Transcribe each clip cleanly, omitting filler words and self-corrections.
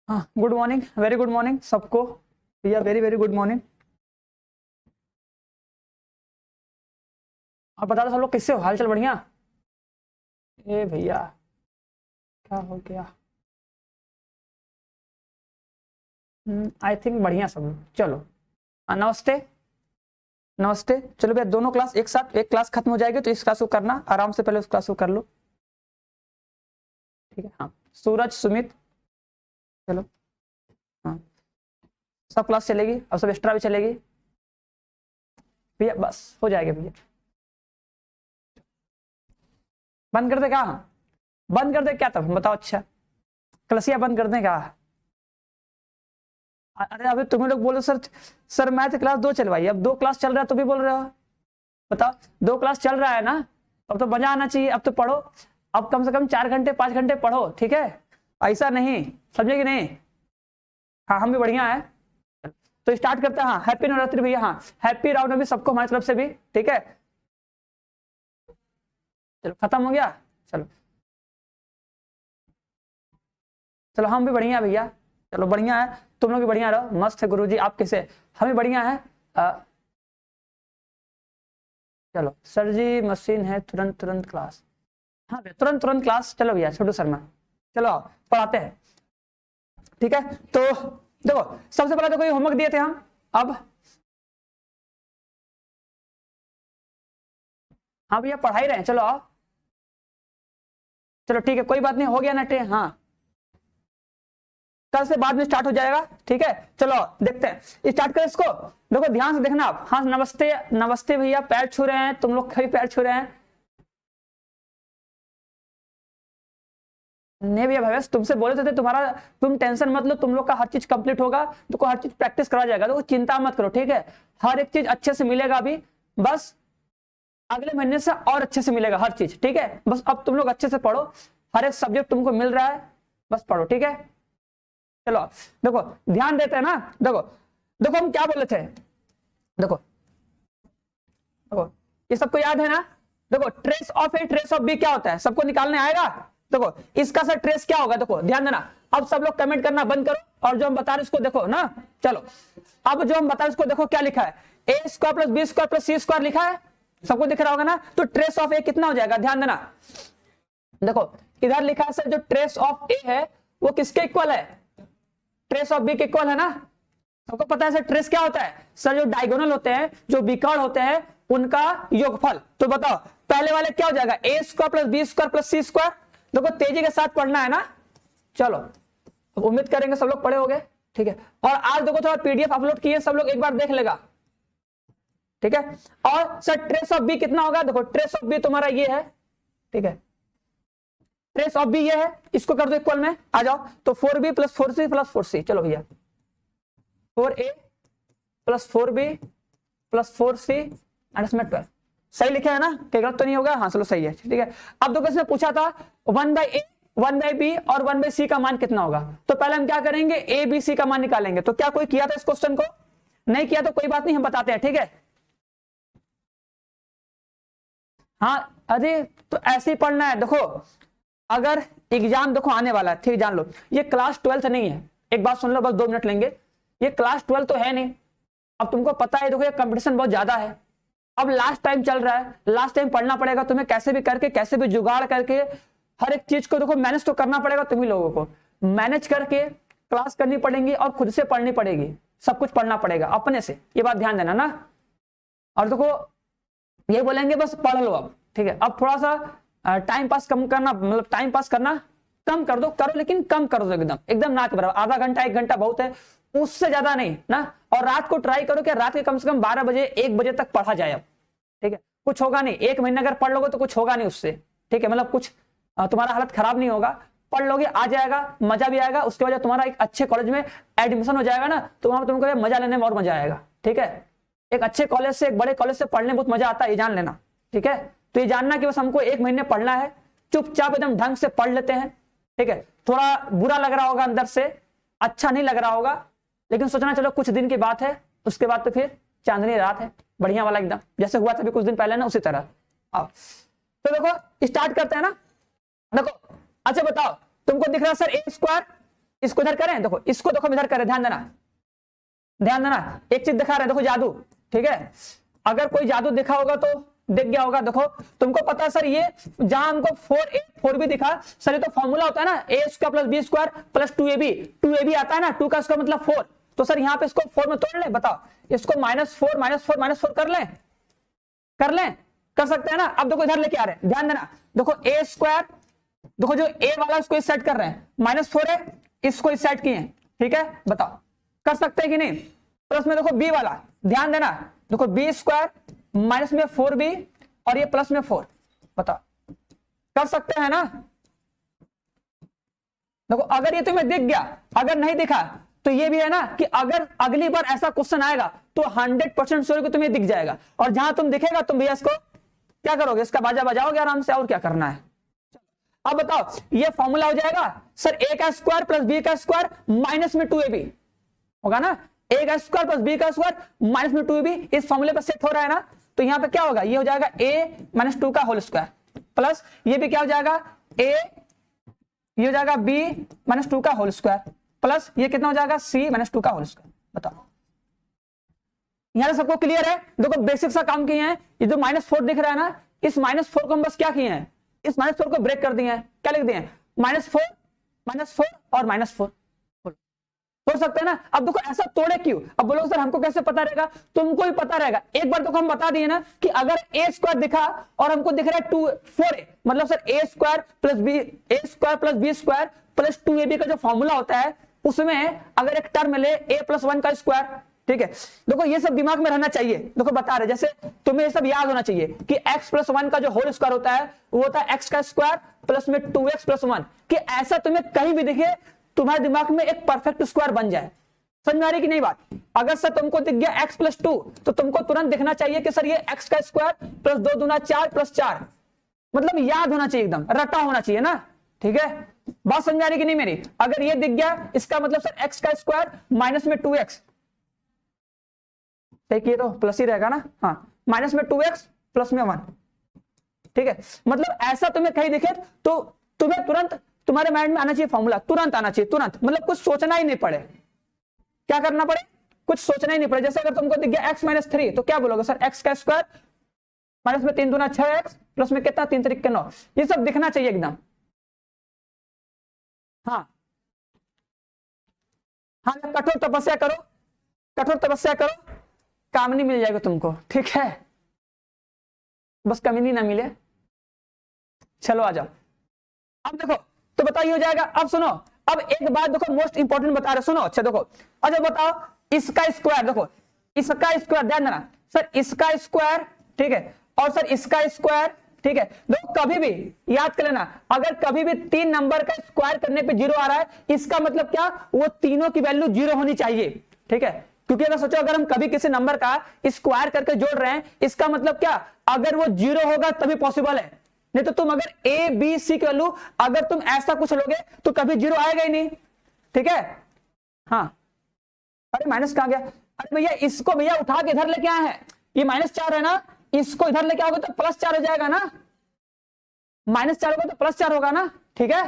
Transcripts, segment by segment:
हाँ, good morning, very good morning सबको भैया, वेरी वेरी गुड मॉर्निंग। आप बता दो सब लोग किससे हो, हाल चाल बढ़िया? ए भैया क्या हो गया? आई थिंक बढ़िया सब लोग। चलो नमस्ते नमस्ते। चलो भैया, दोनों क्लास एक साथ, एक क्लास खत्म हो जाएगी तो इस क्लास को करना आराम से, पहले उस क्लास को कर लो, ठीक है? हाँ, सूरज सुमित, चलो। हाँ, सब क्लास चलेगी और सब एक्स्ट्रा भी चलेगी भैया, बस हो जाएगा भैया। बंद कर दे क्या? हाँ, बंद कर दे क्या तब बताओ? अच्छा, क्लासिया बंद कर दे क्या? अरे अभी तुम्हें लोग बोलो सर, सर मैथ क्लास 2 चलवाई, अब 2 क्लास चल रहा है तो भी बोल रहे हो? बताओ, 2 क्लास चल रहा है ना, अब तो मजा आना चाहिए, अब तो पढ़ो, अब कम से कम 4 घंटे 5 घंटे पढ़ो, ठीक है? ऐसा नहीं, समझे कि नहीं? हाँ, हम भी बढ़िया है। तो स्टार्ट करते हैं। हाँ, हैप्पी नवरात्रि भैया। हाँ, हैप्पी रामनवमी सबको हमारी तरफ से भी, ठीक है? चलो खत्म हो गया। चलो चलो, हम भी बढ़िया भैया, चलो बढ़िया है, तुम लोग भी बढ़िया रहो, मस्त है गुरुजी। आप कैसे? हम भी बढ़िया है। चलो सर जी, मशीन है, तुरंत तुरंत क्लास। हाँ भैया, तुरंत तुरंत क्लास। चलो भैया, छोटू शर्मा, चलो आओ पढ़ाते हैं, ठीक है? तो देखो, सबसे पहले तो कोई होमवर्क दिए थे हम, अब हाँ भैया पढ़ा ही रहे हैं, चलो आओ। चलो ठीक है, कोई बात नहीं, हो गया ना? हाँ, कल से बाद में स्टार्ट हो जाएगा, ठीक है? चलो देखते हैं, स्टार्ट करें इसको। देखो ध्यान से देखना आप। हाँ, नमस्ते नमस्ते भैया, पैर छू रहे हैं, तुम लोग कभी पैर छू रहे हैं? नहीं भैया, भैया तुमसे बोले थे तुम्हारा, तुम टेंशन मत लो, तुम लोग का हर चीज कंप्लीट होगा, तो हर चीज प्रैक्टिस करा जाएगा, तो चिंता मत करो, ठीक है? हर एक चीज अच्छे से मिलेगा अभी, बस अगले महीने से और अच्छे से मिलेगा हर चीज, ठीक है? बस अब तुम लोग अच्छे से पढ़ो, हर एक सब्जेक्ट तुमको मिल रहा है, बस पढ़ो, ठीक है? चलो देखो, ध्यान देते हैं ना, देखो देखो हम क्या बोले थे, देखो देखो, ये सबको याद है ना? देखो, trace of A trace of B क्या होता है, सबको निकालने आएगा? देखो इसका सर ट्रेस क्या होगा, देखो ध्यान देना। अब सब लोग कमेंट करना बंद करो और जो हम बता रहे उसको देखो ना। चलो, अब जो हम बता रहे उसको देखो, क्या लिखा है? A square plus B square plus C square लिखा है, सबको दिख रहा होगा ना? तो ट्रेस ऑफ ए कितना हो जाएगा, ध्यान देना। देखो इधर लिखा है सर, जो ट्रेस ऑफ ए है वो किसके इक्वल है? ट्रेस ऑफ बी के इक्वल है ना? सबको पता है सर ट्रेस क्या होता है? सर जो डायगोनल होते हैं, जो विकर्ण होते हैं, उनका योगफल। तो बताओ पहले वाले क्या हो जाएगा? A square plus B square plus C square. देखो तेजी के साथ पढ़ना है ना, चलो उम्मीद करेंगे सब लोग पढ़े होंगे, ठीक है? और आज देखो थोड़ा पीडीएफ अपलोड किए, सब लोग एक बार देख लेगा, ठीक है? और सर ट्रेस ऑफ बी कितना होगा? देखो ट्रेस ऑफ बी तुम्हारा ये है, ठीक है? ट्रेस ऑफ बी ये है, इसको कर दो इक्वल में, आ जाओ। तो 4b plus 4c plus 4c, चलो भैया 4a plus 4b plus 4c and इसमें 12, सही लिखे है ना? क्या गलत तो नहीं होगा? हाँ चलो सही है, ठीक है? अब देखो इसने पूछा था 1/a 1/b और 1/c का मान कितना होगा, तो पहले हम क्या करेंगे? a b c का मान निकालेंगे। तो क्या कोई किया था इस क्वेश्चन को? नहीं किया तो कोई बात नहीं, हम बताते हैं, ठीक है? हाँ अरे तो ऐसे ही पढ़ना है। देखो अगर एग्जाम देखो आने वाला है, ठीक, जान लो ये क्लास 12th नहीं है, एक बात सुन लो, बस 2 मिनट लेंगे, ये क्लास 12 तो है नहीं। अब तुमको पता है, देखो ये कंपटीशन बहुत ज्यादा है, अब लास्ट टाइम चल रहा है, लास्ट टाइम पढ़ना पड़ेगा तुम्हें, कैसे भी करके, कैसे भी जुगाड़ करके हर एक चीज को देखो मैनेज तो करना पड़ेगा, तुम्ही लोगों को मैनेज करके क्लास करनी पड़ेगी और खुद से पढ़नी पड़ेगी, सब कुछ पढ़ना पड़ेगा अपने से, ये बात ध्यान देना ना। और देखो ये बोलेंगे बस पढ़ लो अब, ठीक है? अब थोड़ा सा टाइम पास कम करना, मतलब टाइम पास करना कम कर दो, करो लेकिन कम कर दो, एकदम एकदम ना के बराबर, आधा घंटा 1 घंटा बहुत है, उससे ज्यादा नहीं ना। और रात को ट्राई करो कि रात के कम से कम 12 बजे 1 बजे तक पढ़ा जाए अब, ठीक है? कुछ होगा नहीं, 1 महीना अगर पढ़ लोगे तो कुछ होगा नहीं उससे, ठीक है? मतलब कुछ तुम्हारा हालत खराब नहीं होगा, पढ़ लोगे, आ जाएगा, मजा भी आएगा, उसके बाद तुम्हारा एक अच्छे कॉलेज में एडमिशन हो जाएगा ना, तो वहां तुमको मजा लेने में और मजा आएगा, ठीक है? एक अच्छे कॉलेज से, एक बड़े कॉलेज से पढ़ने में बहुत मजा आता है, ये जान लेना, ठीक है? तो ये जानना कि बस हमको 1 महीने पढ़ना है, चुपचाप एकदम ढंग से पढ़ लेते हैं, ठीक है? थोड़ा बुरा लग रहा होगा अंदर से, अच्छा नहीं लग रहा होगा, लेकिन सोचना चलो कुछ दिन की बात है, उसके बाद तो फिर चांदनी रात है, बढ़िया वाला एकदम, जैसे हुआ था अभी कुछ दिन पहले ना, उसी तरह। आओ तो देखो स्टार्ट करते हैं ना। देखो अच्छा बताओ, तुमको दिख रहा है सर ए स्क्वायर, इसको इधर करें, देखो इसको देखो इधर करें, ध्यान देना, ध्यान देना, एक चीज दिखा रहे हैं, देखो जादू, ठीक है। अगर कोई जादू दिखा होगा तो दिख गया होगा, देखो तुमको पता है सर ये जहां हमको 4a 4b दिखा सर, ये तो फॉर्मूला होता है ना A square plus B square plus 2ab आता है ना, 2 का स्क्वायर मतलब 4, तो सर यहाँ पे इसको 4 में तोड़ ले, बताओ इसको -4 कर लें, कर सकते हैं ना। अब देखो इधर लेके आ रहे हैं, ध्यान देना, देखो ए स्क्वायर, देखो जो ए वाला इसको इस साइड कर रहे हैं, -4 है, इसको इस साइड किए, ठीक है, बताओ कर सकते हैं कि नहीं। प्लस में देखो बी वाला, ध्यान देना, देखो बी स्क्वायर माइनस में 4b और ये प्लस में 4, बताओ कर सकते हैं ना। देखो अगर ये तुम्हें दिख गया, अगर नहीं दिखा तो ये भी है ना कि अगर अगली बार ऐसा क्वेश्चन आएगा तो 100% श्योर कि तुम्हें दिख जाएगा, और जहां तुम दिखेगा तुम भैया इसको क्या करोगे, इसका बाजा बजाओगे आराम से, और क्या करना है। अब बताओ ये फॉर्मूला हो जाएगा सर ए का स्क्वायर प्लस बी का स्क्वायर माइनस में 2ab होगा ना, ए का स्क्वायर प्लस बी का स्क्वायर माइनस में 2ab, इस फॉर्मूले पर सेट हो रहा है ना, तो यहां पे क्या होगा, ये हो जाएगा a माइनस 2 का होल स्क्वायर प्लस ये भी क्या हो जाएगा a, ये हो जाएगा b माइनस 2 का होल स्क्वायर प्लस ये कितना हो जाएगा c माइनस 2 का होल स्क्वायर। बताओ यहां सबको क्लियर है। देखो बेसिक सा काम किए हैं, ये जो -4 दिख रहा है ना, इस -4 को हम बस क्या किए हैं, इस -4 को ब्रेक कर दिए हैं, क्या लिख दिए हैं -4 और -4 तोड़ सकते हैं ना। अब देखो ऐसा तोड़े क्यों, अब बोलो सर हमको कैसे पता रहेगा, तुमको भी पता रहेगा, एक बार देखो हम बता दिए ना कि अगर ए स्क्वायर दिखा और हमको दिख रहा है 4a, मतलब sir A square plus B square plus 2ab का जो फॉर्मूला होता है उसमें अगर एक टर्म ले a प्लस 1 का स्क्वायर, ठीक है। देखो ये सब दिमाग में रहना चाहिए, देखो बता रहे जैसे तुम्हें ये सब याद होना चाहिए कि x प्लस 1 का जो होल स्क्वायर होता है वो होता है x का स्क्वायर प्लस में 2x प्लस 1, कि ऐसा तुम्हें कहीं भी दिखे तुम्हारे दिमाग में एक परफेक्ट स्क्वायर बन जाए। समझ आ रही कि नहीं बात। अगर सर तुमको दिख गया x प्लस 2 तो तुमको तुरंत दिखना चाहिए कि सर ये x का स्क्वायर प्लस 2 दूना 4 प्लस 4, मतलब याद होना चाहिए, एकदम रटा होना चाहिए ना, ठीक है। बात समझ आ रही कि नहीं मेरी। अगर ये दिख गया इसका मतलब सर x का स्क्वायर माइनस में 2x, देखिए तो प्लस ही रहेगा ना, हाँ माइनस में 2x प्लस में 1, ठीक है। मतलब ऐसा तुम्हें कहीं दिखे तो तुम्हें तुरंत तुम्हारे माइंड में आना चाहिए फॉर्मूला, तुरंत आना चाहिए, तुरंत, मतलब कुछ सोचना ही नहीं पड़े, क्या करना पड़े, कुछ सोचना ही नहीं पड़े। जैसे अगर तुमको दिख गया x माइनस 3 तो क्या बोलोगे सर x का स्क्वायर माइनस में 3 दूना 6x प्लस में कितना 3 3 9, ये सब दिखना चाहिए एकदम। हाँ हाँ कठोर तपस्या करो, कठोर तपस्या करो, कामनी मिल जाएगा तुमको, ठीक है, बस कमीनी ना मिले। चलो आ जाओ, अब देखो तो बताइए हो जाएगा। अब सुनो, अब एक बात देखो मोस्ट इंपॉर्टेंट बता रहे, सुनो अच्छा देखो, अच्छा बताओ इसका स्क्वायर, देखो इसका स्क्वायर, ध्यान देना सर, इसका स्क्वायर, ठीक है, और सर इसका स्क्वायर, ठीक है। देखो कभी भी याद कर लेना, अगर कभी भी 3 नंबर का स्क्वायर करने पे 0 आ रहा है, इसका मतलब क्या, वो तीनों की वैल्यू 0 होनी चाहिए, ठीक है। क्योंकि अगर सोचो अगर हम कभी किसी नंबर का स्क्वायर करके जोड़ रहे हैं, इसका मतलब क्या, अगर वो 0 होगा तभी पॉसिबल है, नहीं तो तुम अगर ए बी सी की वैल्यू अगर तुम ऐसा कुछ लोगे तो कभी 0 आएगा ही नहीं, ठीक है। हाँ अरे माइनस कहां गया, अरे भैया इसको भैया उठा के इधर लेके आए हैं, ये -4 है ना, इसको इधर लेके आओगे तो +4 हो जाएगा ना, -4 होगा तो +4 होगा ना, ठीक है,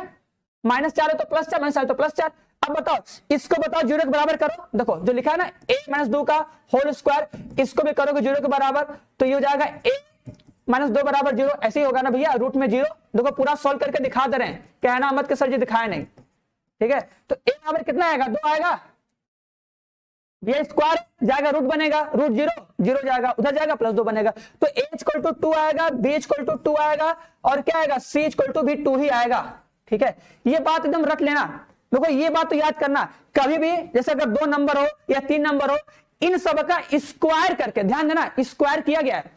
-4 है तो +4, -4 है तो +4। अब बताओ इसको बताओ 0 के बराबर करो, देखो जो लिखा है ना a - 2 का होल स्क्वायर, इसको भी करोगे 0 के बराबर तो ये हो जाएगा a -2 बराबर 0, ऐसे ही होगा ना भैया, रूट में 0। देखो पूरा सोल्व करके दिखा दे रहे हैं, कहना मत कि सर जी दिखाया नहीं, ठीक है। तो a बराबर कितना आएगा, 2 आएगा, ये स्क्वायर जाएगा रूट बनेगा, रूट 0 0 जाएगा उधर जाएगा +2 बनेगा, तो a = 2 आएगा, b = 2 आएगा, और क्या आएगा c = भी 2 ही आएगा, ठीक है। ये बात एकदम रख लेना, देखो ये बात तो याद करना, कभी भी जैसे अगर 2 नंबर हो या 3 नंबर हो, इन सब का स्क्वायर करके, ध्यान देना स्क्वायर किया गया है,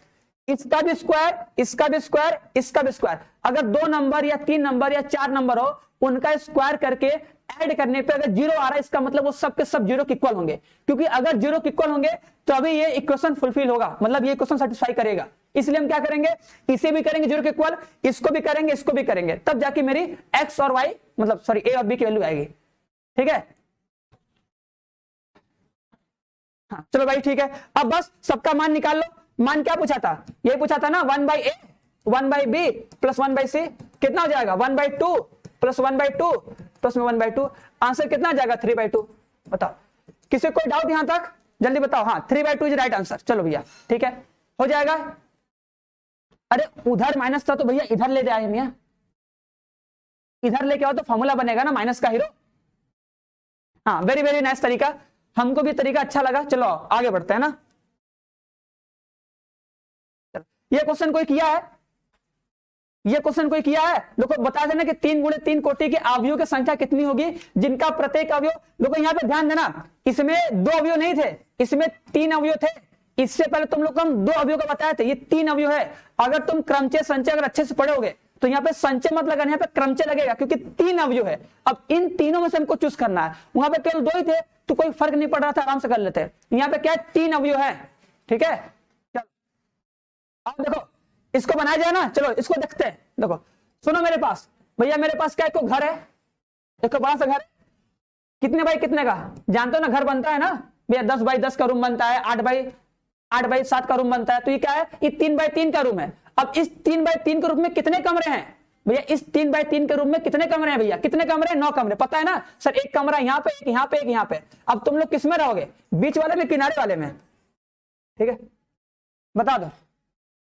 इसका भी स्क्वायर, इसका भी स्क्वायर, इसका भी स्क्वायर, अगर 2 नंबर या 3 नंबर या 4 नंबर हो उनका स्क्वायर करके ऐड करने पे अगर 0 आ रहा है, इसका मतलब वो सब के सब 0 के इक्वल होंगे, क्योंकि अगर 0 के इक्वल होंगे तो अभी ये इक्वेशन फुलफिल होगा, मतलब ये इक्वेशन सेटिस्फाई करेगा। इसलिए हम क्या करेंगे, इसे भी करेंगे 0 के इक्वल, इसको भी करेंगे, इसको भी करेंगे, तब जाके मेरी x और y मतलब सॉरी a और b की वैल्यू आएगी, ठीक है। हाँ चलो भाई ठीक है, अब बस सबका मान निकाल लो। मान क्या पूछा था, ये पूछा था ना 1/a 1/b + 1/c, कितना हो जाएगा 1/2 +1/2 +1/2, आंसर कितना आ जाएगा 3/2। बताओ, किसी कोई डाउट यहां तक, जल्दी बताओ। हाँ 3/2 इज राइट आंसर। चलो भैया ठीक है, हो जाएगा। अरे उधर माइनस था तो भैया इधर ले जाए मियां, इधर लेके आओ तो फॉर्मूला बनेगा ना माइनस का हीरो। हाँ वेरी वेरी नाइस तरीका, हमको भी तरीका अच्छा लगा। चलो आगे बढ़ते हैं ना। ये क्वेश्चन कोई किया है, ये क्वेश्चन कोई किया है? देखो बता देना कि 3 × 3 कोटि के अवयवों की संख्या कितनी होगी, जिनका प्रत्येक अवयव, देखो यहाँ पे ध्यान देना, इसमें 2 अवयव नहीं थे, इसमें 3 अवयव थे। इससे पहले तुम लोग को हम 2 अवयव का बताए थे, ये 3 अवयव है। अगर तुम क्रमचय संचय अगर अच्छे से पढ़ोगे तो यहाँ पे संचय मत लगाना, यहाँ पे क्रमचय लगेगा, क्योंकि 3 अवयव है। अब इन तीनों में से हमको चूज करना है। वहां पे केवल 2 ही थे तो कोई फर्क नहीं पड़ रहा था, आराम से कर लेते। यहाँ पे क्या है, 3 अवयव है। ठीक है, चलो अब देखो इसको बनाया जाए ना, चलो इसको देखते हैं। देखो सुनो मेरे पास, भैया मेरे पास क्या एक घर है, एक बड़ा सा घर है, कितने बाई कितने का जानते हो ना, घर बनता है ना भैया, 10 बाई 10 का रूम बनता है, 8 बाई 7 का रूम बनता है। तो ये क्या है, ये 3 बाई 3 का रूम है। अब इस 3 बाई 3 के रूम में कितने कमरे हैं भैया, इस 3 बाई 3 के रूम में कितने कमरे हैं भैया, कितने कमरे हैं, 9 कमरे, पता है ना सर। एक कमरा यहाँ पे, एक यहाँ पे, एक यहाँ पे। अब तुम लोग किसमें रहोगे, बीच वाले में, किनारे वाले में? ठीक है बता दो।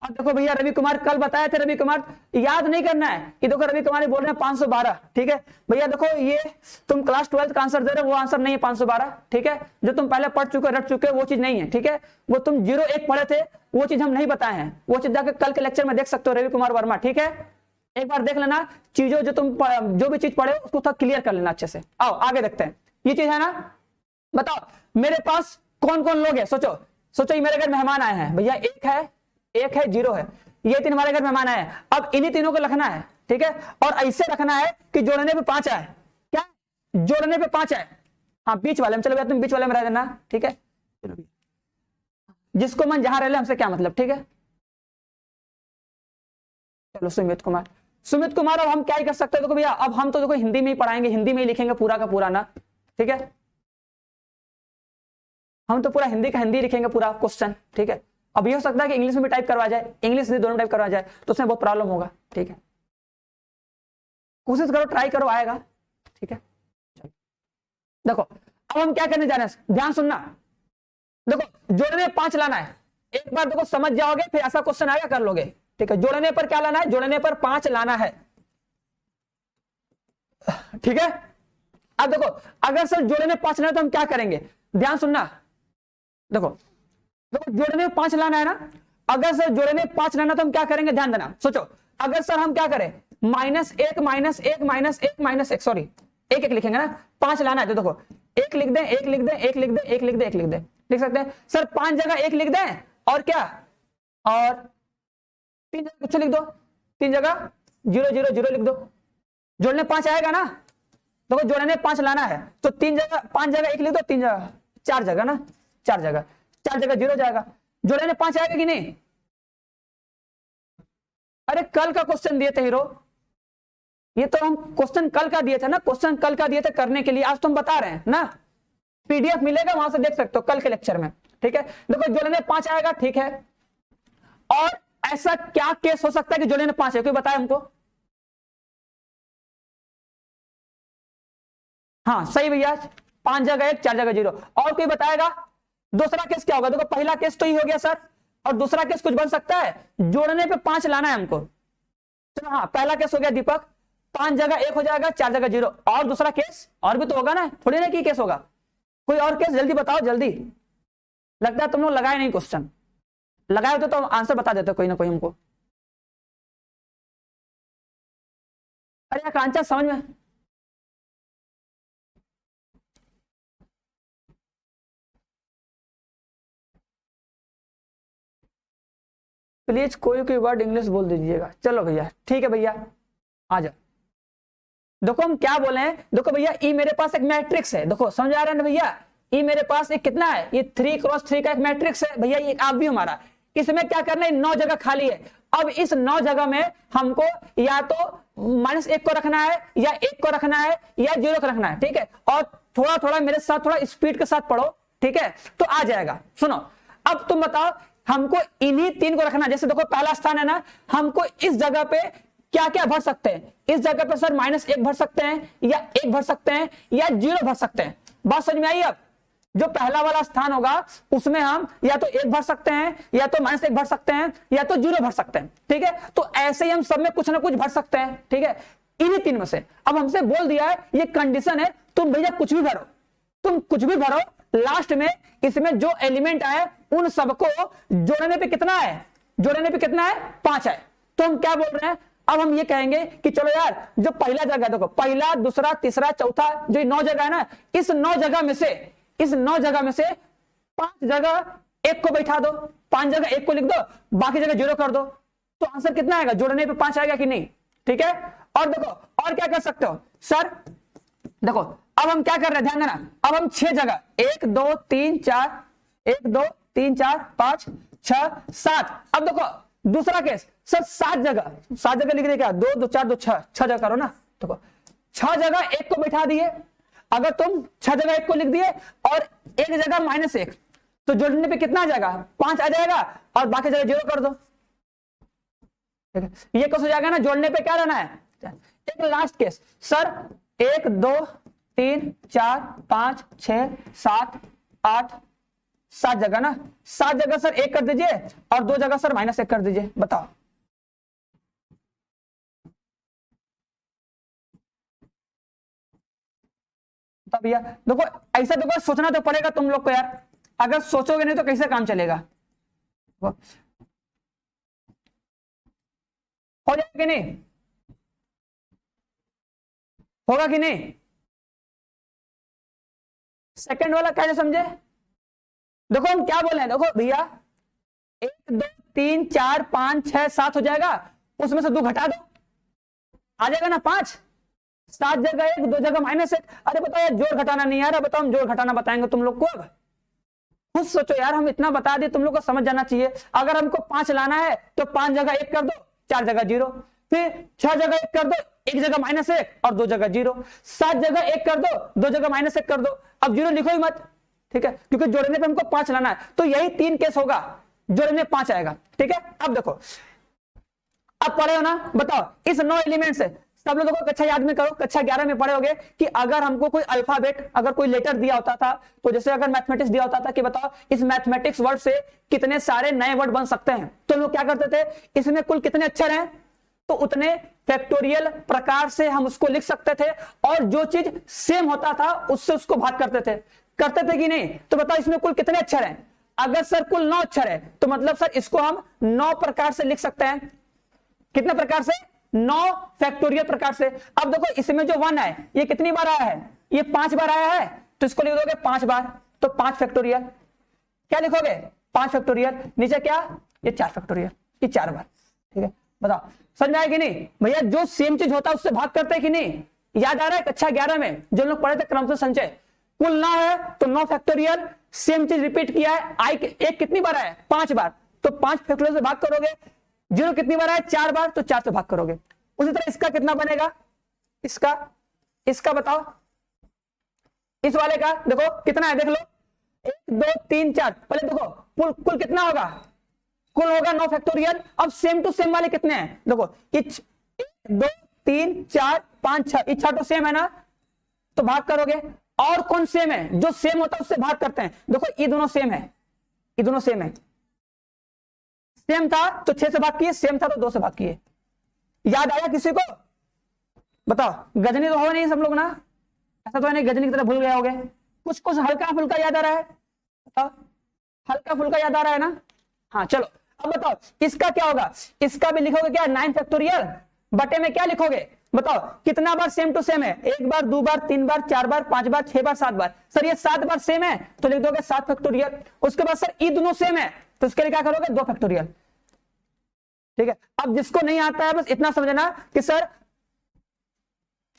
अब देखो भैया रवि कुमार कल बताए थे, रवि कुमार याद नहीं करना है। ये देखो रवि कुमार बोल रहे हैं 512। ठीक है भैया, देखो ये तुम क्लास 12 का आंसर दे रहे हो, वो आंसर नहीं है 512। ठीक है, जो तुम पहले पढ़ चुके रट चुके वो चीज नहीं है। ठीक है, वो तुम 0-1 पढ़े थे, वो चीज हम नहीं बताए हैं, वो चीज जाकर कल के लेक्चर में देख सकते हो रवि कुमार वर्मा। ठीक है, एक बार देख लेना चीजों, जो तुम जो भी चीज पढ़े उसको थोड़ा क्लियर कर लेना अच्छे से। आओ आगे देखते हैं, ये चीज है ना। बताओ मेरे पास कौन कौन लोग हैं, सोचो सोचो। ये मेरे घर मेहमान आए हैं भैया, एक है 0 है, ये 3 हमारे घर मेहमान आए हैं। अब इन्हीं तीनों को लिखना है। ठीक है, और ऐसे रखना है कि जोड़ने पे 5 आए। क्या जोड़ने पे 5 आए? हाँ बीच वाले में, चलो भैया तुम बीच वाले में रह देना। ठीक है, चलो जिसको मन जहां रह ले, हमसे क्या मतलब। ठीक है चलो सुमित कुमार, अब हम क्या ही कर सकते हैं। देखो भैया अब हम तो देखो हिंदी में ही पढ़ाएंगे, हिंदी में ही लिखेंगे पूरा का पूरा ना। ठीक है, हम तो पूरा हिंदी का हिंदी लिखेंगे पूरा क्वेश्चन। ठीक है, अब ये हो सकता है कि इंग्लिश में भी टाइप करवा जाए, इंग्लिश हिंदी दोनों टाइप करवा जाए, तो उसमें बहुत प्रॉब्लम होगा। ठीक है, कोशिश करो, ट्राई करो, आएगा। ठीक है चलो देखो अब हम क्या करने जा रहे हैं, ध्यान सुनना। देखो जोड़ने 5 लाना है, एक बार देखो समझ जाओगे, फिर ऐसा क्वेश्चन आएगा कर लोगे। ठीक है, जोड़ने पर क्या लाना है, जोड़ने पर 5 लाना है। ठीक है, अब देखो अगर सर जोड़ने में 5 लाना है तो हम क्या करेंगे, ध्यान सुनना। देखो जोड़ने में 5 लाना है ना, अगर सर जोड़ने में 5 लाना तो हम क्या करेंगे, ध्यान देना। सोचो अगर सर हम क्या करें, -1 सॉरी 1 लिखेंगे ना, 5 लाना है तो देखो 1 लिख दें, 1 लिख दें, 1 लिख दें, 1 लिख दें, 1 लिख दें, लिख सकते हैं सर। 5 जगह 1 लिख दें, और क्या, और 3 जगह कुछ लिख दो, 3 जगह 0 0 0 लिख दो, जोड़ने 5 आएगा ना। देखो जोड़ने 5 लाना है तो 3 जगह 5 जगह 1 लिख दो, 3 जगह 4 जगह ना, 4 जगह 0 जाएगा, जोड़ने 5 आएगा कि नहीं। अरे कल का क्वेश्चन दिए थे हीरो, ये तो हम क्वेश्चन कल का दिए थे ना, क्वेश्चन कल का दिए थे करने के लिए, आज तो हम बता रहे हैं ना। पीडीएफ मिलेगा, वहां से देख सकते हो कल के लेक्चर में। ठीक है, देखो जोड़ने 5 आएगा। ठीक है, और ऐसा क्या केस हो सकता है कि जोड़ने 5 है, कोई बताए हमको। हाँ सही भैया, 5 जगह 1 4 जगह 0, और कोई बताएगा दूसरा केस क्या होगा। देखो पहला केस तो ही हो गया सर, और दूसरा केस कुछ बन सकता है, जोड़ने पे 5 लाना है हमको। चलो हाँ पहला केस हो गया दीपक, 5 जगह 1 हो जाएगा, 4 जगह 0, और दूसरा केस और भी तो होगा ना, थोड़ी ना की केस होगा, कोई और केस जल्दी बताओ जल्दी। लगता है तुम लोग लगाए नहीं क्वेश्चन, लगाए होते तो आंसर बता देते कोई ना कोई हमको। अरे आकांक्षा समझ में, प्लीज कोई कोई वर्ड इंग्लिश बोल दीजिएगा। चलो भैया ठीक है भैया आ जाओ। देखो हम क्या बोले हैं, देखो भैया ई मेरे पास एक मैट्रिक्स है, देखो समझ आ रहा है ना भैया, ई मेरे पास एक कितना है, ये 3x3 का एक मैट्रिक्स है भैया, ये आप भी हमारा। इसमें क्या करना है, 9 जगह खाली है। अब इस 9 जगह में हमको या तो -1 को रखना है, या 1 को रखना है, या 0 को रखना है। ठीक है, और थोड़ा थोड़ा मेरे साथ थोड़ा स्पीड के साथ पढ़ो। ठीक है, तो आ जाएगा। सुनो अब तुम बताओ, हमको इन्हीं 3 को रखना। जैसे देखो पहला स्थान है ना, हमको इस जगह पे क्या क्या भर सकते हैं। इस जगह पर सर -1 भर सकते हैं, या 1 भर सकते हैं, या 0 भर सकते हैं। बात समझ में आई? अब जो पहला वाला स्थान होगा उसमें हम या तो 1 भर सकते हैं, या तो -1 भर सकते हैं, या तो 0 भर सकते हैं। ठीक है, तो ऐसे ही हम सब में कुछ ना कुछ भर सकते हैं। ठीक है, इन्हीं 3 में से। अब हमसे बोल दिया है, ये कंडीशन है, तुम भैया कुछ भी भरो, तुम कुछ भी भरो, लास्ट में इसमें जो एलिमेंट आए उन सबको जोड़ने पे कितना है, जोड़ने पे कितना है, 5 है। तो हम क्या बोल रहे हैं, अब हम ये कहेंगे कि चलो यार, जो पहला जगह देखो, पहला, दूसरा, तीसरा, चौथा, जो 9 जगह है ना, इस 9 जगह में से, इस 9 जगह में से 5 जगह 1 को बैठा दो, 5 जगह 1 को लिख दो, बाकी जगह 0 कर दो, तो आंसर कितना आएगा, जोड़ने पे 5 आएगा कि नहीं। ठीक है, और देखो और क्या कर सकते हो सर, देखो अब हम क्या कर रहे हैं, ध्यान देना, अब हम 6 जगह 1 2 3 4 1 2 3 4 5 6 7, अब देखो दूसरा केस सर 7 जगह लिख दे, क्या 2 2 4 2 6 जगह करो ना। देखो 6 जगह 1 को बैठा दिए, अगर तुम 6 जगह 1 को लिख दिए और 1 जगह -1, तो जोड़ने पे कितना आ जाएगा, 5 आ जाएगा, और बाकी जगह 0 कर दो। ये कैसे हो जाएगा ना, जोड़ने पे क्या रहना है। एक लास्ट केस सर 1 2 3 4 5 6 7 8 7 जगह ना, 7 जगह सर 1 कर दीजिए और 2 जगह सर -1 कर दीजिए, बताओ। भैया देखो ऐसा, देखो सोचना तो पड़ेगा तुम लोग को यार, अगर सोचोगे नहीं तो कैसे काम चलेगा। हो जाएगा कि नहीं, होगा कि नहीं। सेकंड वाला कैसे समझे, देखो हम क्या बोले हैं, देखो भैया 1 2 3 4 5 6 7 हो जाएगा, उसमें से 2 घटा दो, आ जाएगा ना 5। 7 जगह 1 2 जगह -1, अरे बताओ यार जोड़ घटाना नहीं आ रहा, बताओ हम जोड़ घटाना बताएंगे तुम लोग को। अब खुद सोचो यार, हम इतना बता दिए, तुम लोग को समझ जाना चाहिए। अगर हमको 5 लाना है तो 5 जगह 1 कर दो, 4 जगह 0, फिर 6 जगह 1 कर दो, 1 जगह -1 और 2 जगह 0, 7 जगह 1 कर दो, 2 जगह -1 कर दो, अब 0 लिखो ही मत। ठीक है, क्योंकि जोड़ने पे हमको 5 लाना है, तो यही 3 केस होगा, जोड़ने में 5 आएगा। ठीक है, अब देखो, अब पढ़े हो ना, बताओ इस 9 एलिमेंट से सब लोगों को कक्षा याद में करो, कक्षा 11 में पढ़े होगे कि अगर हमको कोई अल्फाबेट, अगर कोई लेटर दिया होता था, तो जैसे अगर मैथमेटिक्स दिया होता था कि बताओ इस मैथमेटिक्स वर्ड से कितने सारे नए वर्ड बन सकते हैं, तो लोग क्या करते थे, इसमें कुल कितने अक्षर हैं, तो उतने फैक्टोरियल प्रकार से हम उसको लिख सकते थे, और जो चीज सेम होता था उससे उसको भाग करते थे कि नहीं। तो बताओ इसमें कुल कितने अक्षर हैं, अगर सर कुल 9 अक्षर है, तो मतलब सर इसको हम 9 प्रकार से लिख सकते हैं। कितने प्रकार से, 9 फैक्टोरियल प्रकार से। अब देखो इसमें जो 1 है ये कितनी बार आया है, ये 5 बार आया है, तो इसको लिख दोगे 5 बार, तो 5 फैक्टोरियल। क्या लिखोगे, 5 फैक्टोरियल, नीचे क्या, ये 4 फैक्टोरियल, ये 4 बार। ठीक है, बताओ समझ में आया कि नहीं भैया, जो सेम चीज होता है उससे भाग करते हैं कि नहीं। याद आ रहा है कक्षा 11 में जो लोग पढ़े थे क्रमशः संचय, कुल 9 है तो 9 फैक्टोरियल, सेम चीज रिपीट किया है, आई एक कितनी बार आया, 5 बार, तो 5 फैक्टोरियल से भाग करोगे। 0 कितनी बार आया, 4 बार, तो 4 से भाग करोगे। उसी तरह इसका कितना बनेगा, इसका बताओ, इस वाले का देखो कितना है, देख लो 1 2 3 4, पहले देखो कुल कितना होगा, कुल होगा 9 फैक्टोरियल। अब सेम टू सेम वाले कितने हैं, देखो 1 2 3 4 5 6, ये 6 तो सेम है ना, तो भाग करोगे। और कौन सेम है, जो सेम होता है उससे भाग करते हैं, देखो ये दोनों सेम है, ये दोनों सेम है, सेम था तो 6 से भाग किए, सेम था तो 2 से भाग किए। याद आया किसी को, बताओ। गजनी तो हो नहीं सब लोग ना, ऐसा तो है नहीं गजनी की तरह भूल गए होगे, कुछ कुछ हल्का फुल्का याद आ रहा है, बताओ हल्का फुल्का याद आ रहा है ना। हाँ चलो अब बताओ इसका क्या होगा, इसका भी लिखोगे क्या, 9 फैक्टोरियल बटे में क्या लिखोगे, बताओ कितना बार सेम टू सेम है, 1 बार 2 बार 3 बार 4 बार 5 बार 6 बार 7 बार। सर ये 7 बार सेम है तो लिख दोगे 7 फैक्टोरियल। उसके बाद सर ये दोनों सेम है तो इसके लिए क्या करोगे, 2 फैक्टोरियल। ठीक है, अब जिसको नहीं आता है बस इतना समझना कि सर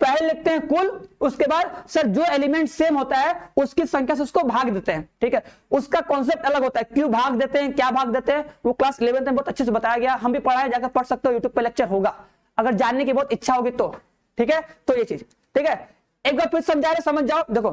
पहले लिखते हैं कुल, उसके बाद सर जो एलिमेंट सेम होता है उसकी संख्या से उसको भाग देते हैं। ठीक है, उसका कॉन्सेप्ट अलग होता है, क्यों भाग देते हैं, क्या भाग देते हैं, वो क्लास 11 में बहुत अच्छे से बताया गया, हम भी पढ़ाए, जाकर पढ़ सकते हो, यूट्यूब पे लेक्चर होगा अगर जानने की बहुत इच्छा होगी तो। ठीक है, तो ये चीज ठीक है, एक बार फिर समझा रहे, समझ जाओ। देखो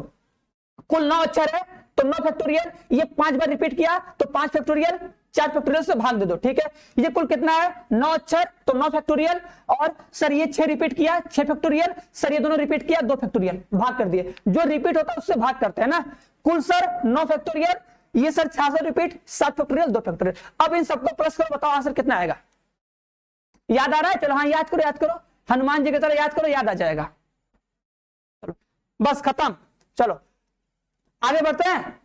कुल 9 अक्षर है तो 9 फैक्टोरियल, ये 5 बार रिपीट किया तो 5 फैक्टोरियल, 4 फैक्टोरियल से भाग दे दो, ठीक है। ये कुल कितना है 9 अक्षर, तो 9 फैक्टोरियल, और सर ये 6 रिपीट किया 6 फैक्टोरियल, सर ये दोनों रिपीट किया 2 फैक्टोरियल, भाग कर दिए। जो रिपीट होता है उससे भाग करते हैं ना। कुल सर 9 फैक्टोरियल, ये सर 600 रिपीट, 7 फैक्टोरियल 2 फैक्टोरियल। अब इन सबको प्लस करो, बताओ आंसर कितना आएगा। याद आ रहा है? चलो हाँ याद करो, याद करो, हनुमान जी की तरह याद करो, याद आ जाएगा। चलो बस खत्म, चलो आगे बढ़ते हैं।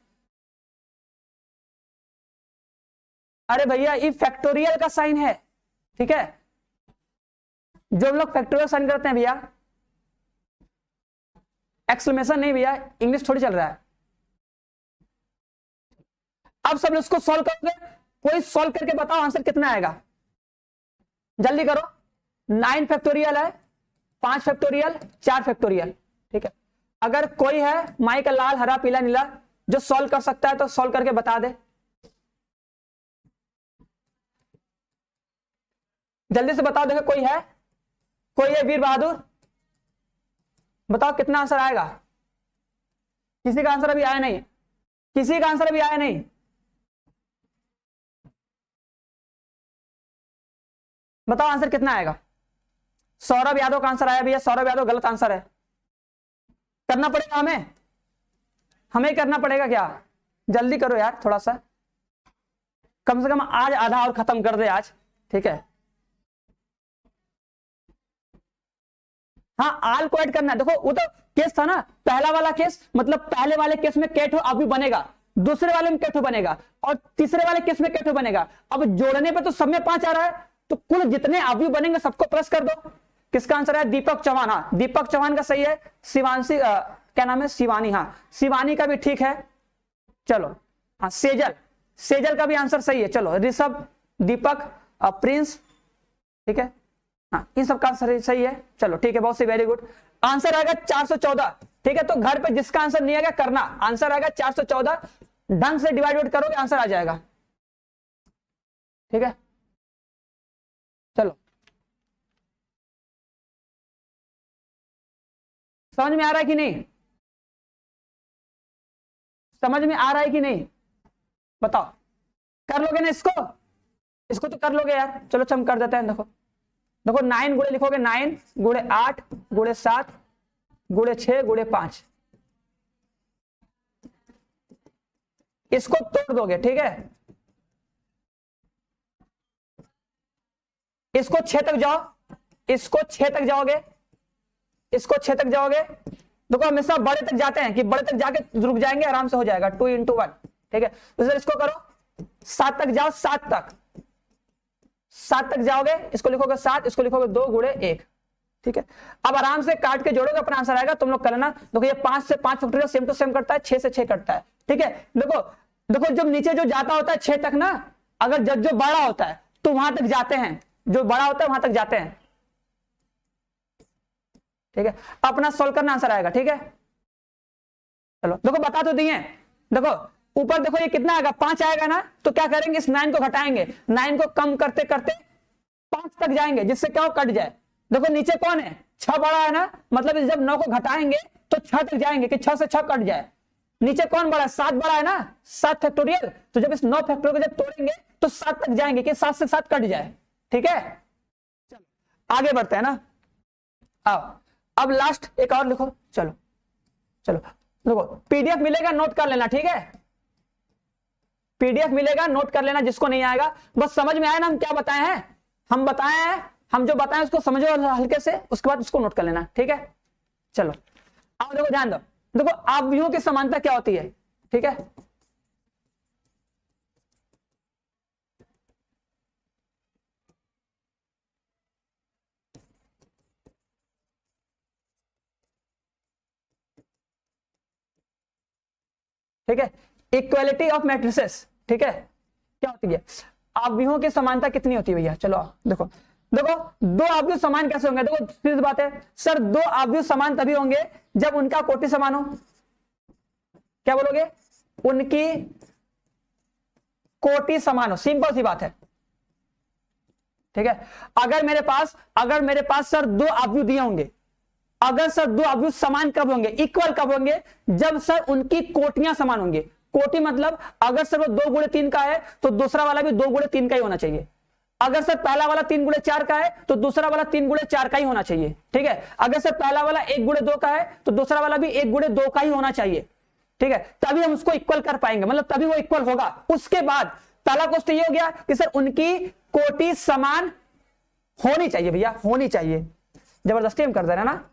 अरे भैया ये फैक्टोरियल का साइन है, ठीक है। जो लोग फैक्टोरियल साइन करते हैं भैया, एक्सक्लेमेशन नहीं भैया, इंग्लिश थोड़ी चल रहा है। अब सब लोग इसको सॉल्व करोगे, कोई सॉल्व करके बताओ आंसर कितना आएगा, जल्दी करो। 9 फैक्टोरियल है, 5 फैक्टोरियल, 4 फैक्टोरियल, ठीक है। अगर कोई है माई का लाल हरा पीला नीला जो सॉल्व कर सकता है तो सॉल्व करके बता दे, जल्दी से बताओ। देखो कोई है, कोई है वीर बहादुर, बताओ कितना आंसर आएगा। किसी का आंसर अभी आया नहीं, किसी का आंसर अभी आया नहीं। बताओ आंसर कितना आएगा। सौरभ यादव का आंसर आया भैया, सौरभ यादव गलत आंसर है। करना पड़ेगा हमें, हमें करना पड़ेगा क्या, जल्दी करो यार थोड़ा सा, कम से कम आज आधा और खत्म कर दे आज, ठीक है। हाँ आल को ऐड करना है। देखो वो तो केस था ना, पहला वाला केस, मतलब पहले वाले केस में केठो अवयव बनेगा, दूसरे वाले में केठो बनेगा, और तीसरे वाले केस में केठो बनेगा। अब जोड़ने पे तो सब में 5 आ रहा है, तो कुल जितने अवयव बनेंगे सबको प्लस कर दो। किसका आंसर है? दीपक चौहान। हाँ दीपक चौहान का सही है। शिवांशी क्या नाम है? शिवानी। हाँ शिवानी का भी ठीक है। चलो हाँ सेजल, सेजल का भी आंसर सही है। चलो ऋषभ, दीपक, प्रिंस, ठीक है। हाँ इन सब का आंसर सही है। चलो ठीक है, बहुत सी, वेरी गुड। आंसर आएगा 414, ठीक है। तो घर पे जिसका आंसर नहीं आएगा करना, आंसर आएगा 414, ढंग से डिवाइड करोगे आंसर आ जाएगा, ठीक है। चलो समझ में आ रहा है कि नहीं, समझ में आ रहा है कि नहीं, बताओ। कर लोगे ना इसको, इसको तो कर लोगे यार। चलो हम कर देते हैं। देखो देखो 9 गुणे लिखोगे, 9 गुणे 8 गुणे 7 गुणे 6 गुणे 5, इसको तोड़ दोगे, ठीक है। इसको 6 तक जाओ, इसको 6 तक जाओगे, इसको 6 तक जाओगे। देखो हमेशा बड़े तक जाते हैं कि बड़े तक जाके रुक जाएंगे, आराम से हो जाएगा 2 × 1, ठीक है। तो सर इसको करो, 7 तक जाओ, 7 तक, 7 तक जाओगे, इसको लिखोगे 7, इसको लिखोगे 2 गुणे 1, ठीक है। अब आराम से काट के जोड़ोगे, अपना आंसर आएगा। तुम लोग कर लेना। देखो ये 5 से 5 फैक्टोरियल सेम टू सेम करता है, 6 से 6 करता है, ठीक है। देखो देखो जब नीचे जो जाता होता है 6 तक ना, अगर जब जो बड़ा होता है तो वहां तक जाते हैं, जो बड़ा होता है वहां तक जाते हैं, ठीक है। अपना सॉल्व करना, आंसर आएगा, ठीक है। चलो देखो बता तो दिए। देखो ऊपर देखो ये कितना आएगा, 5 आएगा ना, तो क्या करेंगे, इस 9 को घटाएंगे, 9 को कम करते करते 5 तक जाएंगे, जिससे क्या हो कट जाए। देखो नीचे कौन है, 6 बड़ा है ना, मतलब जब 9 को घटाएंगे तो 6 तक जाएंगे कि 6 से 6 कट जाए। नीचे कौन बड़ा है, 7 बड़ा है ना, 7 फैक्टोरियल, तो जब इस 9 फैक्टोरियल को जब तोड़ेंगे तो 7 तक जाएंगे कि 7 से 7 कट जाए, ठीक है। चलो आगे बढ़ते हैं ना। आओ अब लास्ट एक और लिखो। चलो चलो देखो पीडीएफ मिलेगा, नोट कर लेना, ठीक है। पीडीएफ मिलेगा, नोट कर लेना, जिसको नहीं आएगा। बस समझ में आया ना हम क्या बताए हैं, हम बताए हैं, हम जो बताएं उसको समझो हल्के से, उसके बाद उसको नोट कर लेना, ठीक है। चलो अब देखो ध्यान दो, देखो अवयवों की समानता क्या होती है, ठीक है। ठीक है, इक्वालिटी ऑफ मैट्रिसेस, ठीक है। क्या होती है, अवयवों की समानता कितनी होती है भैया। चलो देखो देखो दो अवयव समान कैसे होंगे। देखो सीधी बात है सर, दो अवयव समान तभी होंगे जब उनका कोटि समान हो। क्या बोलोगे, उनकी कोटि समान हो, सिंपल सी बात है, ठीक है। अगर मेरे पास सर दो अवयव दिए होंगे, अगर सर दो अवयव समान कब होंगे, इक्वल कब होंगे, जब सर उनकी कोटियां समान होंगी। कोटि मतलब अगर सर वो 2 गुणे 3 का है तो दूसरा वाला भी 2 गुणे 3 का ही होना चाहिए। अगर सर पहला वाला 3 गुणे 4 का है तो दूसरा वाला 3 गुणे 4 का ही होना चाहिए, ठीक है। अगर सर पहला वाला 1 गुणे 2 का है तो दूसरा वाला भी 1 गुणे 2 का ही होना चाहिए, ठीक है। तभी हम उसको इक्वल कर पाएंगे, मतलब तभी वो इक्वल होगा। उसके बाद पहला क्वेश्चन ये हो गया कि सर उनकी कोटि समान होनी चाहिए, भैया होनी चाहिए। जबरदस्ती हम कर दे रहे हैं ना।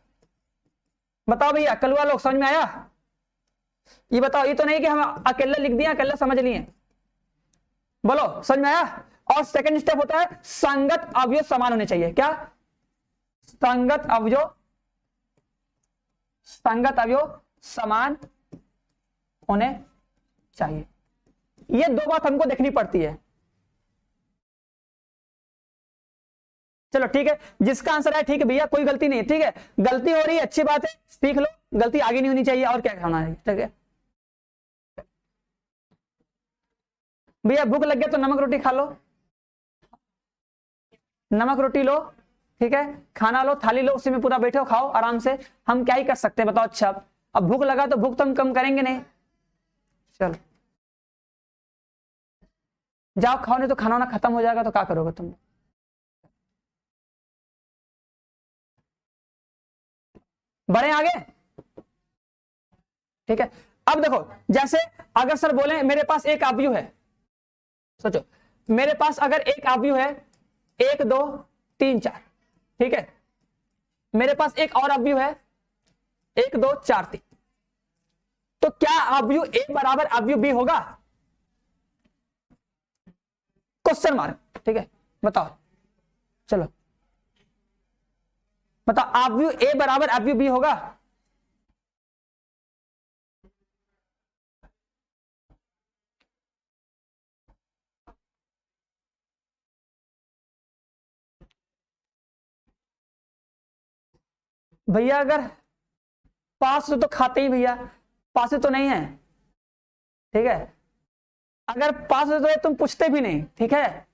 बताओ भैया कलुआ लोग, समझ में आया? ये बताओ, ये तो नहीं कि हम अकेला लिख दिया अकेला समझ लिए, बोलो समझ में आया? और सेकंड स्टेप होता है संगत अवयव समान होने चाहिए। क्या? संगत अवयव समान होने चाहिए। ये 2 बात हमको देखनी पड़ती है। चलो ठीक है, जिसका आंसर है ठीक है भैया, कोई गलती नहीं है, ठीक है। गलती हो रही है अच्छी बात है, सीख लो, गलती आगे नहीं होनी चाहिए। और क्या होना है, ठीक है भैया। भूख लग गया तो नमक रोटी खा लो, नमक रोटी लो, ठीक है। खाना लो, थाली लो, उसी में पूरा बैठो, खाओ आराम से। हम क्या ही कर सकते हैं बताओ? अच्छा अब भूख लगा तो भूख तो हम कम करेंगे नहीं। चलो जाओ खाओ, नहीं तो खाना वाना खत्म हो जाएगा तो क्या करोगे तुम? बढ़े आगे, ठीक है। अब देखो, जैसे अगर सर बोले मेरे पास एक अवयव है, सोचो मेरे पास अगर एक अवयव है 1 2 3 4, ठीक है। मेरे पास एक और अवयव है 1 2 4 3, तो क्या अवयव ए बराबर अवयव बी होगा? क्वेश्चन मार्क, ठीक है। बताओ, चलो बताओ, अवयव ए बराबर अवयव बी होगा? भैया अगर पास तो खाते ही भैया, पास तो नहीं है, ठीक है। अगर पास तो तुम पूछते भी नहीं, ठीक है।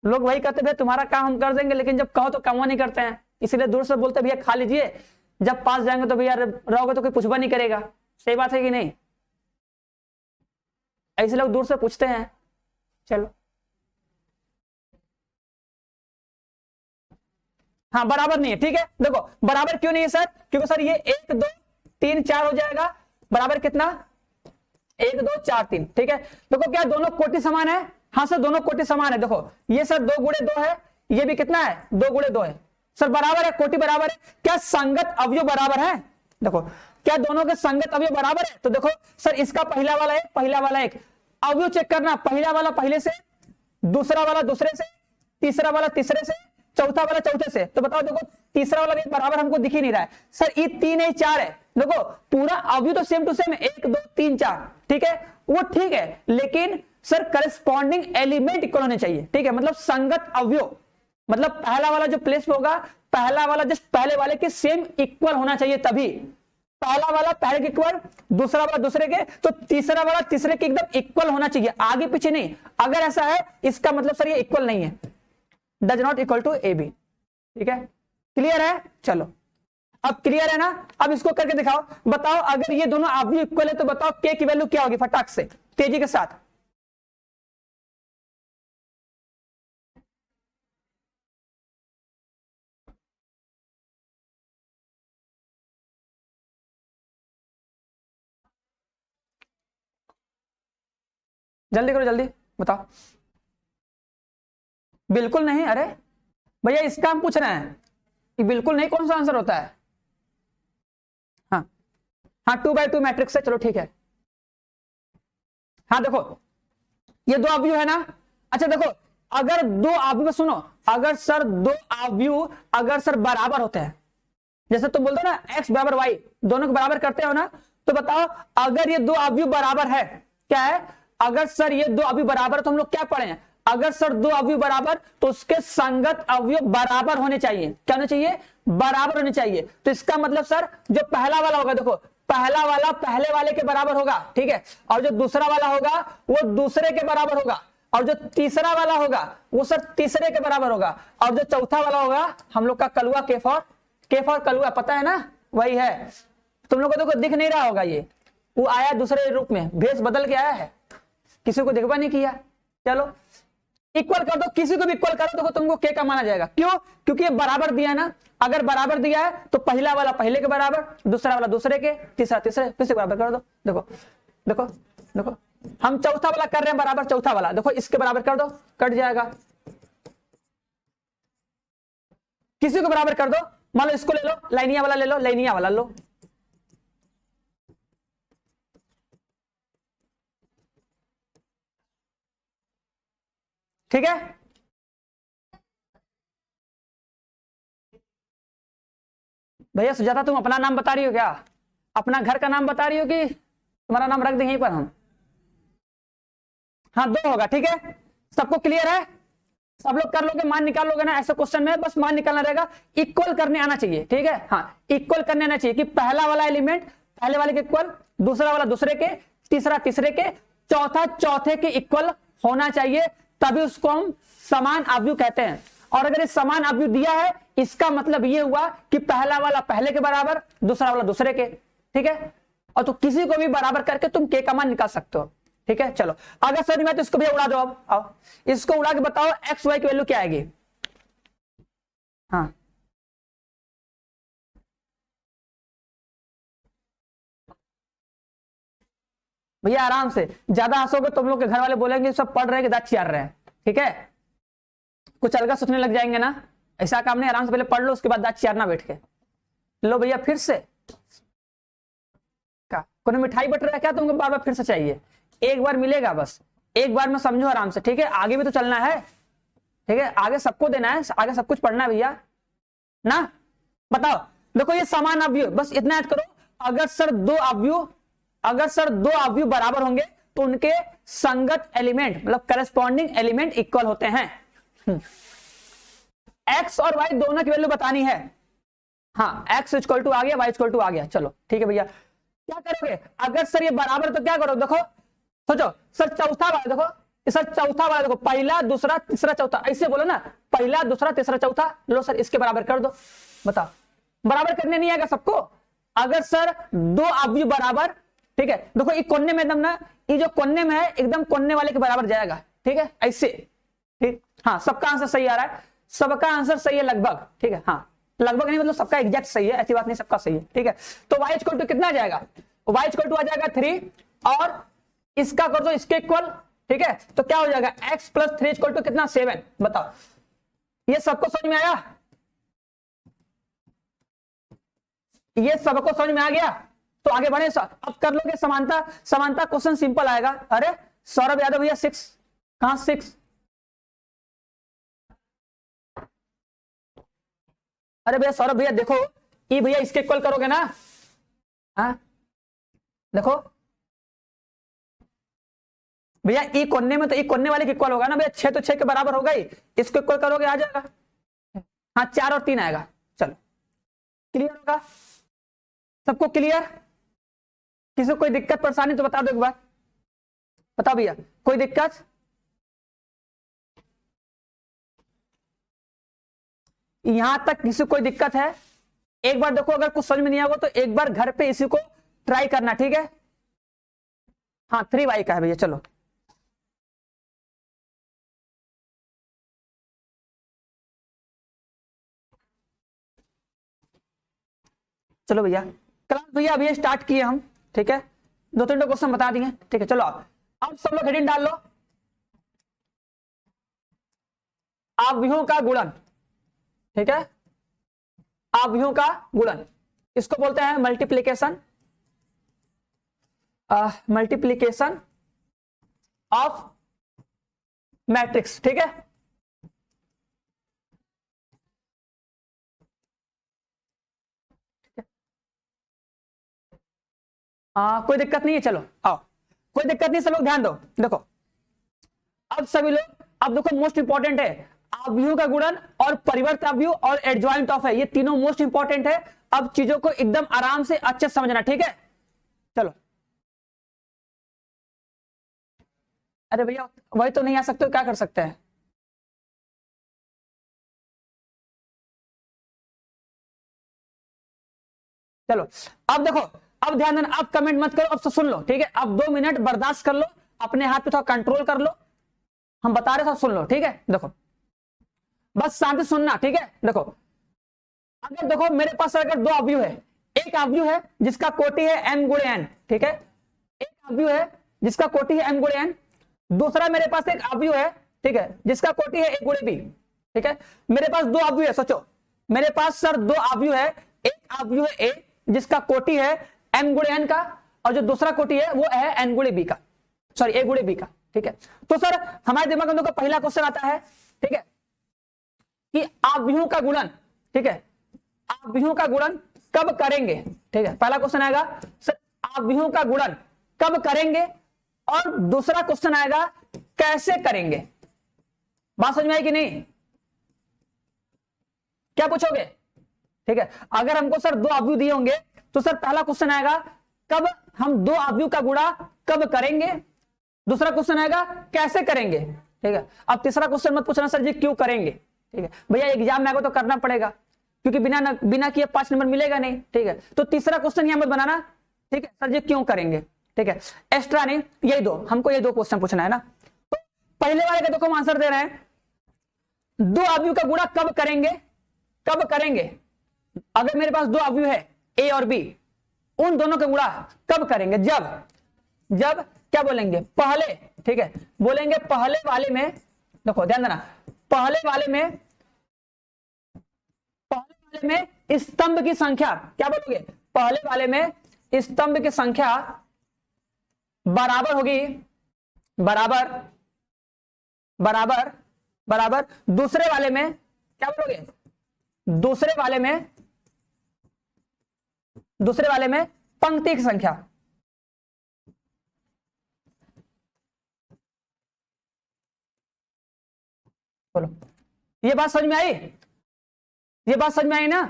लोग वही कहते भैया तुम्हारा काम हम कर देंगे, लेकिन जब कहो तो काम नहीं करते हैं, इसलिए दूर से बोलते भैया खा लीजिए, जब पास जाएंगे तो भैया रहोगे तो कोई पूछवा नहीं करेगा। सही बात है कि नहीं? ऐसे लोग दूर से पूछते हैं। चलो हाँ बराबर नहीं है, ठीक है। देखो बराबर क्यों नहीं है सर? क्योंकि सर ये 1 2 3 4 हो जाएगा, बराबर कितना? 1 2 4 3, ठीक है। देखो क्या दोनों कोटि समान है? हाँ सर दोनों कोटि समान है। देखो ये सर 2 गुणे 2 है, ये भी कितना है? 2 गुणे 2 है सर, बराबर है, कोटि बराबर है। क्या संगत अवयव बराबर है? देखो क्या दोनों के संगत अवयव बराबर है? तो देखो सर इसका पहला वाला एक, पहला वाला एक, अवयव चेक करना, पहला वाला पहले से, दूसरा वाला दूसरे से, तीसरा वाला तीसरे से, चौथा वाला चौथे से। तो बताओ देखो तीसरा वाला भी बराबर हमको दिख ही नहीं रहा है सर, ये 3 है 4 है। देखो पूरा अवयव तो सेम टू सेम 1 2 3 4, ठीक है, वो ठीक है, लेकिन सर करस्पॉन्डिंग एलिमेंट इक्वल होने चाहिए, ठीक है। मतलब संगत अवयव, मतलब पहला वाला जो प्लेस में होगा, पहला वाला जस्ट पहले वाले के सेम इक्वल होना चाहिए, तभी पहला वाला पहले के इक्वल, दूसरा वाला दूसरे के, तो तीसरा वाला तीसरे के एकदम इक्वल होना चाहिए, आगे पीछे नहीं। अगर ऐसा है इसका मतलब सर ये इक्वल नहीं है, does not equal to A B, ठीक है। क्लियर है? चलो अब क्लियर है ना? अब इसको करके दिखाओ, बताओ अगर ये दोनों अवयव इक्वल है तो बताओ के की वैल्यू क्या होगी? फटाक से तेजी के साथ। जल्दी करो जल्दी बताओ। बिल्कुल नहीं? अरे भैया इसका हम पूछ रहे हैं कि बिल्कुल नहीं कौन सा आंसर होता है? हाँ हाँ 2/2 मैट्रिक्स है, चलो ठीक है। हाँ देखो ये 2 अवयव है ना। अच्छा देखो अगर 2 अवयव, सुनो, अगर सर 2 अवयव अगर सर बराबर होते हैं, जैसे तुम बोलते हो ना x बराबर y, दोनों को बराबर करते हो ना, तो बताओ अगर ये 2 अवयव बराबर है, क्या है? अगर सर ये 2 अवयव बराबर है तो हम लोग क्या पढ़े हैं? अगर सर 2 अवयव बराबर तो उसके संगत अवयव बराबर होने चाहिए। क्या होने चाहिए? बराबर होने चाहिए। तो इसका मतलब सर जो पहला वाला होगा, देखो पहला वाला पहले वाले के बराबर होगा, ठीक है, और जो दूसरा वाला होगा वो दूसरे के बराबर होगा, और जो तीसरा वाला होगा वो सर तीसरे के बराबर होगा, और जो चौथा वाला होगा हम लोग का कलुआ के फॉर कलुआ, पता है ना, वही है। तुम लोग को देखो दिख नहीं रहा होगा ये, वो आया दूसरे रूप में, भेष बदल के आया है, किसी को देखबा नहीं किया। चलो इक्वल कर दो, किसी को भी इक्वल करो तो तुमको के का माना जाएगा। क्यों? क्योंकि ये बराबर दिया ना, अगर बराबर दिया है तो पहला वाला पहले के बराबर, दूसरा वाला दूसरे के, तीसरा तीसरे, फिर से बराबर कर दो। देखो देखो देखो, हम चौथा वाला कर रहे हैं बराबर, चौथा वाला देखो इसके बराबर कर दो, कट जाएगा। किसी को बराबर कर दो, मान लो इसको ले लो, लाइनिया वाला ले लो, लाइनिया वाला लो, ठीक है। भैया सुजाता तुम अपना नाम बता रही हो क्या? अपना घर का नाम बता रही हो कि तुम्हारा नाम रख देंगे यहीं पर हम? हाँ 2 होगा, ठीक है। सबको क्लियर है? सब लोग कर लोगे, मान निकाल लोगे ना, ऐसे क्वेश्चन में बस मान निकालना रहेगा, इक्वल करने आना चाहिए, ठीक है। हाँ इक्वल करने आना चाहिए कि पहला वाला एलिमेंट पहले वाले के इक्वल, दूसरा वाला दूसरे के, तीसरा तीसरे के, चौथा चौथे के इक्वल होना चाहिए, तभी उसको हम समान अवयव कहते हैं। और अगर ये समान अवयव दिया है, इसका मतलब ये हुआ कि पहला वाला पहले के बराबर, दूसरा वाला दूसरे के, ठीक है। और तो किसी को भी बराबर करके तुम के का मान निकाल सकते हो, ठीक है। चलो अगर समझ में तो इसको भी उड़ा दो। अब आओ इसको उड़ा के बताओ एक्स वाई की वैल्यू क्या आएगी। हाँ भैया आराम से, ज्यादा हंसोगे तुम लोग के घर वाले बोलेंगे सब पढ़ रहे हैं कि दांत चियार रहे हैं, ठीक है। कुछ अलग सोचने लग जाएंगे ना, ऐसा काम नहीं, आराम से पहले पढ़ लो उसके बाद दांत चियारना बैठ के। लो भैया फिर से क्या कोई मिठाई बट रहा है क्या तुमको? बार बार फिर से चाहिए? एक बार मिलेगा बस, एक बार में समझो आराम से, ठीक है। आगे भी तो चलना है, ठीक है, आगे सबको देना है, आगे सब कुछ पढ़ना है भैया ना। बताओ देखो ये समान अवयव, बस इतना याद करो, अगर सर दो अवयव बराबर होंगे तो उनके संगत एलिमेंट मतलब करस्पॉन्डिंग एलिमेंट इक्वल होते हैं। एक्स और वाई दोनों की वैल्यू बतानी है। हाँ एक्स इक्वल टू आ गया, वाई इक्वल टू आ गया, चलो ठीक है भैया। क्या करोगे अगर सर ये बराबर तो क्या करो, देखो सोचो सर चौथा वाला देखो, सर चौथा वाला देखो, पहला दूसरा तीसरा चौथा, ऐसे बोलो ना, पहला दूसरा तीसरा चौथा, लो सर इसके बराबर कर दो। बताओ बराबर करने नहीं आएगा सबको? अगर सर दो अवयव बराबर, ठीक है, देखो ये कोने में एकदम ना, ये जो कोने में है एकदम कोने वाले के बराबर जाएगा, ठीक है ऐसे, ठीक। हाँ सबका आंसर सही आ रहा है, सबका आंसर सही है लगभग, ठीक है। हाँ लगभग नहीं मतलब सबका एग्जैक्ट सही है, ऐसी बात नहीं, सबका सही है, ठीक है। तो y इक्वल टू कितना आ जाएगा? y इक्वल टू आ जाएगा 3 और इसका कर दो इसके इक्वल, ठीक है। तो क्या हो जाएगा x प्लस 3 इक्वल टू कितना? 7। बताओ ये सबको समझ में आया? ये सबको समझ में आ गया? तो आगे बढ़े, अब कर लोगे समानता। समानता क्वेश्चन सिंपल आएगा। अरे सौरभ यादव भैया 6 कहां 6? अरे भैया सौरभ भैया देखो, ई भैया इसके इक्वल करोगे ना? हाँ देखो भैया ई कोने में तो ई कोने वाले के इक्वल होगा ना भैया, 6 तो 6 के बराबर होगा ही, इसको इक्वल करोगे आ जाएगा। हाँ 4 और 3 आएगा। चलो क्लियर होगा सबको? क्लियर? किसी को कोई दिक्कत परेशानी तो बता दो एक बार, बताओ भैया कोई दिक्कत? यहां तक किसी को कोई दिक्कत है? एक बार देखो, अगर कुछ समझ में नहीं आएगा तो एक बार घर पे इसी को ट्राई करना, ठीक है। हाँ 3y का है भैया, चलो चलो भैया क्लास भैया अभी स्टार्ट किए हम, ठीक है। 2-3 क्वेश्चन बता दिए, ठीक है। चलो अब सब लोग हेडिंग डाल लो, अवयवों का गुणन, ठीक है। अवयवों का गुणन इसको बोलते हैं मल्टीप्लीकेशन, मल्टीप्लीकेशन ऑफ मैट्रिक्स, ठीक है। कोई दिक्कत नहीं है, चलो आओ, कोई दिक्कत नहीं, सब लोग ध्यान दो। देखो अब सभी लोग, अब देखो मोस्ट इंपॉर्टेंट है अवयव का गुणन और परिवर्त अवयव और एडजॉइंट ऑफ है, ये तीनों मोस्ट इंपॉर्टेंट है। अब चीजों को एकदम आराम से अच्छे से समझना, ठीक है। चलो अरे भैया वही तो नहीं आ सकते, क्या कर सकते हैं? चलो अब देखो, अब ध्यान देना, अब कमेंट मत करो, अब तो सुन लो, ठीक है। अब 2 मिनट बर्दाश्त कर लो, अपने हाथ पे थोड़ा कंट्रोल कर लो, हम बता रहे सब सुन लो, ठीक है। देखो बस शांति सुनना, ठीक है। देखो अगर देखो मेरे पास अगर 2 अवयव है, एक अवयव है जिसका कोटि है m गुणे n, ठीक है, एक अवयव है जिसका कोटि है m गुणे n, दूसरा मेरे पास एक अवयव है, ठीक है, जिसका कोटि है a गुणे b, ठीक है। मेरे पास 2 अवयव है, सोचो मेरे पास सर 2 अवयव है, एक अवयव है a जिसका कोटि है m गुणे n का, और जो दूसरा कोटि है वो है n गुणे b का, सॉरी a गुणे b का, ठीक है। तो सर हमारे दिमाग में देखो पहला क्वेश्चन आता है, ठीक है, कि अवयवों का गुणन, ठीक है, अवयवों का गुणन कब करेंगे, ठीक है। पहला क्वेश्चन आएगा सर अवयवों का गुणन कब करेंगे, और दूसरा क्वेश्चन आएगा कैसे करेंगे। बात समझ में आई कि नहीं, क्या पूछोगे, ठीक है। अगर हमको सर 2 अवयव दिए होंगे तो सर पहला क्वेश्चन आएगा कब हम 2 अवयव का गुणा कब करेंगे, दूसरा क्वेश्चन आएगा कैसे करेंगे, ठीक है। अब तीसरा क्वेश्चन मत पूछना सर जी क्यों करेंगे, ठीक है, भैया एग्जाम में आएगा तो करना पड़ेगा, क्योंकि बिना किए 5 नंबर मिलेगा नहीं, ठीक है। तो तीसरा क्वेश्चन यहां मत बनाना, ठीक है, सर जी क्यों करेंगे, ठीक है, एक्स्ट्रा नहीं, यही दो, हमको ये 2 क्वेश्चन पूछना है ना। तो पहले वाले का देखो हम आंसर दे रहे हैं, 2 अवयव का गुणा कब करेंगे, कब करेंगे, अगर मेरे पास 2 अवयव है ए और बी, उन दोनों का गुणा कब करेंगे, जब क्या बोलेंगे पहले, ठीक है, बोलेंगे पहले वाले में, देखो ध्यान देना, पहले वाले में स्तंभ की संख्या, क्या बोलोगे, पहले वाले में स्तंभ की संख्या बराबर होगी, बराबर दूसरे वाले में, क्या बोलोगे, दूसरे वाले में पंक्ति की संख्या, बोलो ये बात समझ में आई, ये बात समझ में आई ना,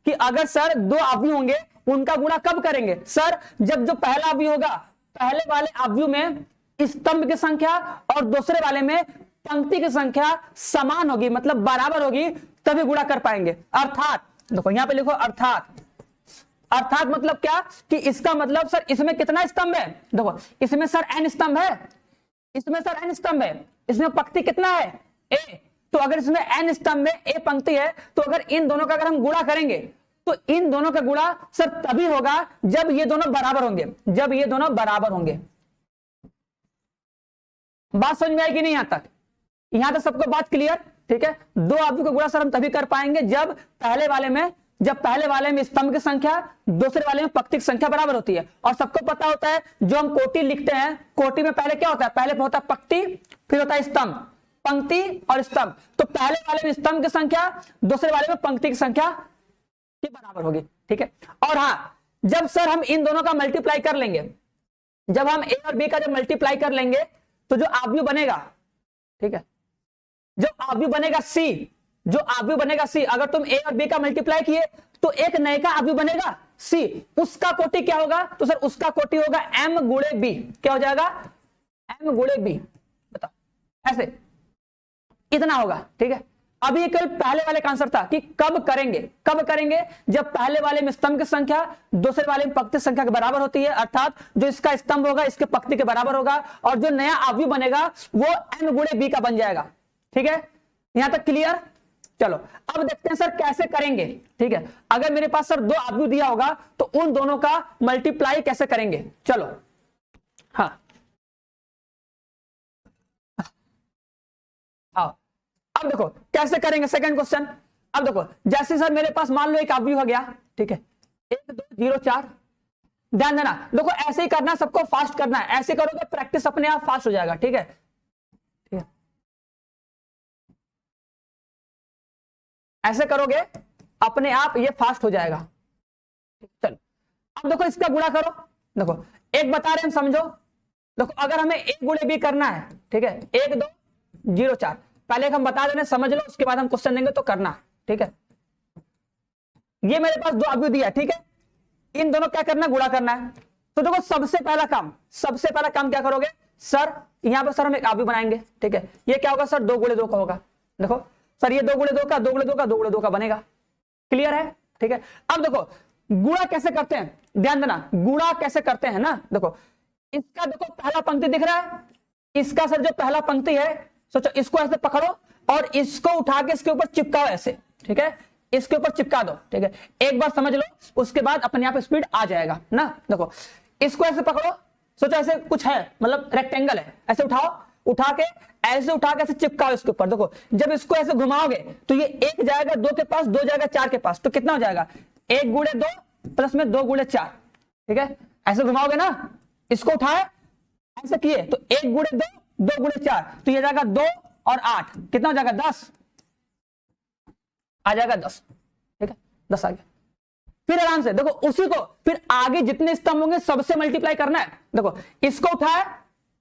कि अगर सर 2 अवयव होंगे उनका गुणा कब करेंगे, सर जब जो पहला अवयव होगा, पहले वाले अवयव में स्तंभ की संख्या और दूसरे वाले में पंक्ति की संख्या समान होगी, मतलब बराबर होगी, तभी गुणा कर पाएंगे। अर्थात देखो यहां पे लिखो अर्थात मतलब क्या, कि इसका मतलब सर इसमें कितना स्तंभ है, देखो इसमें सर n स्तंभ है, इसमें सर n स्तंभ है, इसमें पंक्ति कितना है a, तो अगर इसमें n स्तंभ में a पंक्ति है, तो अगर इन दोनों का अगर हम गुणा करेंगे तो इन दोनों का गुणा सर तभी होगा जब ये दोनों बराबर होंगे, जब ये दोनों बराबर होंगे। बात समझ में आएगी नहीं यहां तक सबको बात क्लियर, ठीक है। 2 अवयव का गुणा सर हम तभी कर पाएंगे जब पहले वाले में स्तंभ की संख्या दूसरे वाले में पंक्ति की संख्या बराबर होती है। और सबको पता होता है जो हम कोटि लिखते हैं, कोटि में पहले क्या होता है, पहले होता है पंक्ति, फिर होता है स्तंभ, पंक्ति और स्तंभ। तो पहले वाले में स्तंभ की संख्या दूसरे वाले में पंक्ति की संख्या के बराबर होगी, ठीक है। और हाँ, जब सर हम इन दोनों का मल्टीप्लाई कर लेंगे, जब हम ए और बी का जब मल्टीप्लाई कर लेंगे तो जो अवयव बनेगा, ठीक है, जो अवयव बनेगा सी, अगर तुम ए और बी का मल्टीप्लाई किए तो एक नए का अवयव बनेगा सी, उसका कोटि क्या होगा, तो सर उसका कोटि होगा m गुणे बी, क्या हो जाएगा m गुणे बी, बताओ ऐसे इतना होगा, ठीक है। अभी कल पहले वाले का आंसर था कि कब करेंगे, जब पहले वाले में स्तंभ की संख्या दूसरे वाले में पंक्ति संख्या के बराबर होती है, अर्थात जो इसका स्तंभ होगा इसके पंक्ति के बराबर होगा, और जो नया अवयव बनेगा वो m गुणे बी का बन जाएगा, ठीक है। यहां तक क्लियर। चलो अब देखते हैं सर कैसे करेंगे, ठीक है। अगर मेरे पास सर 2 अवयव दिया होगा तो उन दोनों का मल्टीप्लाई कैसे करेंगे, चलो हाँ आओ, अब देखो कैसे करेंगे सेकंड क्वेश्चन। अब देखो जैसे सर मेरे पास मान लो एक अवयव हो गया, ठीक है, 1 2 0 4, ध्यान देना, देखो ऐसे ही करना, सबको फास्ट करना है, ऐसे करोगे प्रैक्टिस अपने आप फास्ट हो जाएगा, ठीक है, ठीक है, ऐसे करोगे अपने आप ये फास्ट हो जाएगा। चलो अब देखो इसका गुणा करो, देखो एक बता रहे हम समझो, देखो अगर हमें a गुणे b करना है, ठीक है, 1 2 0 4, पहले हम बता देने समझ लो, उसके बाद हम क्वेश्चन देंगे तो करना, ठीक है। ये मेरे पास 2 अवयव दिया, ठीक है, इन दोनों क्या करना, गुणा करना है। तो देखो सबसे पहला काम क्या करोगे सर, यहां पर सर हम एक अवयव बनाएंगे, ठीक है, ये क्या होगा सर 2 गुणे 2 का होगा, देखो सर ये 2 गुणे 2 का 2 गुणे 2 का 2 गुणे 2 का बनेगा, क्लियर है, ठीक है। अब देखो गुणा कैसे करते हैं, ध्यान देना, गुणा कैसे करते हैं ना। देखो इसका, देखो पहला पंक्ति दिख रहा है, इसका सर जो पहला पंक्ति है, सोचो इसको ऐसे पकड़ो और इसको उठा के इसके ऊपर चिपकाओ ऐसे, ठीक है, इसके ऊपर चिपका दो, ठीक है, एक बार समझ लो, उसके बाद अपने आप स्पीड आ जाएगा ना। देखो इसको ऐसे पकड़ो, सोचो ऐसे कुछ है, मतलब रेक्टेंगल है, ऐसे उठाओ, उठा के ऐसे चिपकाओ इसके ऊपर। देखो जब इसको ऐसे घुमाओगे तो ये एक जाएगा 2 के पास, 2 जाएगा 4 के पास, तो कितना हो जाएगा 1 गुणे 2 प्लस में 2 गुणे 4, ठीक है, ऐसे घुमाओगे ना, इसको उठाए ऐसे किए तो 1 गुणे 2, 2 गुणे 4, तो ये जाएगा 2 और 8, कितना हो जाएगा 10, आ जाएगा 10, ठीक है, 10 आ गया। फिर आराम से देखो उसी को फिर आगे जितने स्तंभ होंगे सबसे मल्टीप्लाई करना है। देखो इसको उठाए,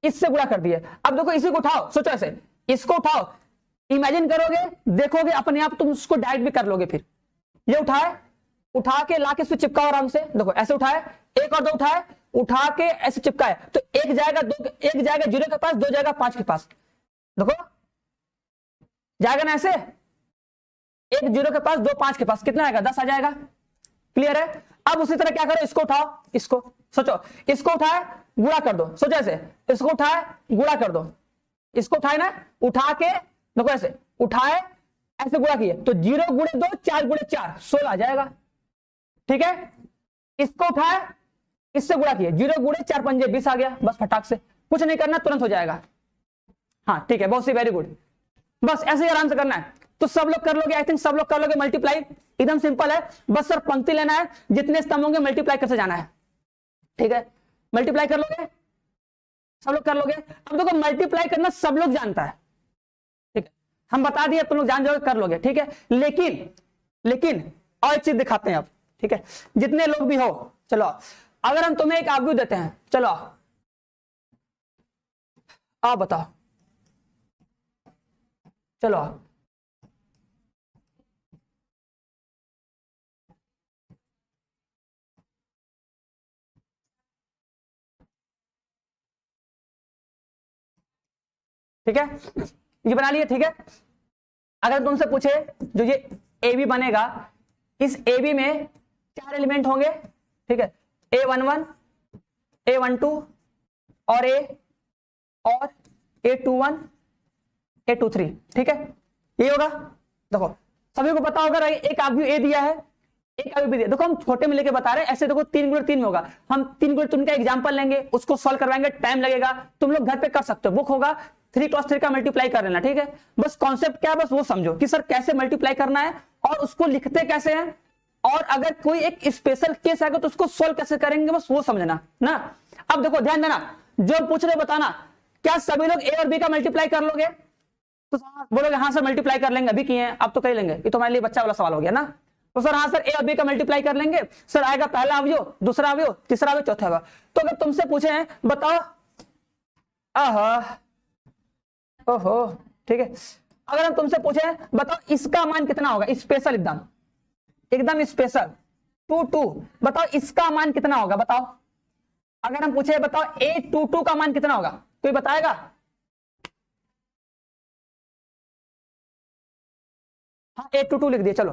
इससे गुणा कर दिए, अब देखो इसी को उठाओ, सोचो ऐसे, इसको उठाओ, इमेजिन करोगे, देखोगे अपने आप तुम उसको डायरेक्ट भी कर लोगे। फिर ये उठाए, उठा के लाके इसको चिपकाओ आराम से, देखो ऐसे उठाए, 1 और 2 उठाए, उठा के ऐसे चिपकाए, तो 1 जाएगा 2, 1 जाएगा 0 के पास, 2 जाएगा 5 के पास, देखो जाएगा ना ऐसे, 1 0 के पास, 2 5 के पास, कितना आएगा 10 आ जाएगा। क्लियर है। अब उसी तरह क्या करो, इसको उठाओ, इसको सोचो, इसको उठाए गुणा कर दो, सोचो ऐसे, इसको उठाए गुणा कर दो, इसको उठाए ना, उठा के देखो ऐसे उठाए, ऐसे गुणा किए तो 0 गुणे 2, 4 गुणे 4, 16 आ जाएगा, ठीक है। इसको उठाए, इससे गुणा किए, 0 गुणे 4 पंजे 20 आ गया, बस फटाक से, कुछ नहीं करना, तुरंत हो जाएगा। हाँ ठीक है, बहुत सी, वेरी गुड, बस ऐसे ही आराम से करना है। तो सब लोग कर लोगे, आई थिंक सब लोग कर लोगे मल्टीप्लाई, एकदम सिंपल है, बस सर पंक्ति लेना है, जितने स्तंभ होंगे मल्टीप्लाई करते जाना है, ठीक है, मल्टीप्लाई कर लोगे, सब लोग कर लोगे। अब देखो मल्टीप्लाई करना सब लोग जानता है, ठीक है, हम बता दिए, तुम लोग जान जाओगे, कर लोगे, ठीक है, लेकिन और एक चीज दिखाते हैं अब, ठीक है, जितने लोग भी हो, चलो अगर हम तुम्हें एक आव्यूह देते हैं, चलो आप बताओ, चलो ठीक है, ये बना लिए, ठीक है। अगर तुमसे पूछे जो ये ए बी बनेगा, इस ए बी में 4 एलिमेंट होंगे, ठीक है, A11, A12 और A21, A23, ठीक है, ये होगा। देखो सभी को पता होगा, एक आव्यूह ए दिया है, एक आव्यूह बी दिया, देखो हम छोटे में लेके बता रहे हैं, ऐसे देखो 3 गुणे 3 में होगा, हम 3 गुणे 3 का एग्जांपल लेंगे, उसको सॉल्व करवाएंगे, टाइम लगेगा, तुम लोग घर पे कर सकते हो, बुक होगा 3 × 3 का मल्टीप्लाई कर लेना, ठीक है। बस कॉन्सेप्ट क्या है, बस वो समझो कि सर कैसे मल्टीप्लाई करना है और उसको लिखते कैसे हैं, और अगर कोई एक स्पेशल केस आएगा तो उसको सोल्व कैसे करेंगे, बस वो समझना ना। अब देखो ध्यान देना, जो पूछ रहे बताना, क्या सभी लोग ए और बी का मल्टीप्लाई कर लोगे, तो बोलोगे हाँ सर मल्टीप्लाई कर लेंगे, अभी किए हैं अब तो कर लेंगे, ये तो हमारे लिए बच्चा वाला सवाल हो गया ना। तो सर हाँ सर ए और बी का मल्टीप्लाई कर लेंगे, सर आएगा पहला अवयव, दूसरा अवयव, तीसरा अवयव, चौथा अवयव। तो अगर तुमसे पूछे बताओ, ओहो ठीक है, अगर हम तुमसे पूछे बताओ इसका मान कितना होगा, स्पेशल एकदम स्पेशल 2 बताओ इसका मान कितना होगा, बताओ। अगर हम पूछे बताओ A22 का मान कितना होगा, कोई बताएगा? हाँ A22 लिख दिए, चलो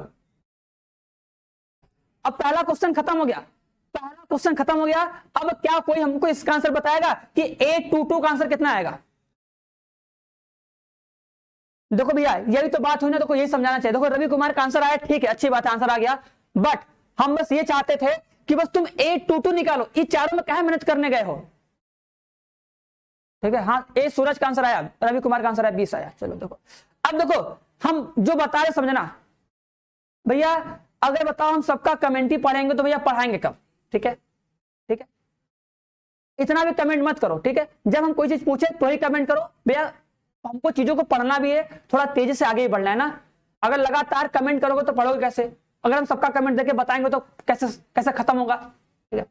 अब पहला क्वेश्चन खत्म हो गया, अब क्या कोई हमको इसका आंसर बताएगा कि A22 का आंसर कितना आएगा? देखो भैया यही तो बात हुई ना, देखो यही समझाना चाहिए। देखो रवि कुमार का आंसर आया, ठीक है अच्छी बात है, आंसर आ गया, बट हम बस ये चाहते थे कि बस तुम A22 निकालो, ये चारों में कहा मेहनत करने गए हो, ठीक है। हाँ ए सूरज का आंसर आया, रवि कुमार का आंसर आया 20 आया। चलो देखो, अब देखो हम जो बता रहे समझना भैया, अगर बताओ हम सबका कमेंट ही पढ़ेंगे तो भैया पढ़ाएंगे कब, ठीक है, ठीक है, इतना भी कमेंट मत करो, ठीक है। जब हम कोई चीज पूछे तो ही कमेंट करो भैया, हमको चीजों को पढ़ना भी है, थोड़ा तेजी से आगे ही बढ़ना है ना। अगर लगातार कमेंट करोगे तो पढ़ोगे कैसे? अगर हम सबका कमेंट देके बताएंगे तो कैसे कैसे खत्म होगा, ठीक है।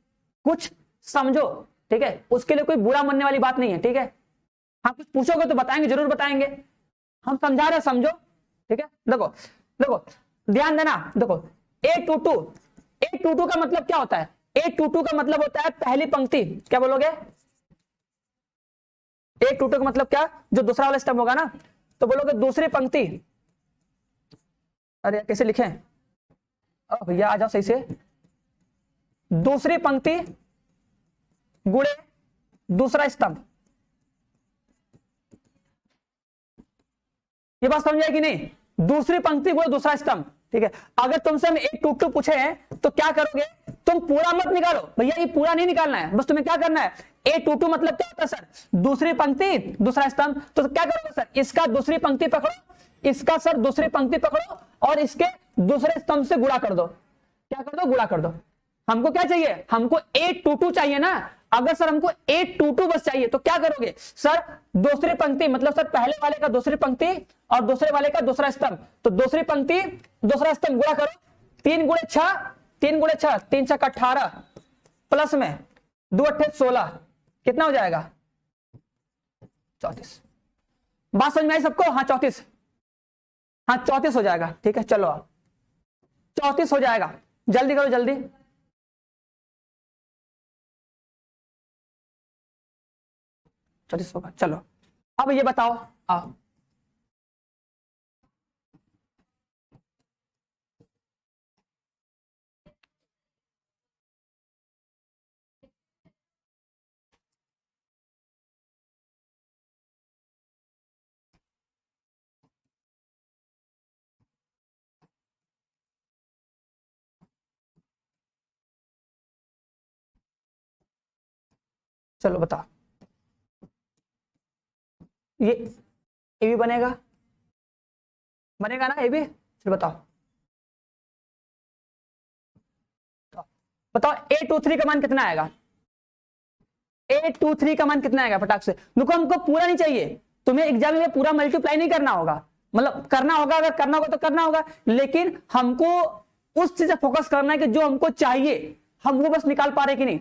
कुछ समझो, ठीक है, उसके लिए कोई बुरा मानने वाली बात नहीं है, ठीक है। हाँ कुछ पूछोगे तो बताएंगे, जरूर बताएंगे, हम समझा रहे समझो, ठीक है। देखो देखो ध्यान देना, देखो A22 का मतलब क्या होता है? A22 का मतलब होता है पहली पंक्ति, क्या बोलोगे? A22 का मतलब क्या? जो दूसरा वाला स्टेप होगा ना, तो बोलोगे दूसरी पंक्ति। अरे कैसे लिखें भैया, आ जाओ सही से, दूसरी पंक्ति गुणे दूसरा स्तंभ। ये बात समझ आएगी नहीं? दूसरी पंक्ति गुणे दूसरा स्तंभ, ठीक है। अगर तुमसे हम 822 पूछे हैं तो क्या करोगे, तुम पूरा मत निकालो भैया, ये पूरा नहीं निकालना है, बस तुम्हें क्या करना है, 822 मतलब क्या होता है सर, दूसरी पंक्ति दूसरा स्तंभ। तो क्या करोगे सर, इसका दूसरी पंक्ति पकड़ो, इसका सर दूसरी पंक्ति पकड़ो और इसके दूसरे स्तंभ से गुणा कर दो। क्या कर दो, गुणा कर दो। हमको क्या चाहिए, हमको 822 चाहिए ना। अगर सर हमको 822 बस चाहिए तो क्या करोगे सर, दूसरी पंक्ति मतलब सर पहले वाले का दूसरी पंक्ति और दूसरे वाले का दूसरा स्तंभ, तो दूसरी पंक्ति दूसरा स्तंभ गुणा करो, 3 गुणे 6, 3 गुणे 6, 3 6 18 प्लस में 2 8 16, कितना हो जाएगा 34। बात समझ में आई सबको? हाँ 34, हाँ 34 हो जाएगा, ठीक है। चलो आप 34 हो जाएगा, जल्दी करो जल्दी। होगा, चलो अब ये बताओ, आओ चलो बताओ, ये भी बनेगा, बनेगा ना ये भी? फिर बताओ बताओ 823 का मान कितना आएगा, 823 का मान कितना आएगा फटाक से। देखो हमको पूरा नहीं चाहिए, तुम्हें एग्जाम में पूरा मल्टीप्लाई नहीं करना होगा, मतलब करना होगा, अगर करना होगा तो करना होगा, लेकिन हमको उस चीज से फोकस करना है कि जो हमको चाहिए, हम वो बस निकाल पा रहे कि नहीं,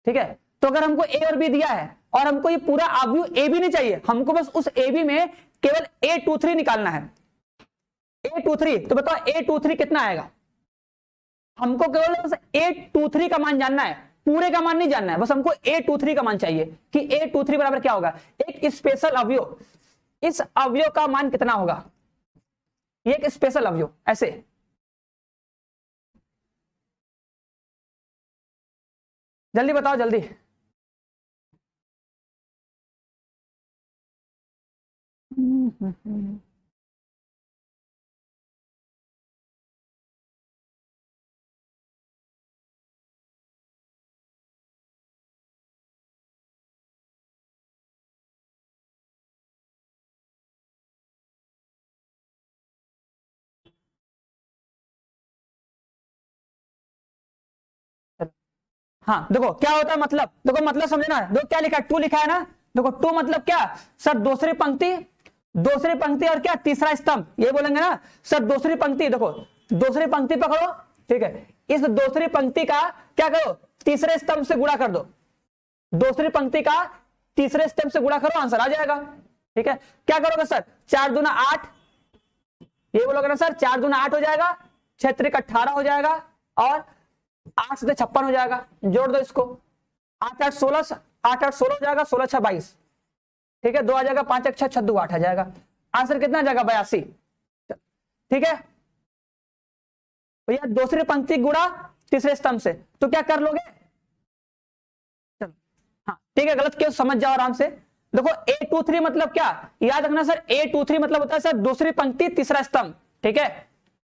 ठीक है। तो अगर हमको ए और बी दिया है और हमको ये पूरा आव्यूह ए बी नहीं चाहिए, हमको बस उस ए बी में केवल 823 निकालना है, 823। तो बताओ 823 कितना आएगा, हमको केवल बस 823 का मान जानना है, पूरे का मान नहीं जानना है, बस हमको 823 का मान चाहिए कि 823 बराबर क्या होगा, एक स्पेशल अवयव, इस अवयव का मान कितना होगा, ये एक स्पेशल अवयव, ऐसे जल्दी बताओ जल्दी। हाँ देखो क्या होता है, मतलब देखो मतलब समझना है, देखो क्या लिखा है, 2 लिखा है ना, देखो 2 मतलब क्या सर, दूसरी पंक्ति और क्या तीसरा स्तंभ, ये बोलेंगे ना सर, दूसरी पंक्ति, देखो दूसरी पंक्ति पकड़ो, ठीक है, इस दूसरी पंक्ति का क्या करो, तीसरे स्तंभ से गुणा कर दो, दूसरी पंक्ति का तीसरे स्तंभ से गुणा करो, आंसर आ जाएगा, ठीक है। क्या करोगे सर, 4 दूना 8, ये बोलोगे ना सर, 4 दूना 8 हो जाएगा, 6 त्रिक 18 हो जाएगा, और 8 से 56 हो जाएगा, जोड़ दो इसको, 8 8 16, 8 8 16 हो जाएगा, 16 6 22, ठीक है, 2 आ जाएगा, 5 1 6 6 2 8 आ जाएगा, आंसर कितना आ जाएगा 82, ठीक है भैया। दूसरी पंक्ति गुणा तीसरे स्तंभ से, तो क्या कर लोगे, चलो हाँ ठीक है, गलत क्यों समझ जाओ आराम से। देखो 823 मतलब क्या, याद रखना सर, 823 मतलब होता है सर दूसरी पंक्ति तीसरा स्तंभ, ठीक है।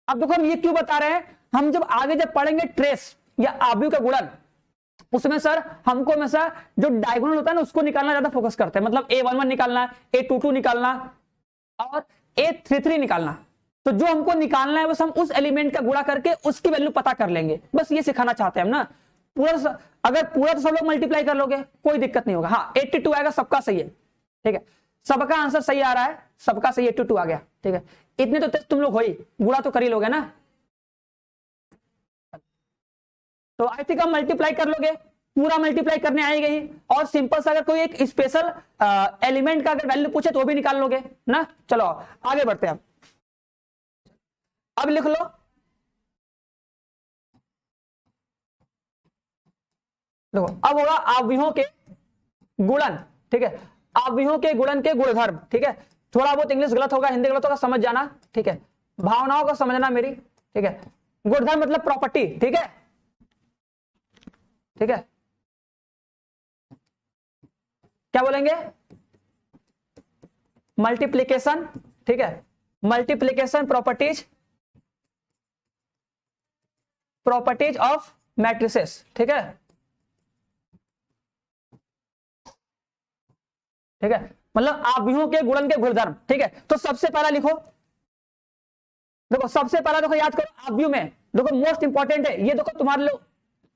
अब देखो हम ये क्यों बता रहे हैं, हम जब आगे जब पढ़ेंगे ट्रेस या आव्यूह का गुणन, उसमें सर हमको हमेशा जो डायगोनल होता है ना उसको निकालना ज्यादा फोकस करते हैं, मतलब A11 निकालना, A22 निकालना और A33 निकालना। तो जो हमको निकालना है बस हम उस एलिमेंट का गुणा करके उसकी वैल्यू पता कर लेंगे, बस ये सिखाना चाहते हैं हम ना। पूरा अगर पूरा तो सब लोग मल्टीप्लाई कर लोगे कोई दिक्कत नहीं होगा। हाँ 82 आएगा, सबका सही है, ठीक है, सबका आंसर सही आ रहा है, सबका सही 82 आ गया, ठीक है। इतने तो तुम लोग हो ही, गुणा तो कर ही लोगे ना। तो आई थिंक हम मल्टीप्लाई कर लोगे, पूरा मल्टीप्लाई करने आएगा ही, और सिंपल सा अगर कोई एक स्पेशल एलिमेंट का अगर वैल्यू पूछे तो भी निकाल लोगे ना। चलो आगे बढ़ते हैं, अब लिख लो, देखो अब होगा आव्यूहों के गुणन, ठीक है, आव्यूहों के गुणन के गुणधर्म, ठीक है। थोड़ा बहुत इंग्लिश गलत होगा, हिंदी गलत होगा, समझ जाना, ठीक है, भावनाओं को समझना मेरी, ठीक है। गुणधर्म मतलब प्रॉपर्टी, ठीक है, ठीक है, क्या बोलेंगे, मल्टीप्लीकेशन, ठीक है, मल्टीप्लीकेशन प्रॉपर्टीज ऑफ मैट्रिसेस, ठीक है, ठीक है, मतलब आव्यूहों के गुणन के गुणधर्म, ठीक है। तो सबसे पहला लिखो, देखो सबसे पहला देखो याद करो आव्यूह में, देखो मोस्ट इंपॉर्टेंट है ये, देखो तुम्हारे लोग,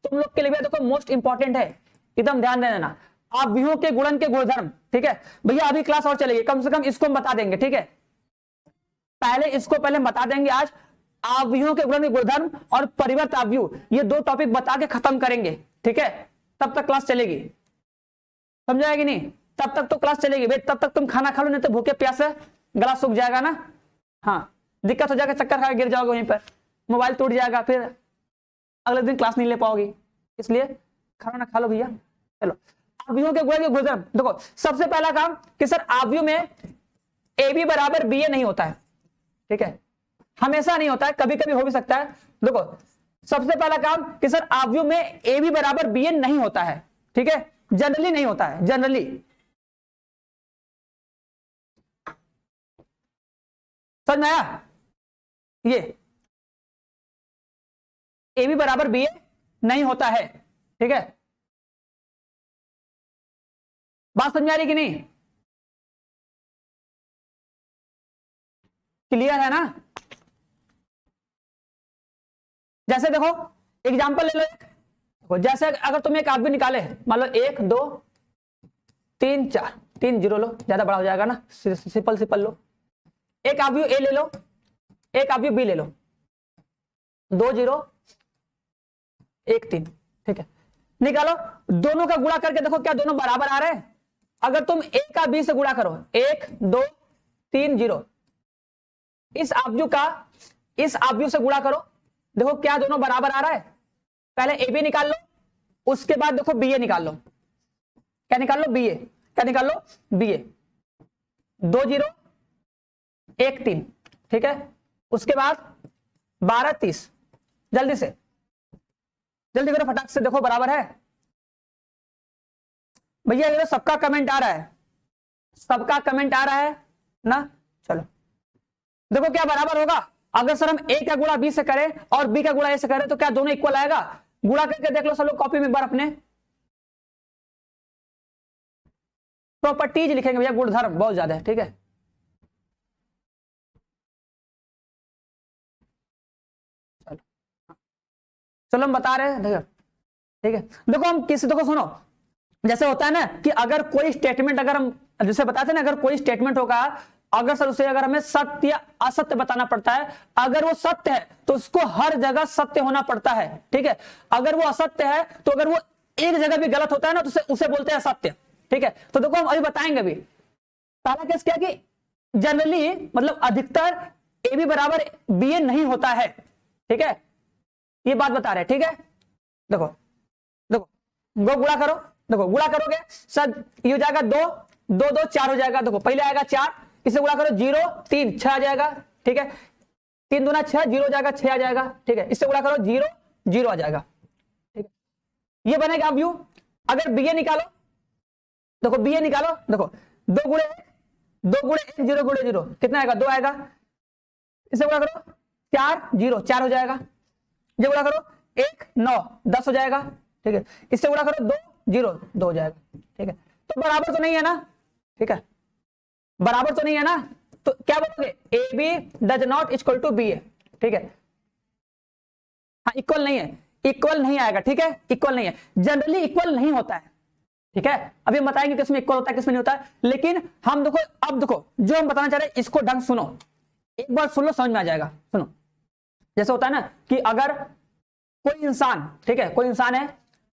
तुम लोग के लिए भी देखो मोस्ट इंपॉर्टेंट है, एकदम ध्यान दे देना, आव्यूहों के गुणन के गुणधर्म, ठीक है भैया। अभी क्लास और चलेगी, कम से कम इसको हम बता देंगे, ठीक है, पहले इसको पहले बता देंगे आज, आव्यूहों के गुणन के गुणधर्म और परिवर्त आव्यूह, ये दो टॉपिक बता के खत्म करेंगे, ठीक है, तब तक क्लास चलेगी, समझाएगी नहीं, तब तक तो क्लास चलेगी भाई, तब तक तुम खाना खा लो, नहीं तो भूखे प्यासे गला सूख जाएगा ना, हाँ दिक्कत हो जाएगा, चक्कर खा गिर जाओगे वहीं पर, मोबाइल टूट जाएगा, फिर अगले दिन क्लास नहीं ले पाओगी, इसलिए खाना ना खा लो भैया। चलो आव्यूहों के गुणन के गुणधर्म, देखो सबसे पहला काम कि सर आव्यूह में ए बी बराबर बी ए नहीं होता है, ठीक है, हमेशा नहीं होता है, कभी कभी हो भी सकता है। देखो सबसे पहला काम कि सर आव्यूह में ए बी बराबर बी ए नहीं होता है, ठीक है, जनरली नहीं होता है, जनरली, समझ में आया, ये ए बी बराबर बी ए नहीं होता है, ठीक है, बात समझ आ रही कि नहीं, क्लियर है ना। जैसे देखो एग्जांपल ले लो, देखो जैसे अगर तुम एक आव्यूह निकाले, मान लो 1 2 3 4, 3 जीरो लो, ज्यादा बड़ा हो जाएगा ना, सिंपल लो, एक आव्यूह ए ले लो, एक आव्यूह बी ले लो, 2 0 1 3, ठीक है, निकालो, दोनों का गुणा करके देखो क्या दोनों बराबर आ रहे हैं। अगर तुम ए का बी से गुणा करो, 1 2 3 0, इस आव्यूह से गुणा करो, देखो क्या दोनों बराबर आ रहा है। पहले ए बी निकाल लो, उसके बाद देखो बी ए निकाल लो, क्या निकाल लो, बी ए, क्या निकाल लो, बी ए, 2 0 1 3, ठीक है, उसके बाद 12 30, जल्दी से जल्दी करो फटाक से, देखो बराबर है भैया, ये सबका कमेंट आ रहा है, सबका कमेंट आ रहा है ना। चलो देखो क्या बराबर होगा, अगर सर हम ए का गुणा बी से करें और बी का गुणा ए से करें तो क्या दोनों इक्वल आएगा, गुणा करके देख लो सब लोग कॉपी में एक बार अपने, प्रॉपर्टीज लिखेंगे भैया, गुणधर्म बहुत ज्यादा है, ठीक है, चलो हम बता रहे हैं, देखो ठीक है, देखो हम किसी, देखो सुनो, जैसे होता है ना कि अगर कोई स्टेटमेंट, अगर हम जैसे बताते हैं ना, अगर कोई स्टेटमेंट होगा, अगर सर उसे अगर हमें सत्य या असत्य बताना पड़ता है, अगर वो सत्य है तो उसको हर जगह सत्य होना पड़ता है, ठीक है, अगर वो असत्य है तो अगर वो एक जगह भी गलत होता है ना तो उसे बोलते हैं सत्य, ठीक है। तो देखो हम अभी बताएंगे, अभी पहला केस क्या कि जनरली मतलब अधिकतर ए बी बराबर बी ए नहीं होता है, ठीक है, ये बात बता रहे हैं, ठीक है। देखो देखो गो गुणा करो, देखो गुणा करोगे सर ये हो जाएगा 2 2 2 4 हो जाएगा, देखो पहले आएगा 4, इसे गुणा करो 0 3 6 आ जाएगा, ठीक है, 3 दूना 6 0 हो जाएगा, 6 आ जाएगा, ठीक है, इससे गुणा करो 0 0 आ जाएगा, ठीक है, ये बनेगा आव्यूह। अगर बी ए निकालो, देखो बी ए निकालो, देखो 2 गुणे 1 0 गुणे 0 कितना आएगा, 2 आएगा, इसे गुणा करो 4 0 4 हो जाएगा, ये गुणा करो 1 9 10 हो जाएगा, ठीक है, इससे गुणा करो 2 0 2 हो जाएगा, ठीक है, तो बराबर तो नहीं है ना, ठीक है, बराबर तो नहीं है ना, तो क्या बोलोगे, A B does not equal to B A, ठीक है, हाँ इक्वल नहीं है, इक्वल नहीं आएगा, ठीक है, इक्वल नहीं है, जनरली इक्वल नहीं होता है, ठीक है, अभी हम बताएंगे किसमें इक्वल होता है किसमें नहीं होता है, लेकिन हम देखो, अब देखो जो हम बताना चाह रहे हैं इसको ढंग सुनो, एक बार सुन लो समझ में आ जाएगा। सुनो, जैसे होता है ना कि अगर कोई इंसान, ठीक है, कोई इंसान है,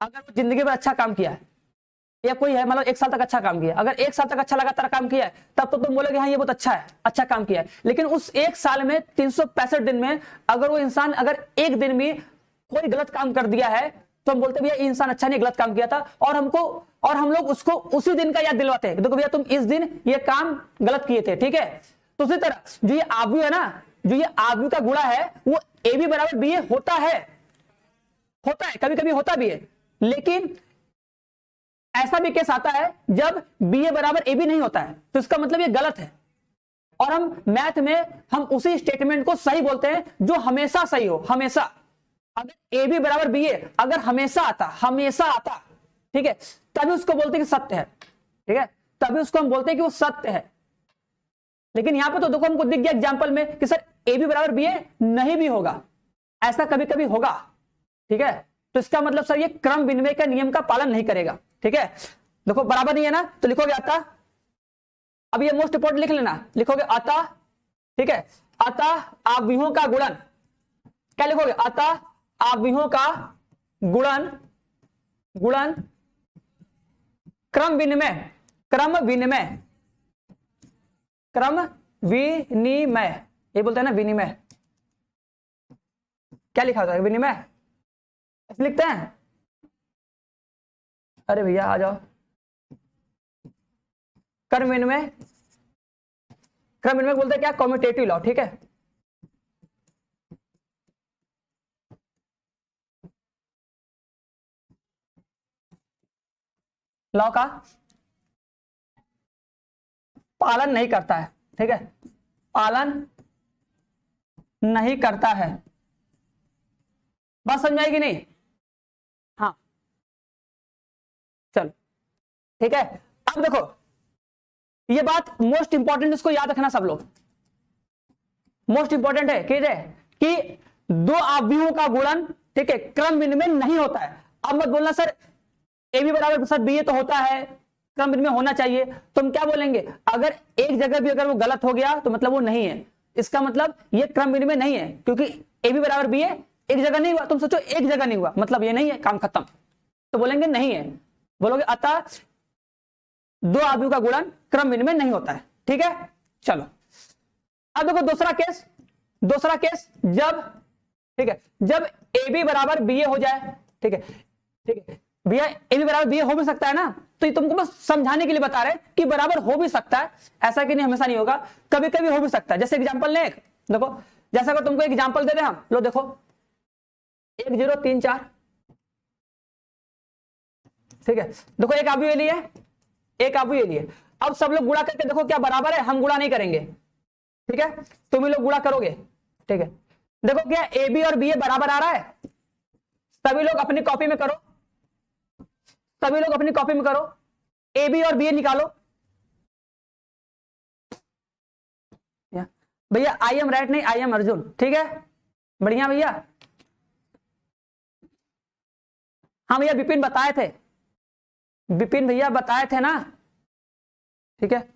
अगर वो जिंदगी में अच्छा काम किया है, या कोई है मतलब 1 साल तक अच्छा काम किया, अगर 1 साल तक अच्छा लगातार काम किया है, तब तो तुम बोलोगे हाँ ये बहुत अच्छा है, अच्छा काम किया है, लेकिन उस 1 साल में 365 दिन में अगर वो इंसान अगर एक दिन भी कोई गलत काम कर दिया है तो हम बोलते भैया ये इंसान अच्छा नहीं, गलत काम किया था, और हम लोग उसको उसी दिन का याद दिलवाते हैं, देखो भैया तुम इस दिन ये काम गलत किए थे, ठीक है। तो उसी तरह जो ये आव्यूह है ना, जो ये आव्यूह का गुणा है वो ए बी बराबर बी ए होता है, कभी कभी होता भी है, लेकिन ऐसा भी केस आता है जब बी ए बराबर ए बी नहीं होता है, तो इसका मतलब ये गलत है। और हम मैथ में हम उसी स्टेटमेंट को सही बोलते हैं जो हमेशा सही हो, हमेशा। अगर ए बी बराबर बी ए अगर हमेशा आता, ठीक है, तभी उसको बोलते हैं कि सत्य है, ठीक है, तभी उसको हम बोलते हैं कि वो सत्य है। लेकिन यहां पे तो देखो हमको दिख गया एग्जांपल में कि सर ए बी बराबर बी ए नहीं भी होगा, ऐसा कभी कभी होगा, ठीक है। तो इसका मतलब सर ये क्रम विनिमय का नियम का पालन नहीं करेगा, ठीक है। देखो बराबर नहीं है ना, तो लिखोगे अतः, अब ये मोस्ट इंपोर्टेंट लिख लेना, लिखोगे अतः, ठीक है, अतः आव्यूहों का गुणन, क्या लिखोगे, अतः आव्यूहों का गुणन क्रम विनिमय, ये बोलते हैं ना विनिमय, क्या लिखा होता है, विनिमय ऐसे लिखते हैं। अरे भैया आ जाओ, क्रम विनिमय बोलते हैं क्या, कम्यूटेटिव लॉ, ठीक है। लॉ का पालन नहीं करता है, ठीक है, पालन नहीं करता है। बात समझ आएगी नहीं, हाँ चलो ठीक है। अब देखो ये बात मोस्ट इंपॉर्टेंट, इसको याद रखना सब लोग, मोस्ट इंपॉर्टेंट है कि दो आव्यूहों का गुणन, ठीक है, क्रम विनिमय नहीं होता है। अब मत बोलना सर ए बी बराबर सर बी ए तो होता है, क्रम विनिमय होना चाहिए, तुम क्या बोलेंगे, अगर एक जगह भी अगर वो गलत हो गया तो मतलब वो नहीं है, इसका मतलब ये क्रम विनिमय नहीं है, क्योंकि ए बी बराबर बी ए एक जगह नहीं हुआ, तुम सोचो एक जगह नहीं हुआ मतलब ये नहीं है, काम खत्म। तो बोलेंगे नहीं है, बोलोगे अतः दो आव्यूह का गुणन क्रम विनिमय नहीं होता है, ठीक है। चलो अब देखो दूसरा केस जब, ठीक है, जब ए बी बराबर बी ए हो जाए, ठीक है भैया ए बी बराबर बी ए हो भी सकता है ना, तो ये तुमको बस समझाने के लिए बता रहे कि बराबर हो भी सकता है, ऐसा कि नहीं हमेशा नहीं होगा, कभी कभी हो भी सकता है। जैसे एग्जांपल ले, देखो जैसा अगर तुमको एग्जांपल दे दे हम, लो देखो 1 0 3 4, ठीक है, देखो एक आव्यूह लिए, एक आव्यूह लिए, अब सब लोग गुणा करके देखो क्या बराबर है, हम गुणा नहीं करेंगे, ठीक है, तुम ही लोग गुणा करोगे, ठीक है। देखो क्या ए बी और बी ए बराबर आ रहा है, सभी लोग अपनी कॉपी में करो, सभी लोग अपनी कॉपी में करो, ए बी और बी ए निकालो। भैया आई एम राइट नहीं, आई एम अर्जुन, ठीक है, बढ़िया भैया। हाँ भैया विपिन बताए थे, विपिन भैया बताए थे ना, ठीक है,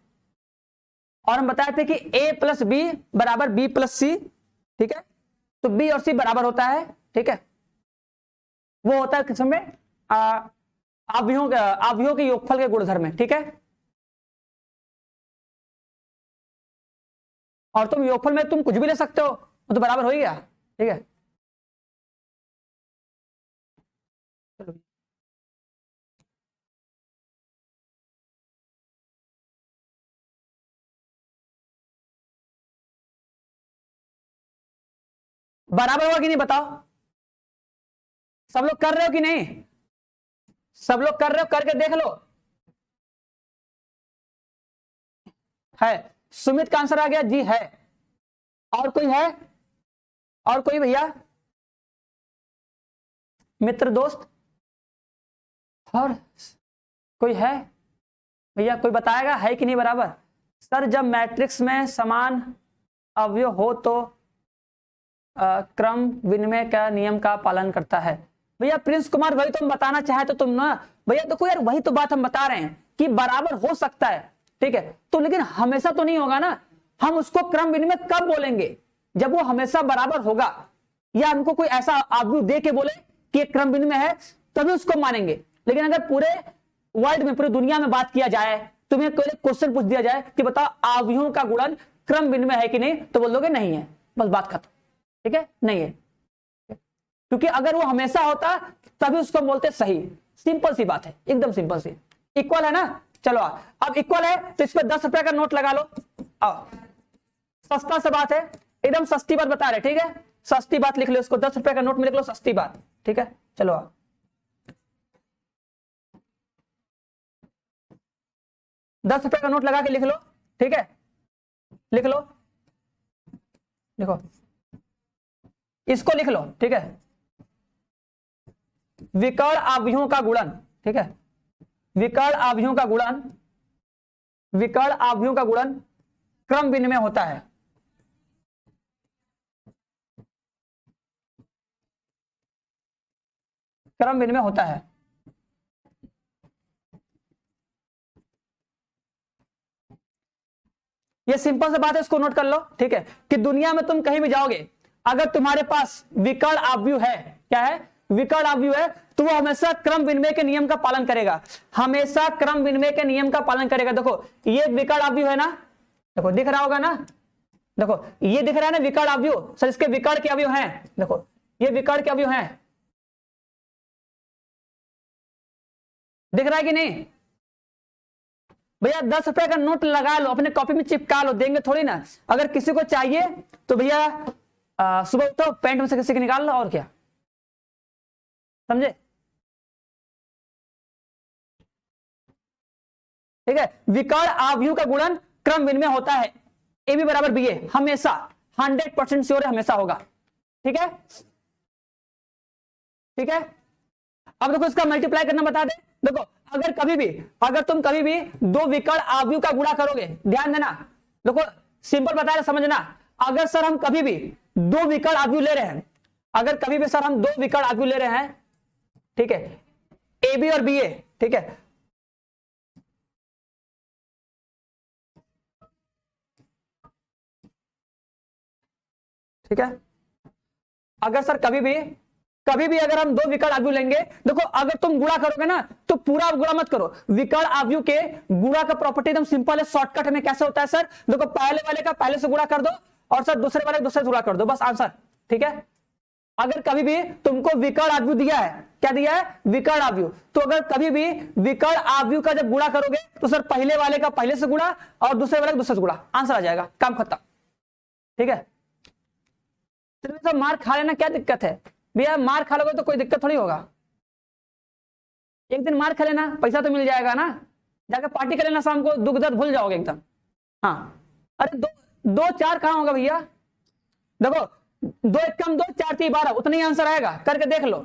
और हम बताए थे कि a प्लस बी बराबर b प्लस सी, ठीक है, तो b और c बराबर होता है, ठीक है, वो होता है किसमें, आव्यूहों के योगफल के गुणधर्म में, ठीक है। और तुम योगफल में तुम कुछ भी ले सकते हो, वो तो बराबर हो ही गया, ठीक है। बराबर हुआ कि नहीं बताओ, सब लोग कर रहे हो कि नहीं, सब लोग कर रहे हो, करके देख लो। है, सुमित का आंसर आ गया जी, है। और कोई है, और कोई भैया, मित्र दोस्त, और कोई है भैया, कोई बताएगा है कि नहीं बराबर। सर जब मैट्रिक्स में समान अवयव हो तो क्रम विनिमय का नियम का पालन करता है। भैया प्रिंस कुमार वही तुम बताना चाहे तो तुम ना, भैया देखो यार वही तो बात हम बता रहे हैं कि बराबर हो सकता है, ठीक है, तो लेकिन हमेशा तो नहीं होगा ना। हम उसको क्रम विनिमय कब बोलेंगे, जब वो हमेशा बराबर होगा, या हमको कोई ऐसा आव्यूह दे के बोले कि एक क्रम विनिमय है, तभी उसको मानेंगे। लेकिन अगर पूरे वर्ल्ड में, पूरी दुनिया में बात किया जाए, तुम्हें कोई क्वेश्चन पूछ दिया जाए कि बताओ आव्यूहों का गुणन क्रम विनिमय है कि नहीं, तो बोल दोगे नहीं है, बस बात खत्म, ठीक है, नहीं है। क्योंकि अगर वो हमेशा होता तभी उसको बोलते सही, सिंपल सी बात है, एकदम सिंपल सी। इक्वल है ना, चलो अब इक्वल है तो इस पर 10 रुपए का नोट लगा लो। आओ, सस्ता सा बात है, एकदम सस्ती बात बता रहे, ठीक है, सस्ती बात लिख लो, इसको 10 रुपए का नोट में लिख लो, सस्ती बात, ठीक है। चलो 10 रुपए का नोट लगा के लिख लो, ठीक है, लिख लो, देखो इसको लिख लो, ठीक है, विकर्ण आव्यूहों का गुणन, ठीक है, विकर्ण आव्यूहों का गुणन, विकर्ण आव्यूहों का गुणन क्रम विनिमय होता है। क्रम विनिमय होता है। ये सिंपल सी बात है, इसको नोट कर लो, ठीक है, कि दुनिया में तुम कहीं भी जाओगे, अगर तुम्हारे पास विकर्ण आव्यूह है, क्या है, विकर्ण आव्यूह है, तो वो हमेशा क्रम विनिमय के नियम का पालन करेगा, हमेशा क्रम विनिमय के नियम का पालन करेगा। देखो ये विकर्ण आव्यूह है ना, देखो दिख रहा होगा ना, देखो ये दिख रहा है ना विकर्ण आव्यूह, सर इसके विकर्ण के अवयव हैं, देखो ये विकर्ण के अवयव हैं, दिख रहा है कि नहीं भैया? 10 रुपए का नोट लगा लो, अपने कॉपी में चिपका लो, देंगे थोड़ी ना। अगर किसी को चाहिए तो भैया सुबह उठो, पैंट में से किसी के निकाल लो, और क्या, समझे? ठीक है, विकर्ण आव्यूह का गुणन क्रम विनिमय होता है, ए बी बराबर बी ए, हमेशा 100% श्योर है, हमेशा होगा, ठीक है, ठीक है। अब देखो इसका मल्टीप्लाई करना बता दे, देखो अगर कभी भी, अगर तुम कभी भी दो विकर्ण आव्यूह का गुणा करोगे, ध्यान देना, देखो सिंपल बताया, समझना, अगर सर हम कभी भी दो विकर्ण आव्यूह ले रहे हैं, अगर कभी भी सर हम दो विकर्ण आव्यूह ले रहे हैं, ठीक है, ए बी और बी ए, ठीक है, ठीक है, अगर सर कभी भी अगर हम दो विकर्ण आव्यूह लेंगे, देखो अगर तुम गुणा करोगे ना तो पूरा गुणा मत करो, विकर्ण आव्यूह के गुणा का प्रॉपर्टी एकदम सिंपल है, शॉर्टकट में कैसे होता है सर, देखो पहले वाले का पहले से गुणा कर दो और सर दूसरे वाले दूसरे से गुणा कर दो, बस आंसर, ठीक है। अगर कभी भी तुमको विकर्ण आव्यूह दिया है, क्या दिया है, विकर्ण आव्यूह, तो अगर कभी भी विकर्ण आव्यूह का जब गुणा करोगे तो सर पहले वाले का पहले से गुणा और दूसरे वाले का दूसरे से गुणा, आंसर आ जाएगा, काम खत्म, ठीक है। तो मार खा लेना क्या दिक्कत है भैया, मार खा लोगे तो कोई दिक्कत थोड़ी होगा, एक दिन मार खा लेना, पैसा तो मिल जाएगा ना, जाकर पार्टी कर लेना शाम को, दुख दर्द भूल जाओगे एकदम। हाँ अरे दो चार कहां होगा भैया, देखो 2 1 कम 2 4 3 12, उतना ही आंसर आएगा, करके देख लो,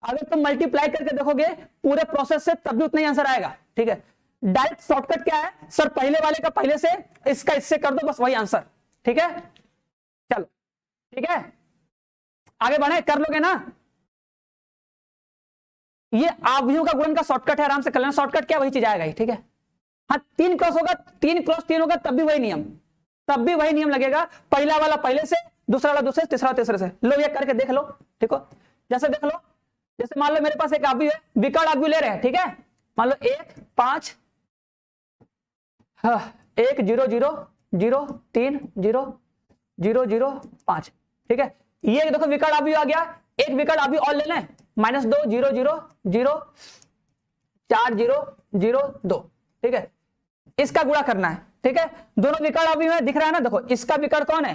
अगर तुम मल्टीप्लाई करके देखोगे पूरे प्रोसेस से तब भी उतना ही आंसर आएगा, ठीक है। डायरेक्ट शॉर्टकट क्या है सर, पहले वाले का पहले से, इसका इससे कर दो, बस वही आंसर, ठीक है। चलो ठीक है, आगे बढ़े, कर लोगे ना, ये आव्यूहों का गुणन का शॉर्टकट है, आराम से कर लेना, शॉर्टकट क्या वही चीज आएगा, ठीक है। हाँ 3 क्रॉस होगा, 3 क्रॉस 3 होगा, तब भी वही नियम, तब भी वही नियम लगेगा, पहला वाला पहले से, दूसरा वाला दूसरे, तीसरा तीसरे से। लो ये करके देख लो, ठीक हो, जैसे देख लो, जैसे मान लो मेरे पास एक आव्यूह है, विकर्ण आव्यूह ले रहे हैं, ठीक है, मान लो 1 5 1 0 0 0 3 0 0 0 5, ठीक है। ये देखो विकर्ण आव्यूह आ गया, एक विकर्ण आव्यूह और ले लें, -2 0 0 0 4 0 0 2, ठीक है, इसका गुणा करना है, ठीक है। दोनों विकर्ण आव्यूह है, दिख रहा है ना, देखो इसका विकर्ण कौन है,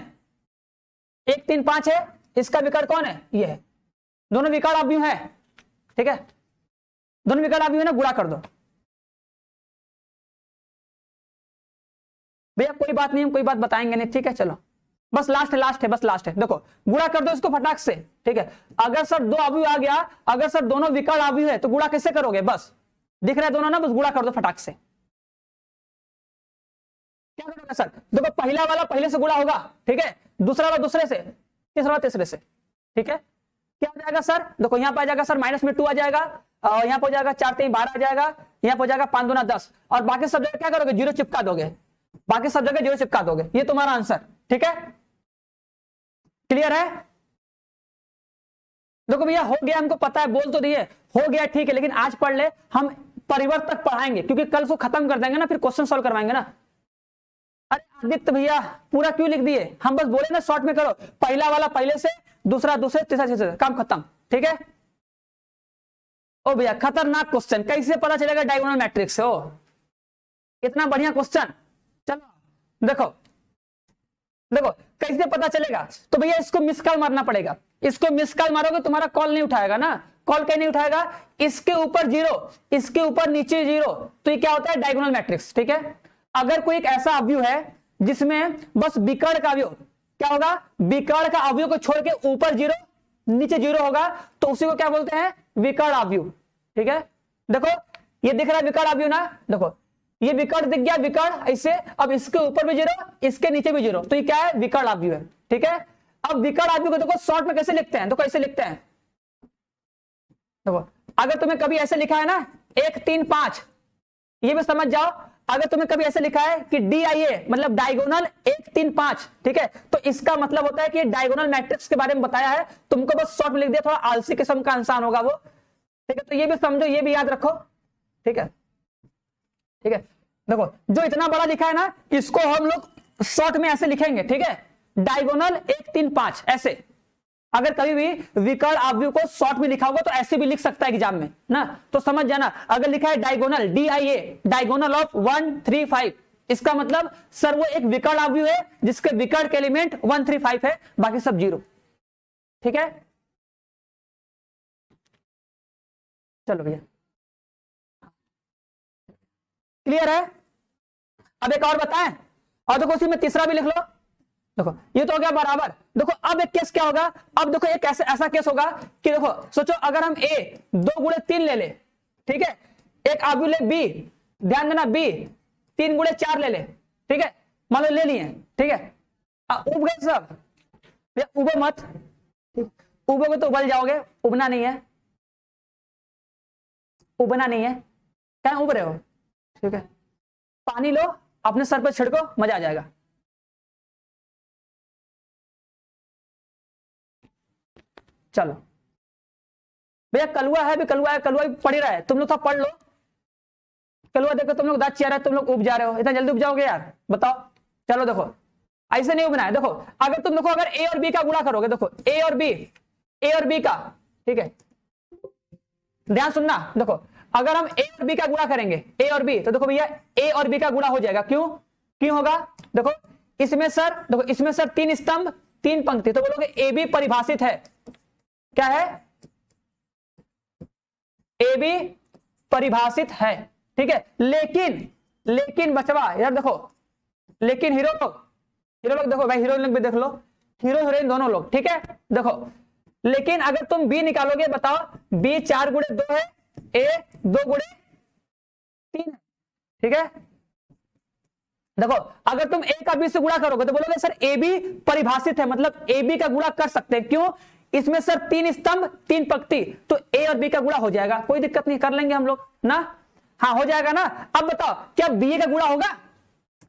1 3 5 है, इसका विकर्ण कौन है, ये है, दोनों विकर्ण आव्यूह है, ठीक है, दोनों विकर्ण आव्यूह है ना, गुणा कर दो भैया, कोई बात नहीं, हम कोई बात बताएंगे नहीं, ठीक है। चलो बस लास्ट है, बस लास्ट है, देखो गुणा कर दो इसको फटाक से, ठीक है। अगर सर दो आव्यूह आ गया, अगर सर दोनों विकर्ण आव्यूह है तो गुणा कैसे करोगे, बस दिख रहा है दोनों ना, बस गुणा कर दो फटाक से। क्या करोगे सर, देखो पहला वाला पहले से गुणा होगा, ठीक है, दूसरा वाला दूसरे से, तीसरा वाला तीसरे से, ठीक है। क्या हो जाएगा सर, देखो यहाँ पे आ जाएगा सर -2 आ जाएगा, और यहाँ पे हो जाएगा 4 3 12 आ जाएगा, यहाँ पे हो जाएगा 5 2 10, और बाकी सब जगह क्या करोगे, 0 चिपका दोगे, बाकी सब जगह 0 चिपका दोगे, ये तुम्हारा आंसर, ठीक है। क्लियर है, देखो भैया हो गया, हमको पता है, बोल तो दिए हो गया, ठीक है, लेकिन आज पढ़ ले, हम परिवर्तक पढ़ाएंगे, क्योंकि कल को खत्म कर देंगे ना, फिर क्वेश्चन सॉल्व करवाएंगे ना। अरे आदित्य भैया पूरा क्यों लिख दिए, हम बस बोले ना शॉर्ट में करो, पहला वाला पहले से, दूसरा दूसरे, तीसरा तीसरे, काम खत्म, ठीक है। ओ भैया खतरनाक क्वेश्चन, कैसे पता चलेगा डायगोनल मैट्रिक्स से, ओ इतना बढ़िया क्वेश्चन, चलो देखो देखो कैसे पता चलेगा, तो भैया इसको मिस कॉल मारना पड़ेगा, इसको मिस कॉल मारोगे तुम्हारा कॉल नहीं उठाएगा ना, कॉल कहीं नहीं उठाएगा, इसके ऊपर जीरो, इसके ऊपर नीचे जीरो, तो ये क्या होता है, डायगोनल मैट्रिक्स। ठीक है, अगर कोई एक ऐसा अवयव है जिसमें बस विकर्ण का अवयव, क्या होगा, विकर्ण का अवयव को छोड़ के ऊपर जीरो नीचे जीरो होगा, तो उसी को क्या बोलते हैं, विकर्ण अवयव। ठीक है, देखो ये दिख रहा है विकर्ण अवयव ना, देखो ये विकर्ण दिख गया, विकर्ण ऐसे, अब इसके ऊपर भी जीरो, इसके नीचे भी जीरो, तो ये क्या है, विकर्ण अवयव है। ठीक है, अब विकर्ण अवयव को देखो शॉर्ट में कैसे लिखते हैं, देखो ऐसे लिखते हैं, देखो अगर तुम्हें कभी ऐसे लिखा है ना 1 3 5, ये भी समझ जाओ, अगर तुम्हें कभी ऐसे लिखा है कि DIA मतलब डायगोनल 1 3 5, ठीक है, तो इसका मतलब होता है कि डायगोनल मैट्रिक्स के बारे में बताया है, तुमको बस शॉर्ट में लिख दिया, थोड़ा आलसी किस्म का इंसान होगा वो। ठीक है, तो ये भी समझो, ये भी याद रखो। ठीक है, ठीक है, देखो जो इतना बड़ा लिखा है ना, इसको हम लोग शॉर्ट में ऐसे लिखेंगे। ठीक है, डायगोनल 1 3 5 ऐसे। अगर कभी भी विकर्ण अवयव को शॉर्ट में लिखा होगा तो ऐसे भी लिख सकता है एग्जाम में ना, तो समझ जाना। अगर लिखा है डायगोनल DIA डायगोनल ऑफ 1 3 5, इसका मतलब सर वो एक विकर्ण अवयव है जिसके विकर्ण के एलिमेंट 1 3 5 है, बाकी सब जीरो। ठीक है, चलो भैया क्लियर है। अब एक और बताएं, और देखो उसी में तीसरा भी लिख लो। देखो ये तो हो गया बराबर। देखो अब एक केस क्या होगा, अब देखो एक ऐसा केस होगा कि देखो सोचो अगर हम A 2 गुणे 3 ले ले, ठीक है, एक अवयव ले B, ध्यान देना B 3 गुणे 4 ले ले, ठीक है, मान लो ले लिए, ठीक है, उब गए सब, उबो मत, उबोगे तो उबल जाओगे, उबना नहीं है, उबना नहीं है, क्या उब रहे हो, ठीक है, पानी लो अपने सर पर छिड़को, मजा आ जाएगा। चलो भैया कलुआ है भी, कलुआ है, कलुआ भी पढ़ ही रहा है, तुम लोग तो पढ़ लो। कलुआ देखो तुम लोग दांत चिया रहे हो, तुम लोग उब जा रहे हो, इतना जल्दी उब जाओगे यार, बताओ। चलो देखो ऐसे नहीं उबना है। देखो अगर तुम देखो अगर A और B का गुणा करोगे, देखो A और B का, ठीक है, ध्यान सुनना, देखो अगर हम A और B का गुणा करेंगे, A और B, तो देखो भैया A और B का गुणा हो जाएगा। क्यों क्यों होगा, देखो इसमें सर, देखो इसमें सर 3 स्तंभ 3 पंक्ति, तो बोलोगे AB परिभाषित है, क्या है, AB परिभाषित है। ठीक है, लेकिन बचवा यार देखो, लेकिन हीरो लोग देखो भाई, हीरो लोग भी देख लो, हीरो हीरोइन दोनों लोग, ठीक है, देखो लेकिन अगर तुम B निकालोगे, बताओ B 4 गुणे 2 है, A 2 गुणे 3 है, ठीक है, देखो अगर तुम A का B से गुणा करोगे तो बोलोगे सर AB परिभाषित है, मतलब AB का गुणा कर सकते हैं। क्यों, इसमें सर 3 स्तंभ 3 पंक्ति, तो A और B का गुणा हो जाएगा, कोई दिक्कत नहीं, कर लेंगे हम लोग ना, हाँ हो जाएगा ना। अब बताओ क्या BA का गुणा होगा,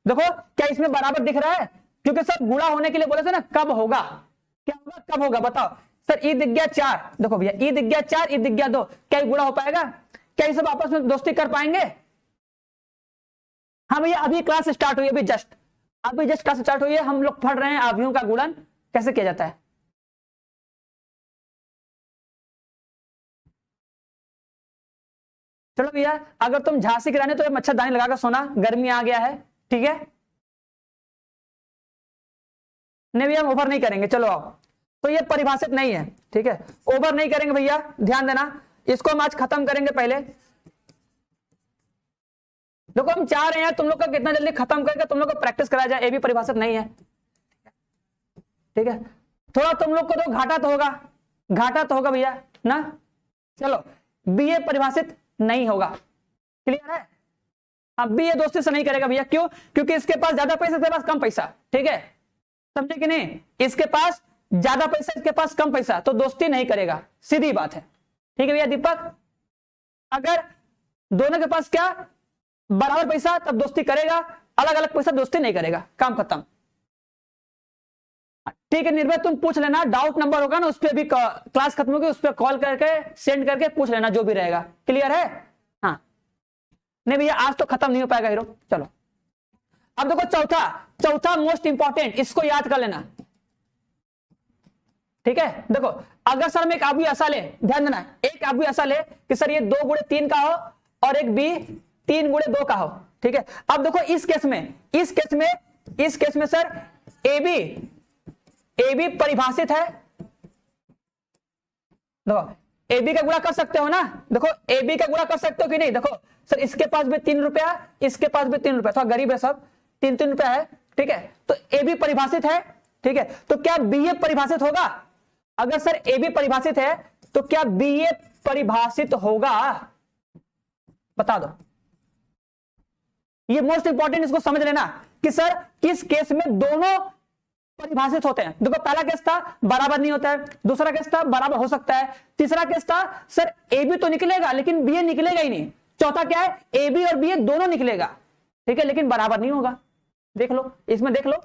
देखो क्या इसमें बराबर दिख रहा है, क्योंकि सर गुणा होने के लिए बोले थे ना, कब होगा, क्या होगा, कब होगा, बताओ सर E दिख गया 4, देखो भैया E दिख गया 4, E दिख गया 2, क्या गुणा हो पाएगा, क्या ये सब आपस में दोस्ती कर पाएंगे। हाँ भैया अभी क्लास स्टार्ट हुई है, अभी जस्ट क्लास स्टार्ट हुई है, हम लोग पढ़ रहे हैं अवयवों का गुणन कैसे किया जाता है। चलो भैया अगर तुम झांसी की रानी तो मच्छरदानी लगाकर सोना, गर्मी आ गया है, ठीक है, नहीं भैया हम ओवर नहीं करेंगे, चलो आओ, तो ये परिभाषित नहीं है, ठीक है, ओवर नहीं करेंगे भैया, ध्यान देना, इसको हम आज खत्म करेंगे पहले। देखो हम चाह रहे हैं तुम लोग का कितना जल्दी खत्म करके तुम लोग को प्रैक्टिस कराया जाए, ये भी परिभाषित नहीं है, ठीक है, थोड़ा तुम लोग को तो घाटा तो होगा भैया ना। चलो BA परिभाषित नहीं होगा, क्लियर है, अब BA दोस्ती से नहीं करेगा भैया, क्यों, क्योंकि इसके पास ज्यादा पैसा, इसके पास कम पैसा, ठीक है, समझे कि नहीं, इसके पास ज्यादा पैसा, इसके पास कम पैसा, तो दोस्ती नहीं करेगा, सीधी बात है, ठीक है भैया दीपक। अगर दोनों के पास क्या बराबर पैसा तब दोस्ती करेगा, अलग अलग पैसा दोस्ती नहीं करेगा, काम खत्म, ठीक है। निर्भय तुम पूछ लेना, डाउट नंबर होगा ना उस पर भी क्लास खत्म होगी, उस पर कॉल करके सेंड करके पूछ लेना जो भी रहेगा, क्लियर है। हाँ नहीं भैया आज तो खत्म नहीं हो पाएगा हीरो। चलो अब देखो चौथा मोस्ट इंपॉर्टेंट, इसको याद कर लेना, ठीक है। देखो अगर सर हम एक अवयव ऐसा ले, ध्यान देना, एक अवयव ऐसा ले कि सर ये 2 गुणे 3 का हो और एक B 3 गुणे 2 का हो, ठीक है। अब देखो इस केस में सर AB परिभाषित है, देखो ए बी का गुणा कर सकते हो ना, देखो ए बी का गुणा कर सकते हो कि नहीं, देखो सर इसके पास भी 3 रुपया, इसके पास भी 3 रुपया, थोड़ा गरीब है सब, 3 रुपया है, ठीक है, तो ए बी परिभाषित है, ठीक है, तो क्या बी ए परिभाषित होगा? अगर सर ए बी परिभाषित है तो क्या बी ए परिभाषित होगा? बता दो, ये मोस्ट इंपॉर्टेंट, इसको समझ लेना कि सर किस केस में दोनों परिभाषित होते हैं। देखो पहला केस था बराबर नहीं होता है, दूसरा केस था बराबर हो सकता है, तीसरा केस था सर ए बी तो निकलेगा लेकिन बी ए निकलेगा ही नहीं, चौथा क्या है ए बी और बी ए दोनों निकलेगा, ठीक है, लेकिन बराबर नहीं होगा। देख लो इसमें, देख लो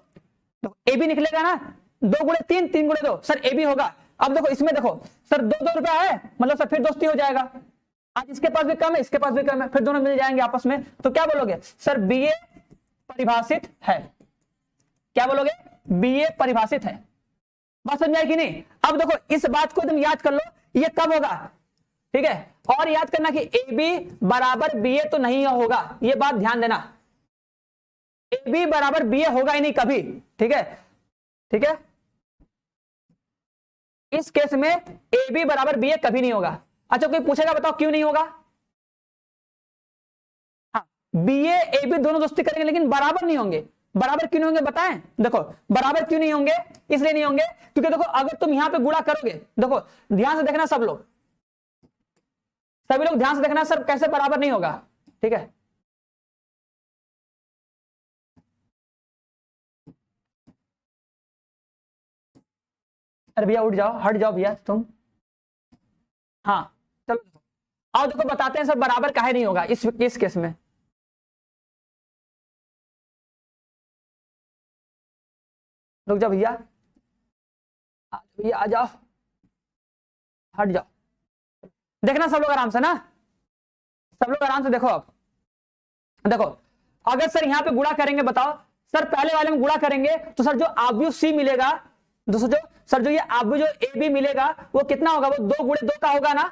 ए बी निकलेगा ना, 2 गुणे 3, 3 गुणे 2, सर ए बी होगा। अब देखो इसमें, देखो सर 2 रुपया है, मतलब सर फिर दोस्ती हो जाएगा, आज इसके पास भी कम है, इसके पास भी कम है, फिर दोनों मिल जाएंगे आपस में, तो क्या बोलोगे सर बी ए परिभाषित है, क्या बोलोगे बी ए परिभाषित है। बात समझ आएगी नहीं? अब देखो इस बात को एकदम याद कर लो, ये कब होगा, ठीक है, और याद करना कि ए बी बराबर बी ए तो नहीं होगा, ये बात ध्यान देना, ए बी बराबर बी ए होगा ही नहीं कभी, ठीक है, ठीक है, इस केस में ए बी बराबर बी ए कभी नहीं होगा। अच्छा कोई पूछेगा बताओ क्यों नहीं होगा? हाँ, बी ए बी दोनों दोस्ती करेंगे लेकिन बराबर नहीं होंगे। बराबर क्यों नहीं होंगे बताएं? देखो बराबर क्यों नहीं होंगे, इसलिए नहीं होंगे क्योंकि देखो अगर तुम यहां पे गुणा करोगे, देखो ध्यान से देखना सब लोग, सभी लोग ध्यान से देखना सर कैसे बराबर नहीं होगा, ठीक है, अरे भैया उठ जाओ, हट जाओ भैया तुम, हाँ चलो आओ देखो बताते हैं सर बराबर काहे नहीं होगा इस केस में। रुक जाओ भैया, भैया आ जाओ, हट जाओ, देखना सब लोग आराम से ना, सब लोग आराम से देखो। अब देखो अगर सर यहां पे गुणा करेंगे, बताओ सर पहले वाले में गुणा करेंगे तो सर जो आव्यूह सी मिलेगा, दूसरा जो सर जो ये आव्यूह जो ए बी मिलेगा वो कितना होगा, वो 2 गुणे 2 का होगा ना,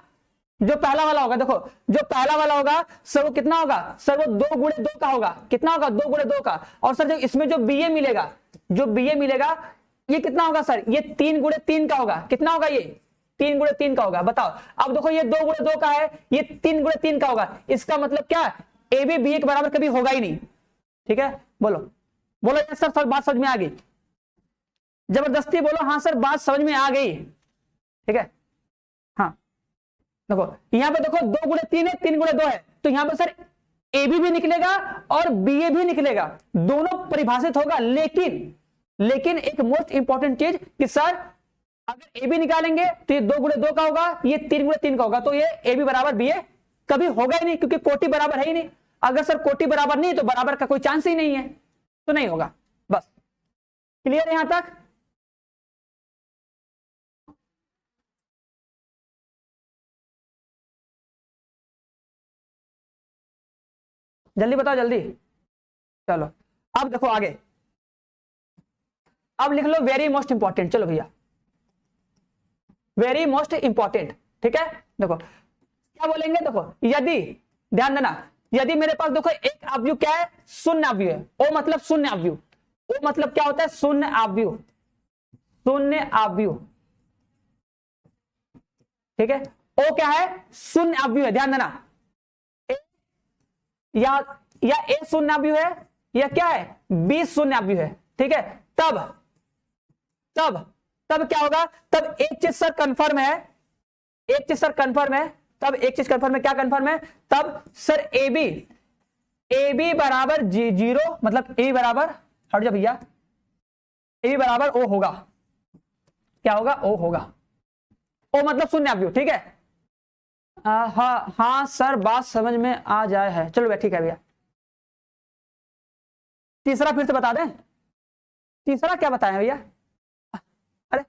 जो पहला वाला होगा, देखो जो पहला वाला होगा सर वो कितना होगा, सर वो 2 गुणे 2 का होगा, कितना होगा 2 गुणे 2 का, और सर जो इसमें जो बी ए मिलेगा, जो बी ए मिलेगा ये कितना होगा सर, ये 3 गुणे 3 का होगा, कितना होगा ये 3 गुणे 3 का होगा। बताओ अब देखो ये 2 गुणे 2 का है, ये 3 गुणे 3 का होगा, इसका मतलब क्या ए बी बी ए के बराबर कभी होगा ही नहीं, ठीक है, बोलो बोलो सर, सर बात समझ में आ गई, जबरदस्ती बोलो हाँ सर बात समझ में आ गई, ठीक है, हाँ देखो यहां पे देखो 2 गुणे 3 है, 3 गुणे 2 है, तो यहां पे सर ए बी भी निकलेगा और बी ए भी निकलेगा, दोनों परिभाषित होगा, लेकिन एक मोस्ट इंपॉर्टेंट चीज कि सर अगर ए बी निकालेंगे तो ये 2 गुणे 2 का होगा, ये 3 गुणे 3 का होगा, तो ये ए बी बराबर बी ए कभी होगा ही नहीं क्योंकि कोटि बराबर है ही नहीं। अगर सर कोटि बराबर नहीं है तो बराबर का कोई चांस ही नहीं है, तो नहीं होगा। बस क्लियर है यहां तक? जल्दी बताओ जल्दी, चलो अब देखो आगे, अब लिख लो वेरी मोस्ट इंपॉर्टेंट, चलो भैया वेरी मोस्ट इंपॉर्टेंट, ठीक है, देखो क्या बोलेंगे, देखो यदि ध्यान देना, यदि मेरे पास देखो एक आव्यूह क्या है, शून्य आव्यूह है, ओ मतलब शून्य आव्यूह, ओ मतलब क्या होता है शून्य आव्यूह, शून्य आव्यूह, ठीक है, ओ क्या है शून्य आव्यूह है, ध्यान देना, या ए शून्य आव्यूह है या क्या है बी शून्य आव्यूह है, ठीक है, तब क्या होगा, तब एक चीज सर कंफर्म है, एक चीज सर कंफर्म है, तब एक चीज कंफर्म है, क्या कंफर्म है, तब सर ए बी बराबर 0, मतलब ए बराबर, हट जा भैया, ए बराबर ओ होगा, क्या होगा ओ होगा, ओ मतलब शून्य आव्यूह, ठीक है, हाँ सर बात समझ में आ जाए है, चलो भैया ठीक है भैया। तीसरा फिर से बता दें, तीसरा क्या बताएं भैया, अरे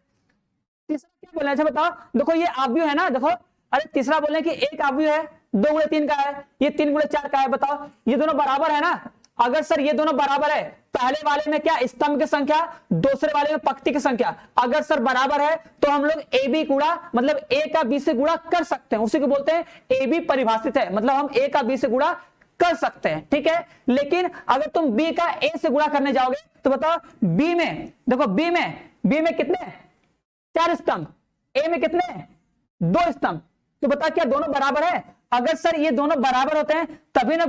तीसरा क्या बोले, अच्छा बताओ, देखो ये आव्यूह है ना, देखो अरे तीसरा बोले कि एक आव्यूह है 2 गुणे 3 का है, ये 3 गुणे 4 का है, बताओ ये दोनों बराबर है ना, अगर सर ये दोनों बराबर है, पहले वाले में क्या स्तंभ की संख्या, दूसरे वाले में पंक्ति की संख्या, अगर सर बराबर है तो हम लोग ए बी गुणा मतलब ए का बी से गुणा कर सकते हैं, उसी को बोलते हैं ए बी परिभाषित है, मतलब हम ए का बी से गुणा कर सकते हैं, ठीक है, लेकिन अगर तुम बी का ए से गुणा करने जाओगे तो बताओ बी में, देखो बी में कितने 4 स्तंभ, ए में कितने 2 स्तंभ, तो बता क्या दोनों बराबर है? अगर सर ये दोनों बराबर होते हैं तभी ना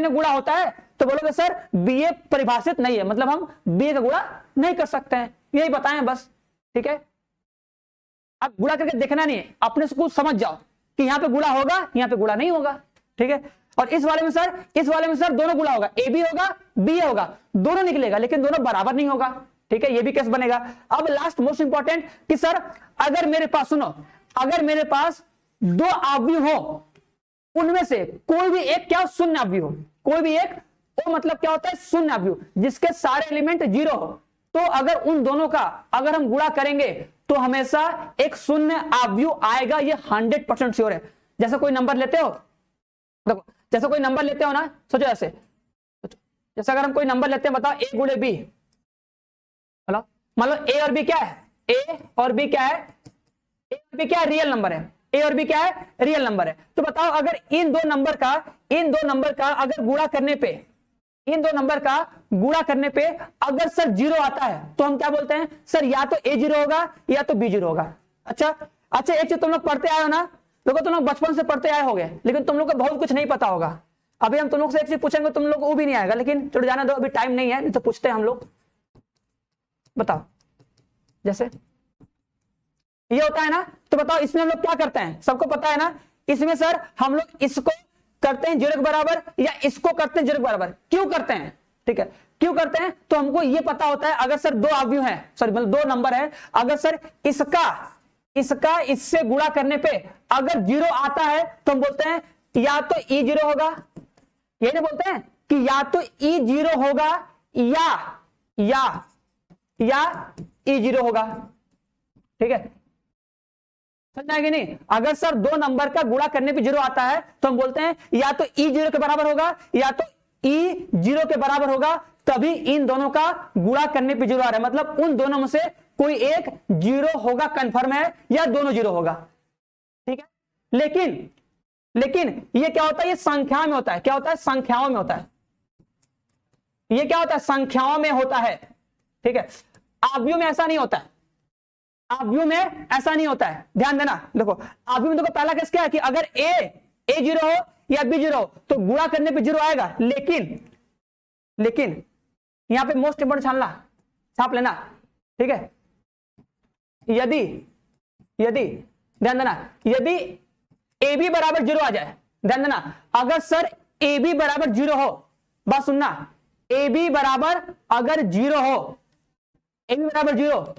गुणा होता है। तो बोलोगे सर बीए परिभाषित नहीं है, मतलब हम बीए का गुणा नहीं कर सकते हैं, यही बताएं बस। ठीक है, अब गुणा करके देखना नहीं है, अपने से कुछ समझ जाओ कि यहाँ पे गुणा होगा, यहाँ पे गुणा नहीं होगा। ठीक है, और इस वाले में सर दोनों गुणा होगा, ए भी होगा बी होगा, दोनों निकलेगा, लेकिन दोनों बराबर नहीं होगा। ठीक है, ये भी केस बनेगा। अब लास्ट मोस्ट इंपॉर्टेंट कि सर अगर मेरे पास सुनो, अगर मेरे पास दो अवयव हो, उनमें से कोई भी एक क्या शून्य अवयव हो, कोई भी एक, वो मतलब क्या होता है शून्य अवयव, जिसके सारे एलिमेंट 0 हो, तो अगर उन दोनों का अगर हम गुणा करेंगे तो हमेशा एक शून्य अवयव आएगा, ये 100% श्योर है। जैसे कोई नंबर लेते हो, देखो जैसे कोई नंबर लेते हो ना, सोचो ऐसे, जैसे अगर हम कोई नंबर लेते हैं, बताओ ए गुणे बी, मान लो ए और बी क्या है, ए और बी क्या है, ए और बी क्या है, रियल नंबर है, ए और बी क्या है, रियल नंबर है। तो बताओ अगर इन दो नंबर का अगर गुणा करने पे, इन दो नंबर का गुणा करने पे अगर सर 0 आता है, तो हम क्या बोलते हैं सर, या तो ए 0 होगा या तो बी 0 होगा। अच्छा, एक चीज तुम लोग पढ़ते आए हो ना, देखो तुम लोग बचपन से पढ़ते आए होंगे, लेकिन तुम लोग को बहुत कुछ नहीं पता होगा। अभी हम तुम लोग से एक चीज पूछेंगे, तुम लोग को वो भी नहीं आएगा, लेकिन चलो जाना दो, अभी टाइम नहीं है, नहीं तो पूछते हैं हम लोग। बताओ, जैसे ये होता है ना, तो बताओ इसमें हम लोग क्या करते हैं, सबको पता है ना, इसमें सर हम लोग इसको करते हैं 0 के बराबर या इसको करते हैं 0 के बराबर। क्यों करते हैं? ठीक है, क्यों करते हैं? तो हमको ये पता होता है अगर सर दो अवयव हैं, सॉरी मतलब दो नंबर है, अगर सर इसका इससे गुणा करने पे अगर 0 आता है तो हम बोलते हैं या तो ई 0 होगा, ये नहीं बोलते हैं कि या तो ई 0 होगा या ई 0 होगा। ठीक है, समझ आएगी नहीं? अगर सर दो नंबर का गुणा करने पे 0 आता है तो हम बोलते हैं या तो ई 0 के बराबर होगा या तो ई 0 के बराबर होगा, तभी इन दोनों का गुणा करने पे 0 आ रहा है, मतलब उन दोनों में से कोई एक 0 होगा, कंफर्म है, या दोनों 0 होगा। ठीक है, लेकिन ये क्या होता है, ये संख्या में होता है। क्या होता है? संख्याओं में होता है। ये क्या होता है? संख्याओं में होता है। ठीक है, अवयव में ऐसा नहीं होता है, अवयव में ऐसा नहीं होता है, ध्यान देना। देखो अवयव में देखो पहला केस क्या है कि अगर ए 0 हो या बी 0 हो तो गुणा करने पे 0 आएगा, लेकिन यहां पे मोस्ट इंपोर्टेंट छाप लेना। ठीक है, यदि ध्यान देना, यदि ए बी बराबर 0 आ जाए, ध्यान देना, अगर सर ए बी बराबर 0 हो, बात सुनना, ए बी बराबर अगर 0 हो, ए बी बराबर 0,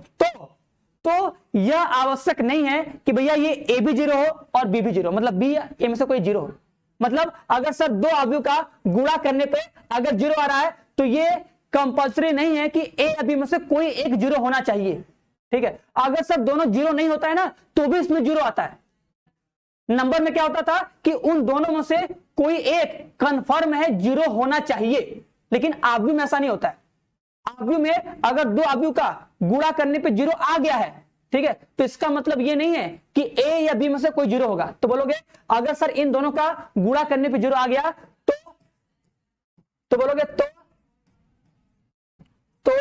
तो यह आवश्यक नहीं है कि भैया ये ए भी 0 हो और बी भी 0, मतलब बी या ए में से कोई 0 हो। मतलब अगर सर दो अवयव का गुणा करने पे अगर 0 आ रहा है तो ये कंपल्सरी नहीं है कि ए या बी में से कोई एक 0 होना चाहिए। ठीक है, अगर सर दोनों 0 नहीं होता है ना तो भी इसमें 0 आता है। नंबर में क्या होता था कि उन दोनों में से कोई एक कंफर्म है 0 होना चाहिए, लेकिन अवयव में ऐसा नहीं होता है। अवयव में अगर दो अवयव का गुणा करने पे 0 आ गया है, ठीक है, तो इसका मतलब ये नहीं है कि ए या बी में से कोई 0 होगा। तो बोलोगे अगर सर इन दोनों का गुणा करने पे 0 आ गया तो बोलोगे तो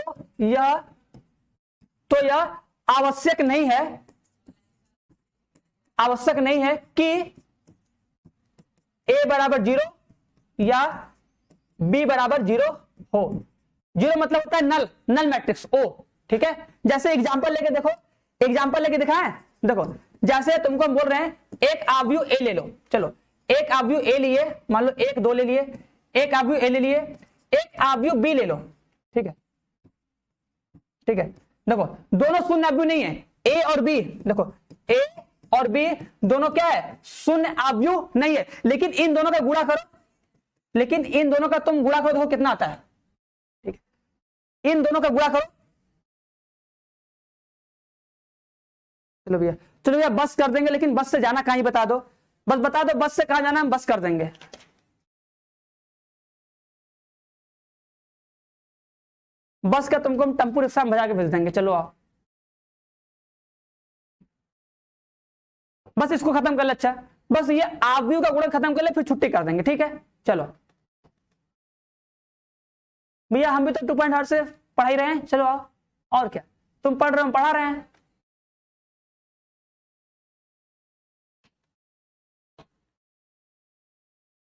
यह आवश्यक नहीं है कि ए बराबर 0 या बी बराबर 0 हो। 0 मतलब होता है नल मैट्रिक्स ओ। ठीक है, जैसे एग्जांपल लेके दिखाएं। देखो जैसे तुमको हम बोल रहे हैं एक अवयव ए ले लो, चलो एक अवयव ए लिए, मान लो 1 2 ले लिए, एक अवयव ए ले लिए, एक अवयव बी ले लो। ठीक है, देखो दोनों शून्य अवयव नहीं है, ए और बी, देखो ए और बी दोनों क्या है, शून्य अवयव नहीं है, लेकिन इन दोनों का गुणा करो, तुम गुणा करो, देखो कितना आता है। ठीक है, इन दोनों का गुणा करो। चलो भैया बस कर देंगे, लेकिन बस से जाना कहां ही बता दो, बस से कहां जाना, हम बस कर देंगे। बस का तुमको हम टेम्पो रिक्शा में भजा के भेज देंगे, चलो आओ। बस इसको खत्म कर ले, अच्छा बस ये अवयव का गुणा खत्म कर ले, फिर छुट्टी कर देंगे। ठीक है, चलो भैया हम भी तो 2.8 से पढ़ा ही रहे हैं, चलो आओ। और क्या तुम पढ़ रहे हो, हम पढ़ा रहे हैं।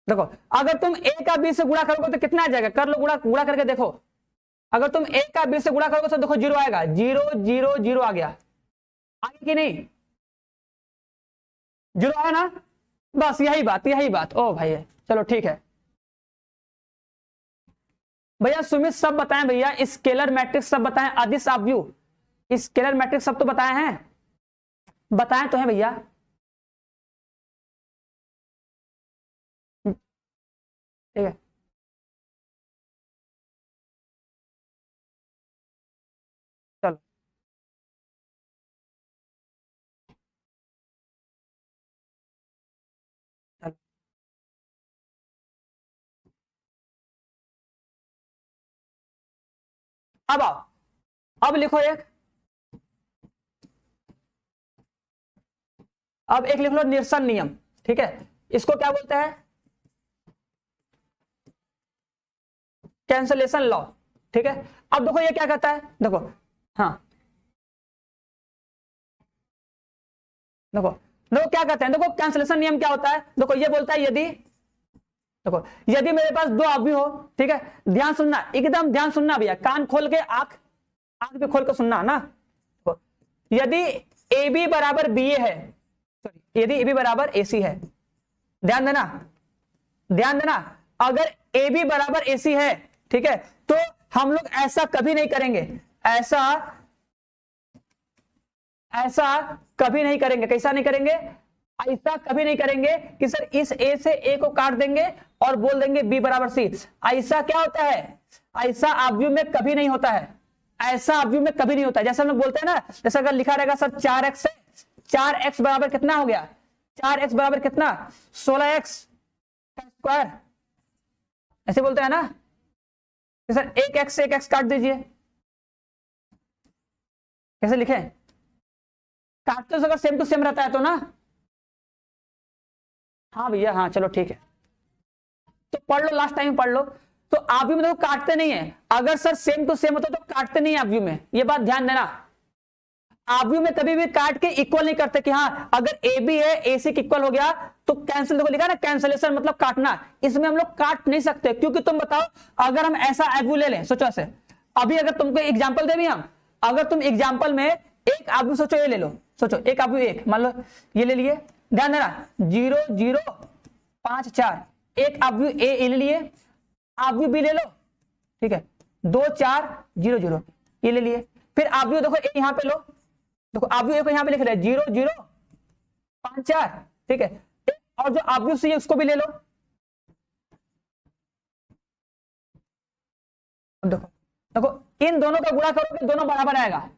देखो अगर तुम a का b से गुणा करोगे तो कितना आ जाएगा, कर लो गुणा, गुणा करके देखो। अगर तुम a का b से गुणा करोगे तो देखो 0 आएगा, 0 0 0 आ गया, आगे कि नहीं, 0 आया ना, बस यही बात, यही बात। ओ भाई चलो ठीक है भैया। सुमित सब बताएं भैया, स्केलर मैट्रिक्स सब बताएं। आदिश आप व्यू स्केलर मैट्रिक्स सब तो बताए हैं, बताएं तो है भैया। ठीक है चलो चलो अब आओ, अब लिखो एक, अब एक लिख लो निरसन नियम। ठीक है, इसको क्या बोलते हैं, कैंसलेशन लॉ। ठीक है, अब देखो ये क्या कहता है, देखो हाँ देखो देखो क्या कहते हैं, देखो कैंसलेशन नियम क्या होता है, देखो ये बोलता है यदि, देखो यदि मेरे पास दो अवयव हो, ठीक है, ध्यान सुनना, एकदम ध्यान सुनना भैया, कान खोल के, आंख आंख पे खोल के सुनना ना। देखो, यदि ए बी बराबर बी ए है, यदि ए बी बराबर ए सी है, ध्यान देना, ध्यान देना, अगर ए बी बराबर ए सी है, ठीक है, तो हम लोग ऐसा कभी नहीं करेंगे, ऐसा ऐसा कभी नहीं करेंगे, कैसा नहीं करेंगे, ऐसा कभी नहीं करेंगे कि सर इस ए से ए को काट देंगे और बोल देंगे बी बराबर सी। ऐसा क्या होता है, ऐसा अवयव में कभी नहीं होता है, ऐसा अवयव में कभी नहीं होता है। जैसे हम लोग बोलते हैं ना, जैसे अगर लिखा रहेगा सर 4x है, 4x बराबर कितना हो गया, 4x बराबर कितना, 16x का स्क्वायर, ऐसे बोलते हैं ना। सर एक x से एक x काट दीजिए, कैसे लिखे, काटते तो अगर सेम टू सेम रहता है तो ना। हाँ भैया हाँ चलो ठीक है, तो पढ़ लो, लास्ट टाइम पढ़ लो। तो आव्यू में तो काटते नहीं है, अगर सर सेम टू सेम होता तो काटते नहीं है आव्यू में, ये बात ध्यान देना। आव्यू में कभी भी काट के इक्वल नहीं करते कि हाँ अगर ए बी है ए सी इक्वल हो गया तो कैंसिल, देखो लिखा ना कैंसिलेशन मतलब काटना, इसमें हम लोग काट नहीं सकते, क्योंकि तुम बताओ अगर हम ऐसा आव्यू ले लें, सोचो ऐसे, अभी अगर तुमको एग्जाम्पल दे भी हम, अगर तुम एग्जाम्पल में एक आव्यू सोचो, ये ले लो, सोचो एक आव्यू, एक मान लो ये ले लिए, ध्यान देना 0 0 5 4, एक आव्यू ए ले लिए, आव्यू बी ले लो, ठीक है 2 4 0 0 ये ले लिए, फिर आव्यू देखो ए यहां पे लो, देखो आव्यू ए को यहां पे लिख रहे 0 0 5 4, ठीक है, और जो आव्यू सी है उसको भी ले लो। देखो देखो इन दोनों का गुणा करोगे दोनों बराबर आएगा,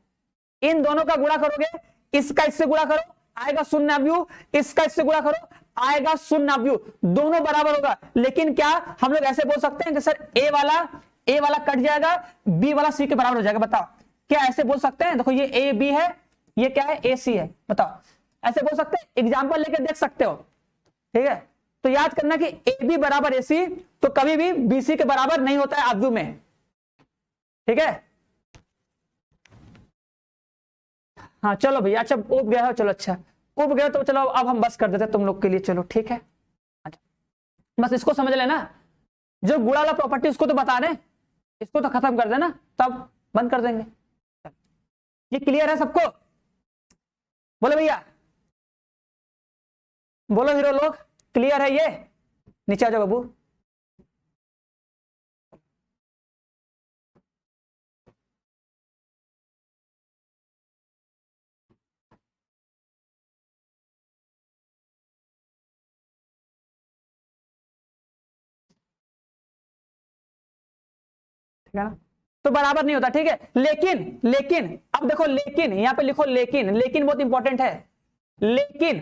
इन दोनों का गुणा करोगे, इसका इससे गुणा करो आएगा शून्य अवयव, इसका इससे गुणा करो आएगा शून्य अवयव, दोनों बराबर होगा। लेकिन क्या हम लोग ऐसे बोल सकते हैं कि सर ए वाला कट जाएगा, बी वाला सी के बराबर हो जाएगा, बताओ क्या ऐसे बोल सकते हैं? देखो ये ए बी है, ये क्या है ए सी है, बताओ ऐसे बोल सकते हैं? एग्जाम्पल लेके देख सकते हो, ठीक है। तो याद करना कि ए बी बराबर ए सी तो कभी भी बी सी के बराबर नहीं होता है अवयव में, ठीक है। हाँ चलो भैया, अच्छा उब गया हो, चलो अच्छा उब गया तो चलो अब हम बस कर देते तुम लोग के लिए, चलो ठीक है। अच्छा बस इसको समझ लेना, जो गुणा वाला प्रॉपर्टी उसको तो बता दें, इसको तो खत्म कर देना तब बंद कर देंगे। ये क्लियर है सबको? बोलो भैया, बोलो हीरो लोग, क्लियर है ये? नीचे आ जाओ बाबू। ठीक है ना, तो बराबर नहीं होता, ठीक है। लेकिन लेकिन अब देखो, लेकिन यहां पे लिखो, लेकिन लेकिन बहुत इंपॉर्टेंट है, लेकिन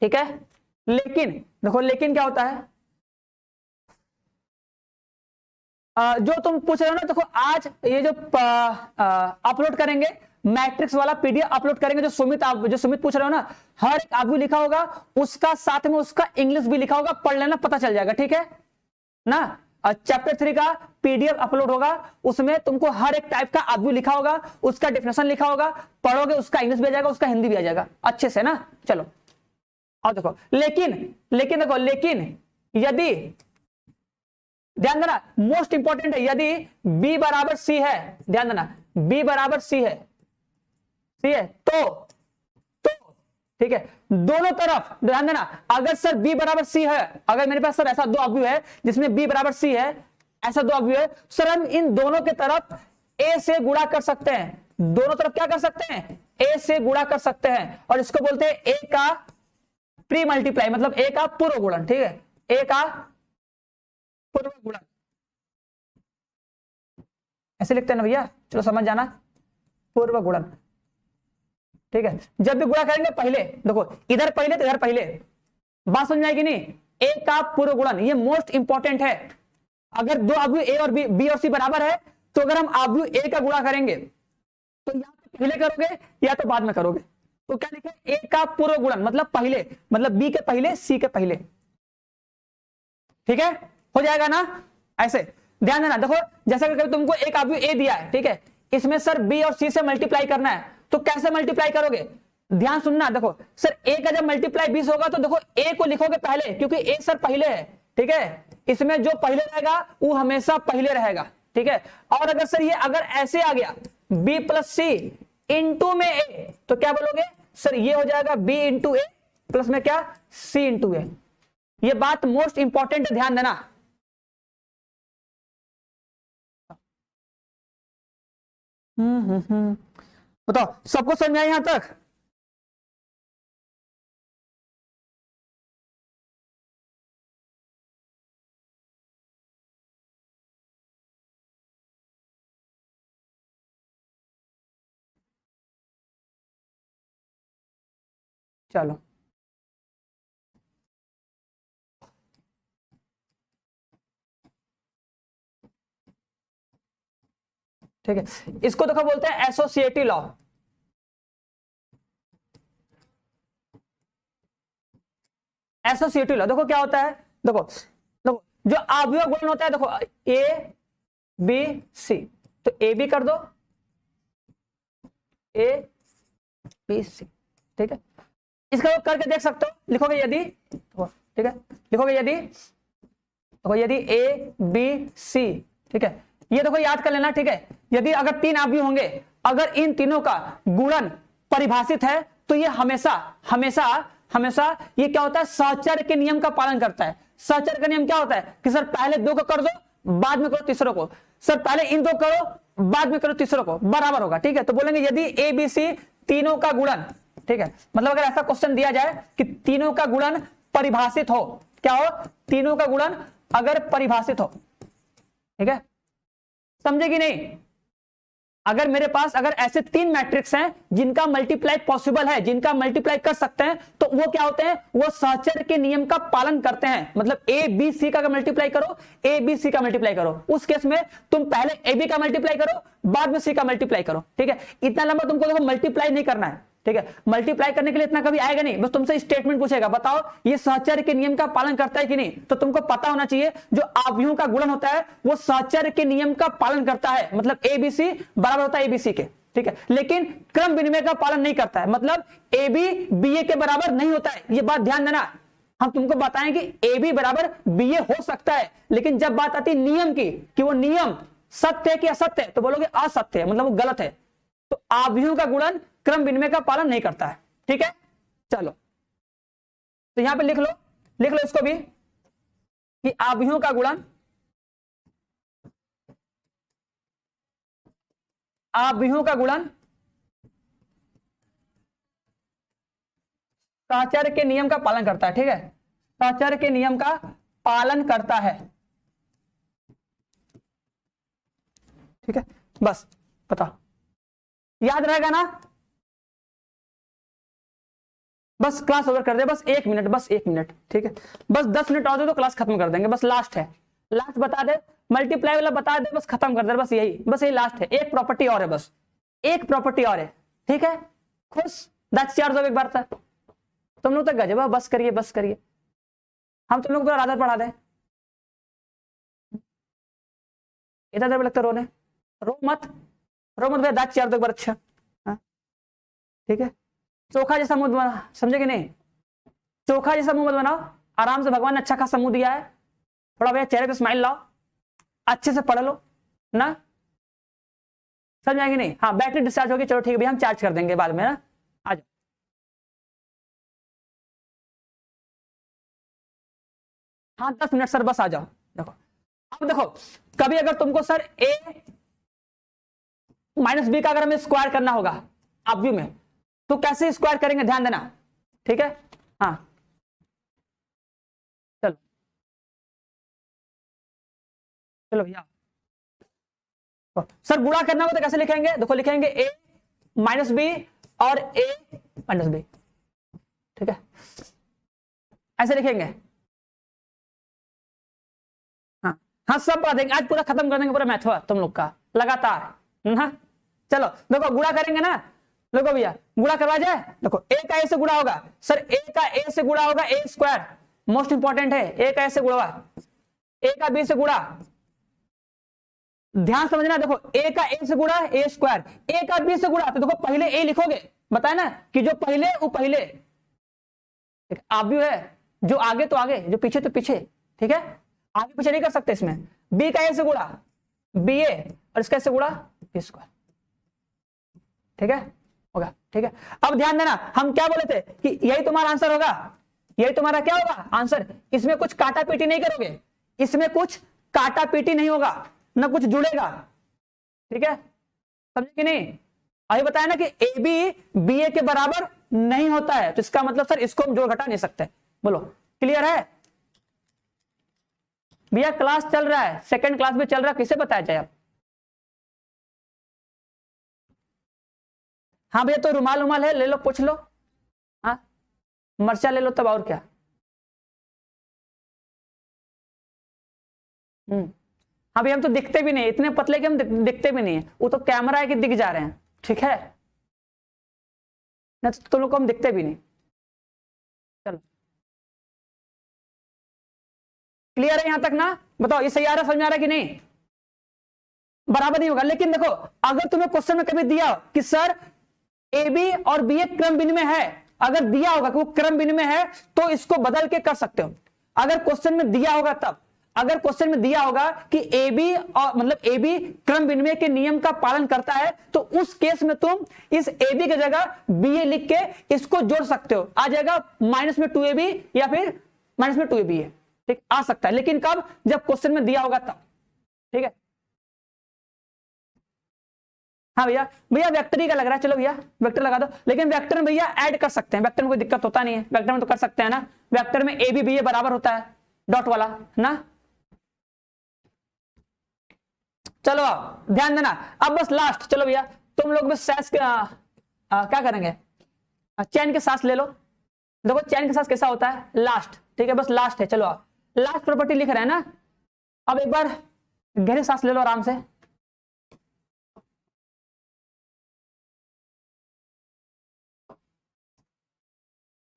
ठीक है, लेकिन देखो लेकिन क्या होता है, जो तुम पूछ रहे हो ना, देखो आज ये जो अपलोड करेंगे मैट्रिक्स वाला पीडीएफ अपलोड करेंगे, जो सुमित पूछ रहे हो ना, हर एक आव्यू लिखा होगा, उसका साथ में उसका इंग्लिश भी लिखा होगा, पढ़ लेना पता चल जाएगा, ठीक है ना। चैप्टर 3 का पीडीएफ अपलोड होगा, उसमें तुमको हर एक टाइप का आव्यू लिखा होगा, उसका डेफिनेशन लिखा होगा, पढ़ोगे उसका इंग्लिश भी आ जाएगा, उसका हिंदी भी आ जाएगा अच्छे से ना। चलो और देखो लेकिन देखो, लेकिन यदि, ध्यान देना मोस्ट इंपॉर्टेंट है, यदि B बराबर C है, ध्यान देना B बराबर C है, तो ठीक है दोनों तरफ, ध्यान देना अगर सर B बराबर C है, अगर मेरे पास सर ऐसा दो अवयव है जिसमें B बराबर C है, ऐसा दो अवयव है सर, हम इन दोनों के तरफ A से गुणा कर सकते हैं, दोनों तरफ क्या कर सकते हैं, A से गुणा कर सकते हैं, और इसको बोलते हैं A का प्री मल्टीप्लाई, मतलब A का पूर्व गुणन, ठीक है A का पूर्व गुणन, ऐसे लिखते हैं ना भैया, चलो समझ जाना, पूर्व गुणन, ठीक है। जब भी गुणा करेंगे पहले देखो इधर पहले तो इधर पहले, बात समझ में आएगी नहीं, A का पूर्व गुणन ये मोस्ट इंपॉर्टेंट है। अगर दो अवयव A और B और C बराबर है तो अगर हम अवयव A का गुणा करेंगे तो या तो पहले करोगे या तो बाद में करोगे, तो क्या लिखे A का पूर्व गुणन, मतलब पहले, मतलब B के पहले C के पहले, ठीक है हो जाएगा ना। ऐसे ध्यान देना, देखो जैसा कि तुमको एक अवयव A दिया है, ठीक है इसमें सर B और C से मल्टीप्लाई करना है, तो कैसे मल्टीप्लाई करोगे, ध्यान सुनना, देखो सर A का जब मल्टीप्लाई 20 होगा तो देखो A को लिखोगे पहले, क्योंकि A सर पहले है, ठीक है इसमें जो पहले रहेगा वो हमेशा पहले रहेगा, ठीक है। और अगर सर ये अगर ऐसे आ गया B प्लस C इंटू में A, तो क्या बोलोगे सर ये हो जाएगा B इंटू A प्लस में क्या C इंटू A, ये बात मोस्ट इंपॉर्टेंट है, ध्यान देना। बताओ सबको समझ में आया यहां तक, चलो ठीक है, इसको देखो बोलते हैं एसोसिएटिव लॉ, एसोसिएटिव लॉ देखो क्या होता है, देखो देखो जो अवयव गुणन होता है, देखो ए बी सी, तो ए बी कर दो, ए बी सी, ठीक है इसका करके देख सकते हो, लिखोगे यदि, ठीक है लिखोगे यदि, देखो यदि ए बी सी, ठीक है ये देखो याद कर लेना, ठीक है यदि अगर तीन अवयव होंगे, अगर इन तीनों का गुणन परिभाषित है तो ये हमेशा हमेशा हमेशा ये क्या होता है, सहचर्य के नियम का पालन करता है। सहचर्य का नियम क्या होता है कि सर पहले दो को कर दो बाद में करो तीसरे को, सर पहले इन दो करो बाद में करो तीसरे को, बराबर होगा, ठीक है तो बोलेंगे यदि ए बी सी तीनों का गुणन, ठीक है मतलब अगर ऐसा क्वेश्चन दिया जाए कि तीनों का गुणन परिभाषित हो, क्या हो, तीनों का गुणन अगर परिभाषित हो, ठीक है समझे कि नहीं। अगर मेरे पास अगर ऐसे तीन मैट्रिक्स हैं जिनका मल्टीप्लाई पॉसिबल है, जिनका मल्टीप्लाई कर सकते हैं, तो वो क्या होते हैं, वो सहचर्य के नियम का पालन करते हैं, मतलब ए बी सी का मल्टीप्लाई करो, ए बी सी का मल्टीप्लाई करो, उस केस में तुम पहले ए बी का मल्टीप्लाई करो बाद में सी का मल्टीप्लाई करो, ठीक है इतना लंबा तुमको देखो मल्टीप्लाई नहीं करना है, ठीक है मल्टीप्लाई करने के लिए इतना कभी आएगा नहीं, बस तुमसे स्टेटमेंट पूछेगा बताओ ये सहचर्य के नियम का पालन करता है कि नहीं, तो तुमको पता होना चाहिए जो अवयवों का गुणन होता है वो सहचर्य के नियम का पालन करता है, मतलब एबीसी बराबर होता है एबीसी के, ठीक है लेकिन क्रम विनिमय का पालन नहीं करता है, मतलब ए बी बी ए के बराबर नहीं होता है, ये बात ध्यान देना। हम तुमको बताएं कि ए बी बराबर बी ए हो सकता है, लेकिन जब बात आती है नियम की कि वो नियम सत्य है कि असत्य है, तो बोलोगे असत्य है, मतलब वो गलत है, तो अवयवों का गुणन क्रम विनिमय का पालन नहीं करता है, ठीक है चलो तो यहां पे लिख लो इसको भी कि अवयवों का गुणन, अवयवों का गुणन सहचर्य के नियम का पालन करता है, ठीक है सहचर्य के नियम का पालन करता है, ठीक है बस पता याद रहेगा ना। बस क्लास ओवर कर दे, बस 1 मिनट, बस 1 मिनट, ठीक है बस 10 मिनट और दे तो क्लास खत्म कर देंगे, बस लास्ट है, लास्ट बता दे, मल्टीप्लाई वाला बता दे, बस खत्म कर दे, बस यही लास्ट है, एक प्रॉपर्टी और है, बस एक प्रॉपर्टी और है, ठीक है खुश, 10 चार्ज एक बार था, तुम लोग तो गजब, बस करिए हम तुम लोग को आदत पढ़ा दें, इधर लगता रोने, रो मत भैया, 10 चार्ज एक बार, अच्छा हाँ ठीक है चोखा जैसा मुंह बना, समझे कि नहीं, चोखा जैसा मुंह मत बनाओ, आराम से भगवान ने अच्छा खासा मुंह दिया है, थोड़ा भैया चेहरे पे स्माइल लाओ, अच्छे से पढ़ लो ना, समझ आएगी नहीं। हाँ बैटरी डिस्चार्ज होगी, चलो ठीक है भैया हम चार्ज कर देंगे बाद में ना, आ जाओ। हाँ 10 मिनट सर बस आ जाओ। देखो अब देखो, कभी अगर तुमको सर a माइनस बी का अगर हमें स्क्वायर करना होगा आप व्यू में, तो कैसे स्क्वायर करेंगे ध्यान देना, ठीक है। हाँ चलो चलो भैया, सर गुणा करना हो तो कैसे लिखेंगे, देखो लिखेंगे a माइनस बी और a माइनस बी, ठीक है ऐसे लिखेंगे। हाँ हाँ सब पढ़ा देंगे आज, पूरा खत्म कर देंगे पूरा मैथ तुम लोग का लगातार। हाँ चलो देखो गुणा करेंगे ना, देखो भैया गुणा करवा जाए, देखो a का a से गुणा होगा सर, a का a से गुणा होगा a स्क्वायर, मोस्ट इंपॉर्टेंट है, a का a से गुणा हुआ, a का b से गुणा, ध्यान समझना, देखो a का a से गुणा a स्क्वायर, a का b से गुणा, तो देखो पहले a लिखोगे, बताया ना कि जो पहले वो पहले, आप भी है, जो आगे तो आगे, जो पीछे तो पीछे, ठीक है आगे पीछे नहीं कर सकते इसमें। b का a से गुणा ba और इसका से गुणा b स्क्वायर, ठीक है होगा, ठीक है। अब ध्यान देना हम क्या बोले थे कि यही तुम्हारा आंसर होगा, यही तुम्हारा क्या होगा आंसर, इसमें कुछ काटा पीटी नहीं करोगे, इसमें कुछ काटा पीटी नहीं होगा, ना कुछ जुड़ेगा, ठीक है समझे कि नहीं। अभी बताया ना कि ए बी बी ए के बराबर नहीं होता है, तो इसका मतलब सर इसको हम जोड़ घटा नहीं सकते, बोलो क्लियर है भैया। क्लास चल रहा है, सेकंड क्लास भी चल रहा है, किसे बताया जाए आप। हाँ भैया तो रुमाल उमाल है ले लो, पूछ लो, हाँ मर्चा ले लो तब, और क्या। हाँ भैया हम तो दिखते भी नहीं, इतने पतले कि हम दिखते भी नहीं है, वो तो कैमरा है कि दिख जा रहे हैं, ठीक है ना, तो तुम लोग को हम दिखते भी नहीं। चलो क्लियर है यहां तक ना, बताओ ये सही आ रहा है, समझ आ रहा है कि नहीं, बराबर नहीं होगा। लेकिन देखो अगर तुम्हें क्वेश्चन में कभी दिया कि सर ए बी और बी ए क्रम विनिमय है, अगर दिया होगा कि वो क्रम विनिमय है, तो इसको बदल के कर सकते हो, अगर क्वेश्चन में दिया होगा तब, अगर क्वेश्चन में दिया होगा कि ए बी और मतलब ए बी क्रम विनिमय के नियम का पालन करता है, तो उस केस में तुम इस ए बी की जगह बी ए लिख के इसको जोड़ सकते हो, आ जाएगा माइनस में 2ab या फिर माइनस में 2ab है, ठीक आ सकता है, लेकिन कब, जब क्वेश्चन में दिया होगा तब, ठीक है। हाँ भैया भैया वेक्टर ही का लग रहा है, चलो भैया वेक्टर लगा दो, लेकिन वेक्टर में भैया ऐड कर सकते हैं, वेक्टर में कोई दिक्कत होता नहीं है, वेक्टर में तो कर सकते हैं ना, वेक्टर में ए बी बी ए बराबर होता है डॉट वाला ना। चलो ध्यान देना, अब बस लास्ट, चलो भैया तुम लोग बस सैस क्या करेंगे, चैन के सांस ले लो, देखो चैन के सांस कैसा होता है लास्ट, ठीक है बस लास्ट है, चलो लास्ट प्रॉपर्टी लिख रहे हैं ना। अब एक बार गहरी सांस ले लो आराम से,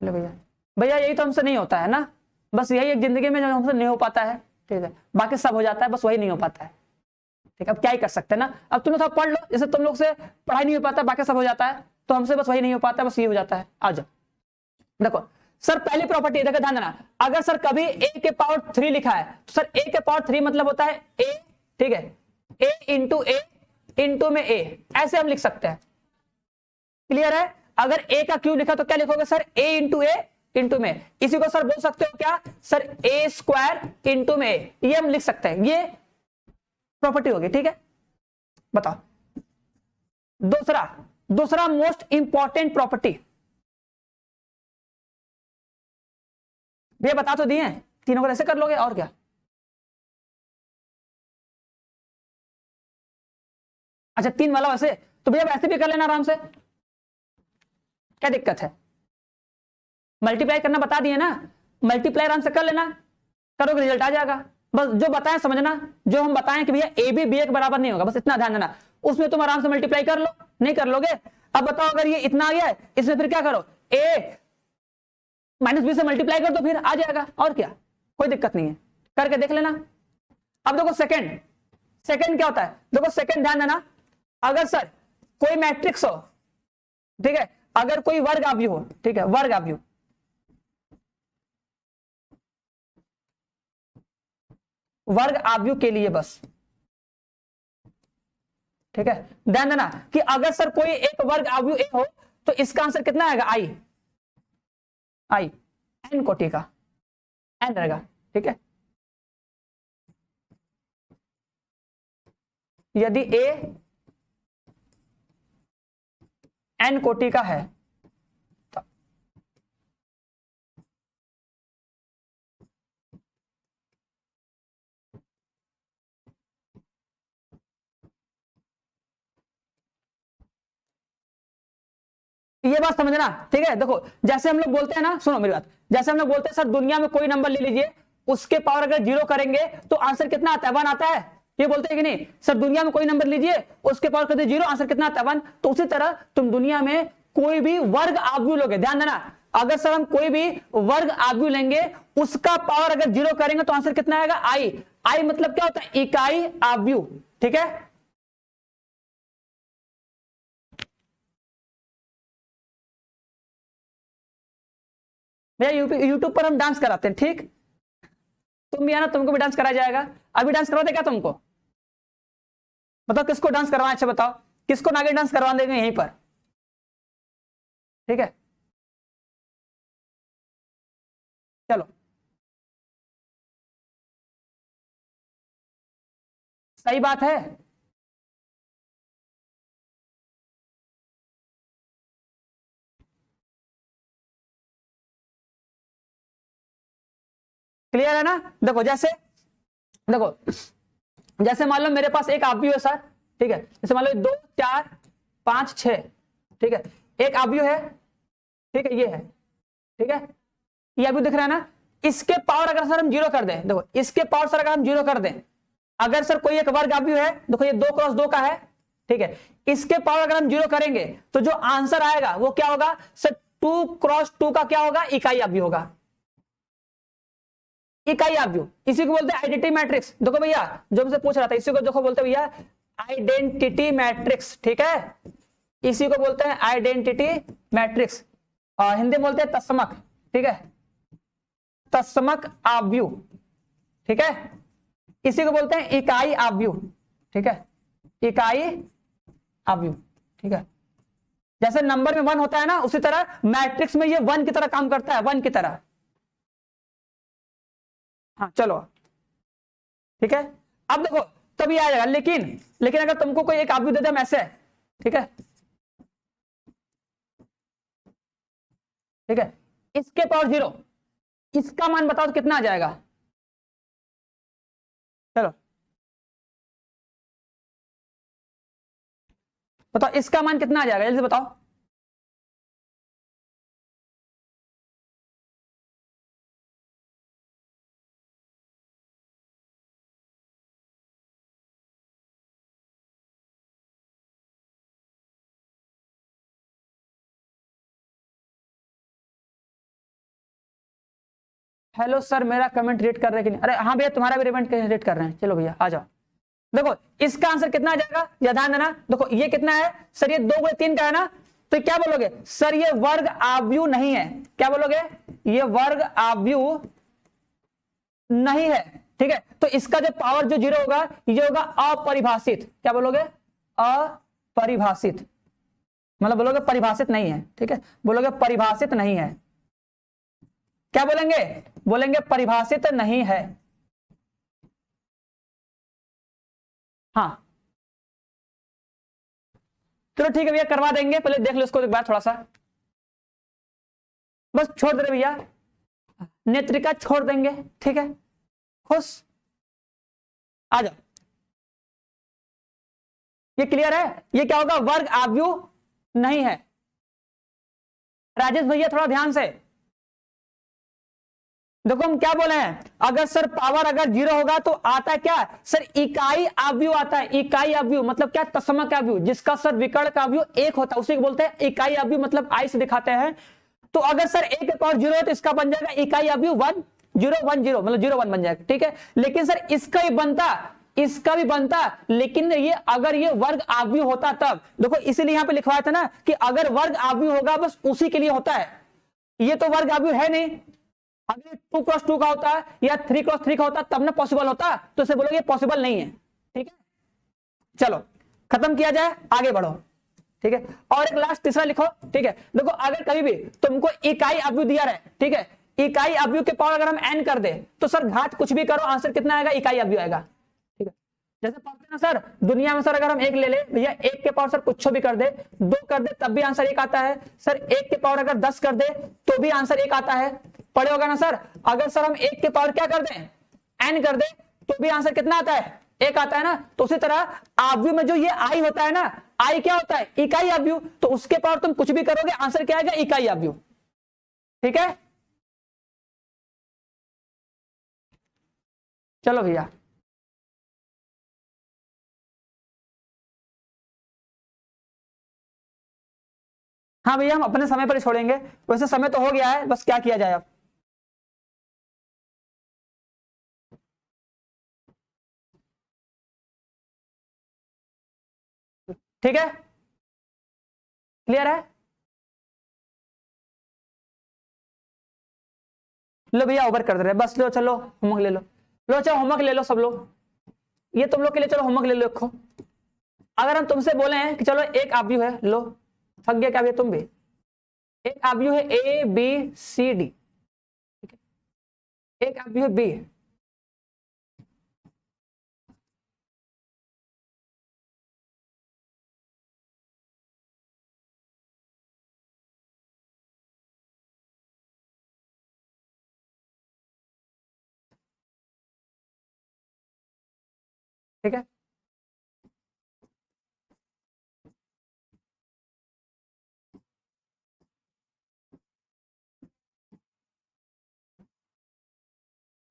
ले भैया भैया यही तो हमसे नहीं होता है ना, बस यही एक जिंदगी में जो हमसे नहीं हो पाता है, ठीक है बाकी सब हो जाता है, बस वही नहीं हो पाता है, ठीक है अब क्या ही कर सकते हैं ना। अब तुम लोग पढ़ लो, जैसे तुम लोग से पढ़ाई नहीं हो पाता, बाकी सब हो जाता है, तो हमसे बस वही नहीं हो पाता, बस ये हो जाता है। आ जाओ देखो सर पहली प्रॉपर्टी देखो ध्यान देना, अगर सर कभी a के पावर 3 लिखा है, तो सर a के पावर 3 मतलब होता है a, ठीक है a इंटू में a, ऐसे हम लिख सकते हैं, क्लियर है। अगर a का क्यूब लिखा तो क्या लिखोगे सर a इंटू में, इसी को सर बोल सकते हो क्या सर a स्क्वायर इंटू में a, ये हम लिख सकते हैं, ये प्रॉपर्टी होगी, ठीक है। बताओ दूसरा मोस्ट इंपॉर्टेंट प्रॉपर्टी, भैया बता तो दिए, तीनों को ऐसे कर लोगे और क्या। अच्छा 3 वाला वैसे, तो भैया वैसे भी कर लेना आराम से, क्या दिक्कत है, मल्टीप्लाई करना बता दिए ना, मल्टीप्लाई आराम से कर लेना, करोगे रिजल्ट आ जाएगा। बस जो बताएं समझना, जो हम बताएं कि भैया ए बी बी ए के बराबर नहीं होगा, बस इतना ध्यान देना, उसमें तुम आराम से मल्टीप्लाई कर लो, नहीं कर लोगे। अब बताओ अगर ये इतना आ गया है, इसमें फिर क्या करो, ए माइनस बी से मल्टीप्लाई कर दो, फिर आ जाएगा, और क्या कोई दिक्कत नहीं है, करके देख लेना। अब देखो सेकंड क्या होता है, देखो सेकंड ध्यान देना, अगर सर कोई मैट्रिक्स हो, ठीक है अगर कोई वर्ग आव्यूह हो, ठीक है वर्ग आव्यूह, वर्ग आव्यूह के लिए बस, ठीक है। ध्यान देना कि अगर सर कोई एक वर्ग आव्यूह ए हो तो इसका आंसर कितना आएगा, आई, आई एन कोटि का एन रहेगा, ठीक है। यदि ए एन कोटि का है तो ये बात समझना, ठीक है। देखो जैसे हम लोग बोलते हैं ना, सुनो मेरी बात, जैसे हम लोग बोलते हैं सर दुनिया में कोई नंबर ले लीजिए, उसके पावर अगर 0 करेंगे तो आंसर कितना आता है, 1 आता है, ये बोलते हैं कि नहीं। सर दुनिया में कोई नंबर लीजिए, उसके पावर कर दे 0, आंसर कितना आता है, 1। तो उसी तरह तुम दुनिया में कोई भी वर्ग आव्यूह लोगे, ध्यान देना, अगर सर हम कोई भी वर्ग आव्यूह लेंगे, उसका पावर अगर 0 करेंगे तो आंसर कितना आएगा, आई। आई मतलब क्या होता है, इकाई आव्यूह, ठीक है। भैया यूट्यूब पर हम डांस कराते हैं, ठीक, तुम भी आना, तुमको भी डांस कराया जाएगा। अभी डांस करवा दे क्या तुमको, बताओ किसको डांस करवाना, अच्छा बताओ किसको नागिन डांस करवा देंगे यहीं पर, ठीक है। चलो सही बात है, क्लियर है ना। देखो जैसे, देखो जैसे मान लो मेरे पास एक आव्यूह है सर, ठीक है, जैसे मान लो 2 4 5 6, ठीक है, एक आव्यूह है, ठीक है, ये है, ठीक है, ये आव्यूह दिख रहा है ना। इसके पावर अगर सर हम 0 कर दें, देखो इसके पावर सर अगर हम 0 कर दें, अगर सर कोई एक वर्ग आव्यूह है, देखो ये 2 क्रॉस 2 का है, ठीक है, इसके पावर अगर हम 0 करेंगे तो जो आंसर आएगा वो क्या होगा सर, 2 क्रॉस 2 का क्या होगा, इकाई आव्यूह होगा, इकाई आव्यूह, इसी को बोलते हैं आइडेंटिटी मैट्रिक्स। देखो भैया जो मुझसे पूछ रहा था, इसी को देखो बोलते हैं भैया आइडेंटिटी मैट्रिक्स, ठीक है, इसी को बोलते हैं आइडेंटिटी मैट्रिक्स, और हिंदी में बोलते हैं तत्समक, ठीक है, तत्समक आव्यूह, ठीक है, इसी को बोलते हैं इकाई आव्यूह, ठीक है, इकाई आव्यूह, ठीक है। जैसे नंबर में 1 होता है ना, उसी तरह मैट्रिक्स में ये 1 की तरह काम करता है, 1 की तरह। हाँ चलो ठीक है, अब देखो तभी आ जाएगा, लेकिन अगर तुमको कोई एक आव्यूह दे दे हम ऐसे, ठीक है, ठीक है, इसके पावर 0, इसका मान बताओ तो कितना आ जाएगा, चलो बताओ इसका मान कितना आ जाएगा, जल्दी बताओ। हेलो सर मेरा कमेंट रीड कर रहे हैं कि नहीं, अरे हाँ भैया तुम्हारा भी कमेंट रीड कर रहे हैं, चलो भैया आ जाओ। देखो इसका आंसर कितना आ जाएगा, या ध्यान देना, देखो ये कितना है सर, ये 2 × 3 का है ना, तो क्या बोलोगे सर, ये वर्ग आव्यूह नहीं है, क्या बोलोगे, ये वर्ग आव्यूह नहीं है, ठीक है। तो इसका जो पावर जो 0 होगा, ये होगा अपरिभाषित, क्या बोलोगे, अपरिभाषित, मतलब बोलोगे परिभाषित नहीं है, ठीक है, बोलोगे परिभाषित नहीं है, क्या बोलेंगे, बोलेंगे परिभाषित नहीं है, हाँ चलो ठीक है भैया करवा देंगे, पहले देख लो इसको एक बार थोड़ा सा, बस छोड़ दे रहे भैया, नेत्रिका छोड़ देंगे, ठीक है, खुश, आ जाओ, ये क्लियर है, ये क्या होगा, वर्ग आव्यूह नहीं है। राजेश भैया थोड़ा ध्यान से देखो, हम क्या बोले हैं, अगर सर पावर अगर 0 होगा तो आता क्या सर, इकाई आव्यूह आता है, इकाई आव्यूह मतलब क्या, तत्समक आव्यूह, जिसका सर विकर्ण का आव्यूह 1 होता है, उसी को बोलते हैं इकाई आव्यूह, मतलब आई से दिखाते हैं। तो अगर सर a के पावर 0 है तो इसका बन जाएगा इकाई आव्यूह 1 0 1 0, मतलब 0 1 बन जाएगा, ठीक है। लेकिन सर इसका ही बनता, इसका भी बनता, लेकिन ये अगर ये वर्ग आव्यूह होता तब, देखो इसीलिए यहां पे लिखवाया था ना कि अगर वर्ग आव्यूह होगा बस उसी के लिए होता है, ये तो वर्ग आव्यूह है नहीं, अगर 2x2 का होता है या 3x3 का होता तब ना पॉसिबल होता, तो इसे बोलोगे पॉसिबल नहीं है। ठीक है, चलो खत्म किया जाए, आगे बढ़ो। ठीक है, और एक लास्ट तीसरा लिखो। ठीक है, देखो अगर कभी भी तुमको इकाई अवयव दिया रहे, ठीक है, इकाई अवयव के पावर अगर हम n कर दे तो सर घात कुछ भी करो, आंसर कितना आएगा, इकाई अवयव आएगा। ठीक है, जैसे पढ़ते हैं ना सर दुनिया में, सर अगर हम एक ले ले भैया, एक के पावर सर कुछ भी कर दे, 2 कर दे तब भी आंसर 1 आता है, सर 1 के पावर अगर 10 कर दे तो भी आंसर 1 आता है। पढ़े होगा ना सर, अगर सर हम 1 के पावर क्या कर दें, n कर दे तो भी आंसर कितना आता है, 1 आता है ना। तो उसी तरह अवयव में जो ये आई होता है ना, आई क्या होता है, इकाई अवयव, तो उसके पावर तुम कुछ भी करोगे आंसर क्या आएगा, इकाई अवयव। ठीक है, चलो भैया। हाँ भैया, हम अपने समय पर ही छोड़ेंगे, वैसे समय तो हो गया है, बस क्या किया जाए अब। ठीक है, क्लियर है। लो भैया ओवर कर दे रहे, बस लो चलो होमवर्क ले लो, लो चलो होमवर्क ले लो सब लोग, ये तुम लोग के लिए, चलो होमवर्क ले लो एक। अगर हम तुमसे बोले हैं कि चलो एक अवयव है, लो थक गया क्या भैया तुम भी, एक अवयव है ए बी सी डी, एक अवयव है बी, ठीक है,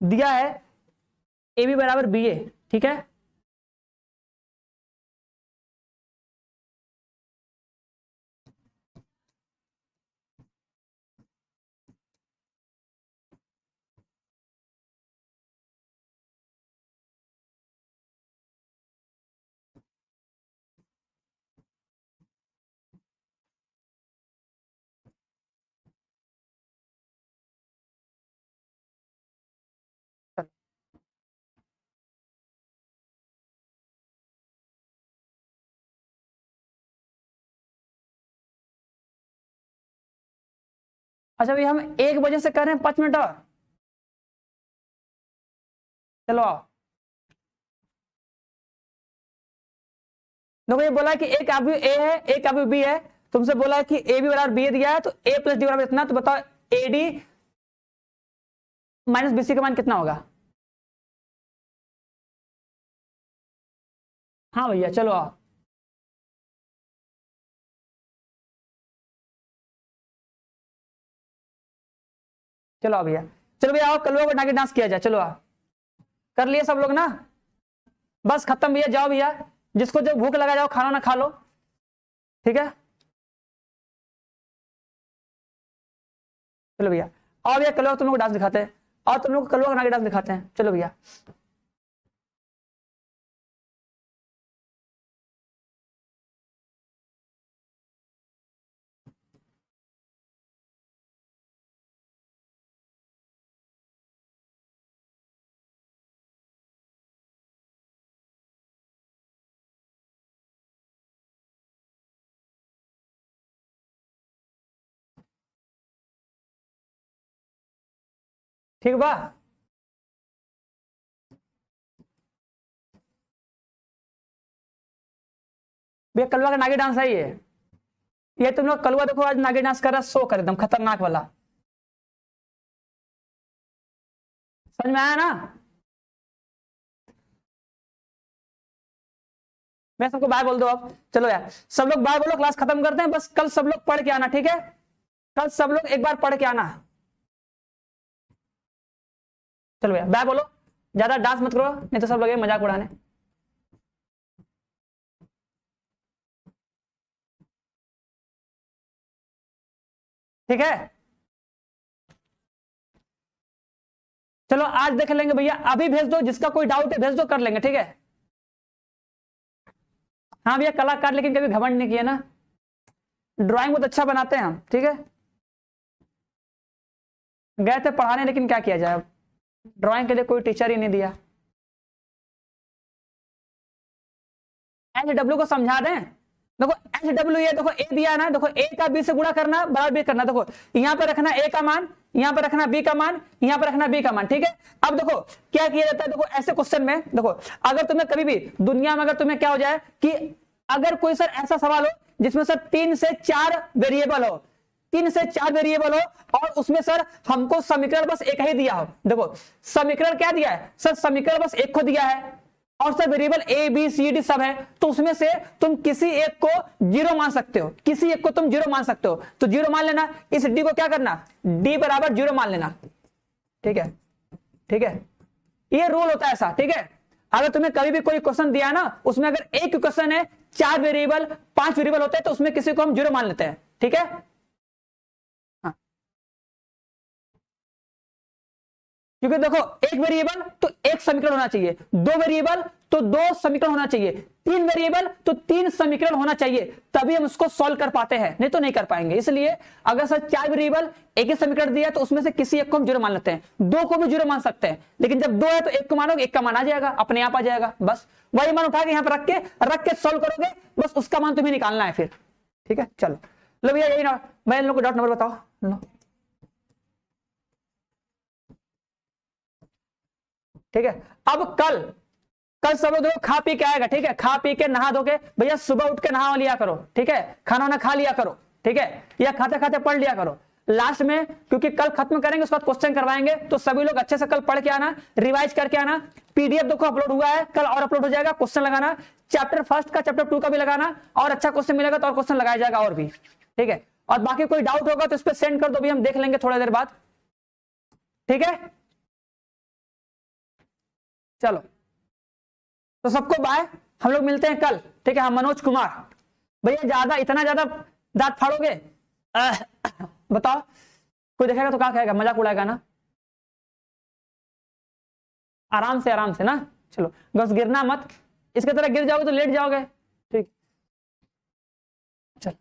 दिया है ए बी बराबर बी ए। ठीक है, अच्छा भैया हम 1 बजे से कर रहे हैं, 5 मिनट और, चलो आओ। देखो ये बोला है कि एक अवयव ए है, एक अवयव बी है, तुमसे बोला है कि ए बी बराबर बी दिया है, तो ए प्लस डी बराबर इतना, तो बताओ A D minus B C का मान कितना होगा। हाँ भैया चलो आओ, चलो आओ भैया, चलो भैया आओ, कलवा को नागिन डांस किया जाए, चलो आओ। कर लिए सब लोग ना, बस खत्म भैया, जाओ भैया, जिसको जो भूख लगा जाओ खाना ना खा लो। ठीक है, चलो भैया, और भैया कलवा तुम लोग को डांस दिखाते हैं, और तुम लोग को कलवा का नागिन डांस दिखाते हैं, चलो भैया। ठीक बा, भैया कलवा का नागिन डांस है ये तुम लोग कलवा देखो आज नागिन डांस कर रहा है, शो कर एकदम खतरनाक वाला, समझ में आया ना। मैं सबको बाय बोल दो अब, चलो यार सब लोग बाय बोलो, क्लास खत्म करते हैं, बस कल सब लोग पढ़ के आना, ठीक है, कल सब लोग एक बार पढ़ के आना। चलो भैया बाय बोलो, ज्यादा डांस मत करो नहीं तो सब लगे मजाक उड़ाने। ठीक है, चलो आज देख लेंगे भैया, अभी भेज दो, जिसका कोई डाउट है भेज दो, कर लेंगे, ठीक है। हाँ भैया कलाकार लेकिन कभी घमंड नहीं किया ना, ड्राइंग बहुत अच्छा बनाते हैं हम, ठीक है। गए थे पढ़ाने, लेकिन क्या किया जाए, ड्राइंग के लिए कोई टीचर ही नहीं दिया। एच डब्ल्यू को समझा दें, देखो एच डब्ल्यू ये देखो ए दिया ना, देखो ए का बी से गुणा करना बराबर बी करना, देखो यहां पर रखना ए का मान, यहां पर रखना बी का मान, यहां पर रखना बी का मान, ठीक है। अब देखो क्या किया जाता है, देखो ऐसे क्वेश्चन में देखो, अगर तुम्हें कभी भी दुनिया में अगर तुम्हें क्या हो जाए कि अगर कोई सर ऐसा सवाल हो जिसमें सर 3 से 4 वेरिएबल हो, 3 से 4 वेरिएबल हो और उसमें सर हमको समीकरण बस एक ही दिया हो, देखो समीकरण क्या दिया है सर, समीकरण बस एक को दिया है और सब variable A B C D सब है, तो उसमें से तुम किसी एक को जीरो मान सकते हो, किसी एक को तुम जीरो मान सकते हो, तो जीरो मान लेना, इस डी को क्या करना, डी बराबर जीरो मान लेना, ठीक है, ठीक है, ये रूल होता है ऐसा, ठीक है। अगर तुम्हें कभी भी कोई क्वेश्चन दिया ना, उसमें अगर एक क्वेश्चन है 4 वेरिएबल 5 वेरिएबल होते हैं, तो उसमें किसी को हम जीरो मान लेते हैं, ठीक है। क्योंकि देखो एक वेरिएबल तो एक समीकरण होना चाहिए, 2 वेरिएबल तो 2 समीकरण होना चाहिए, 3 वेरिएबल तो 3 समीकरण होना चाहिए, तभी हम उसको सॉल्व कर पाते हैं, नहीं तो नहीं कर पाएंगे। इसलिए अगर सर 4 वेरिएबल एक ही समीकरण दिया तो उसमें से किसी एक को हम जीरो मान लेते हैं, 2 को भी जीरो मान सकते हैं, लेकिन जब 2 है तो एक को मानोगे, एक का मान आ जाएगा, अपने आप आ जाएगा, बस वही मान उठा के यहाँ पर रख के सॉल्व करोगे, बस उसका मान तुम्हें निकालना है फिर, ठीक है। चलो लो भैया यही ना, मैं इन लोग को डॉट नंबर बताओ लो, ठीक है। अब कल सब लोग खा पी के आएगा, ठीक है, खा पी के नहा धो के भैया सुबह उठ के नहा लिया करो, ठीक है, खाना वाना खा लिया करो, ठीक है, या खाते खाते पढ़ लिया करो लास्ट में, क्योंकि कल खत्म करेंगे उसके बाद क्वेश्चन करवाएंगे, तो सभी लोग अच्छे से कल पढ़ के आना, रिवाइज करके आना। पीडीएफ देखो अपलोड हुआ है, कल और अपलोड हो जाएगा, क्वेश्चन लगाना, चैप्टर 1 का चैप्टर 2 का भी लगाना, और अच्छा क्वेश्चन मिलेगा तो और क्वेश्चन लगाया जाएगा और भी, ठीक है। और बाकी कोई डाउट होगा तो इस पर सेंड कर दो, भी हम देख लेंगे थोड़ी देर बाद, ठीक है। चलो तो सबको बाय, हम लोग मिलते हैं कल, ठीक है। हम मनोज कुमार, भैया इतना ज्यादा दांत फाड़ोगे, बताओ, कोई देखेगा तो क्या कहेगा, मजाक उड़ाएगा ना, आराम से ना, चलो बस गिरना मत, इसके तरह गिर जाओगे तो लेट जाओगे, ठीक, चलो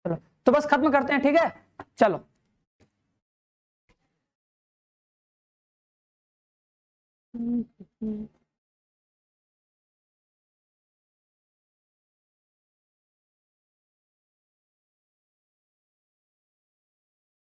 चलो तो बस खत्म करते हैं, ठीक है, चलो।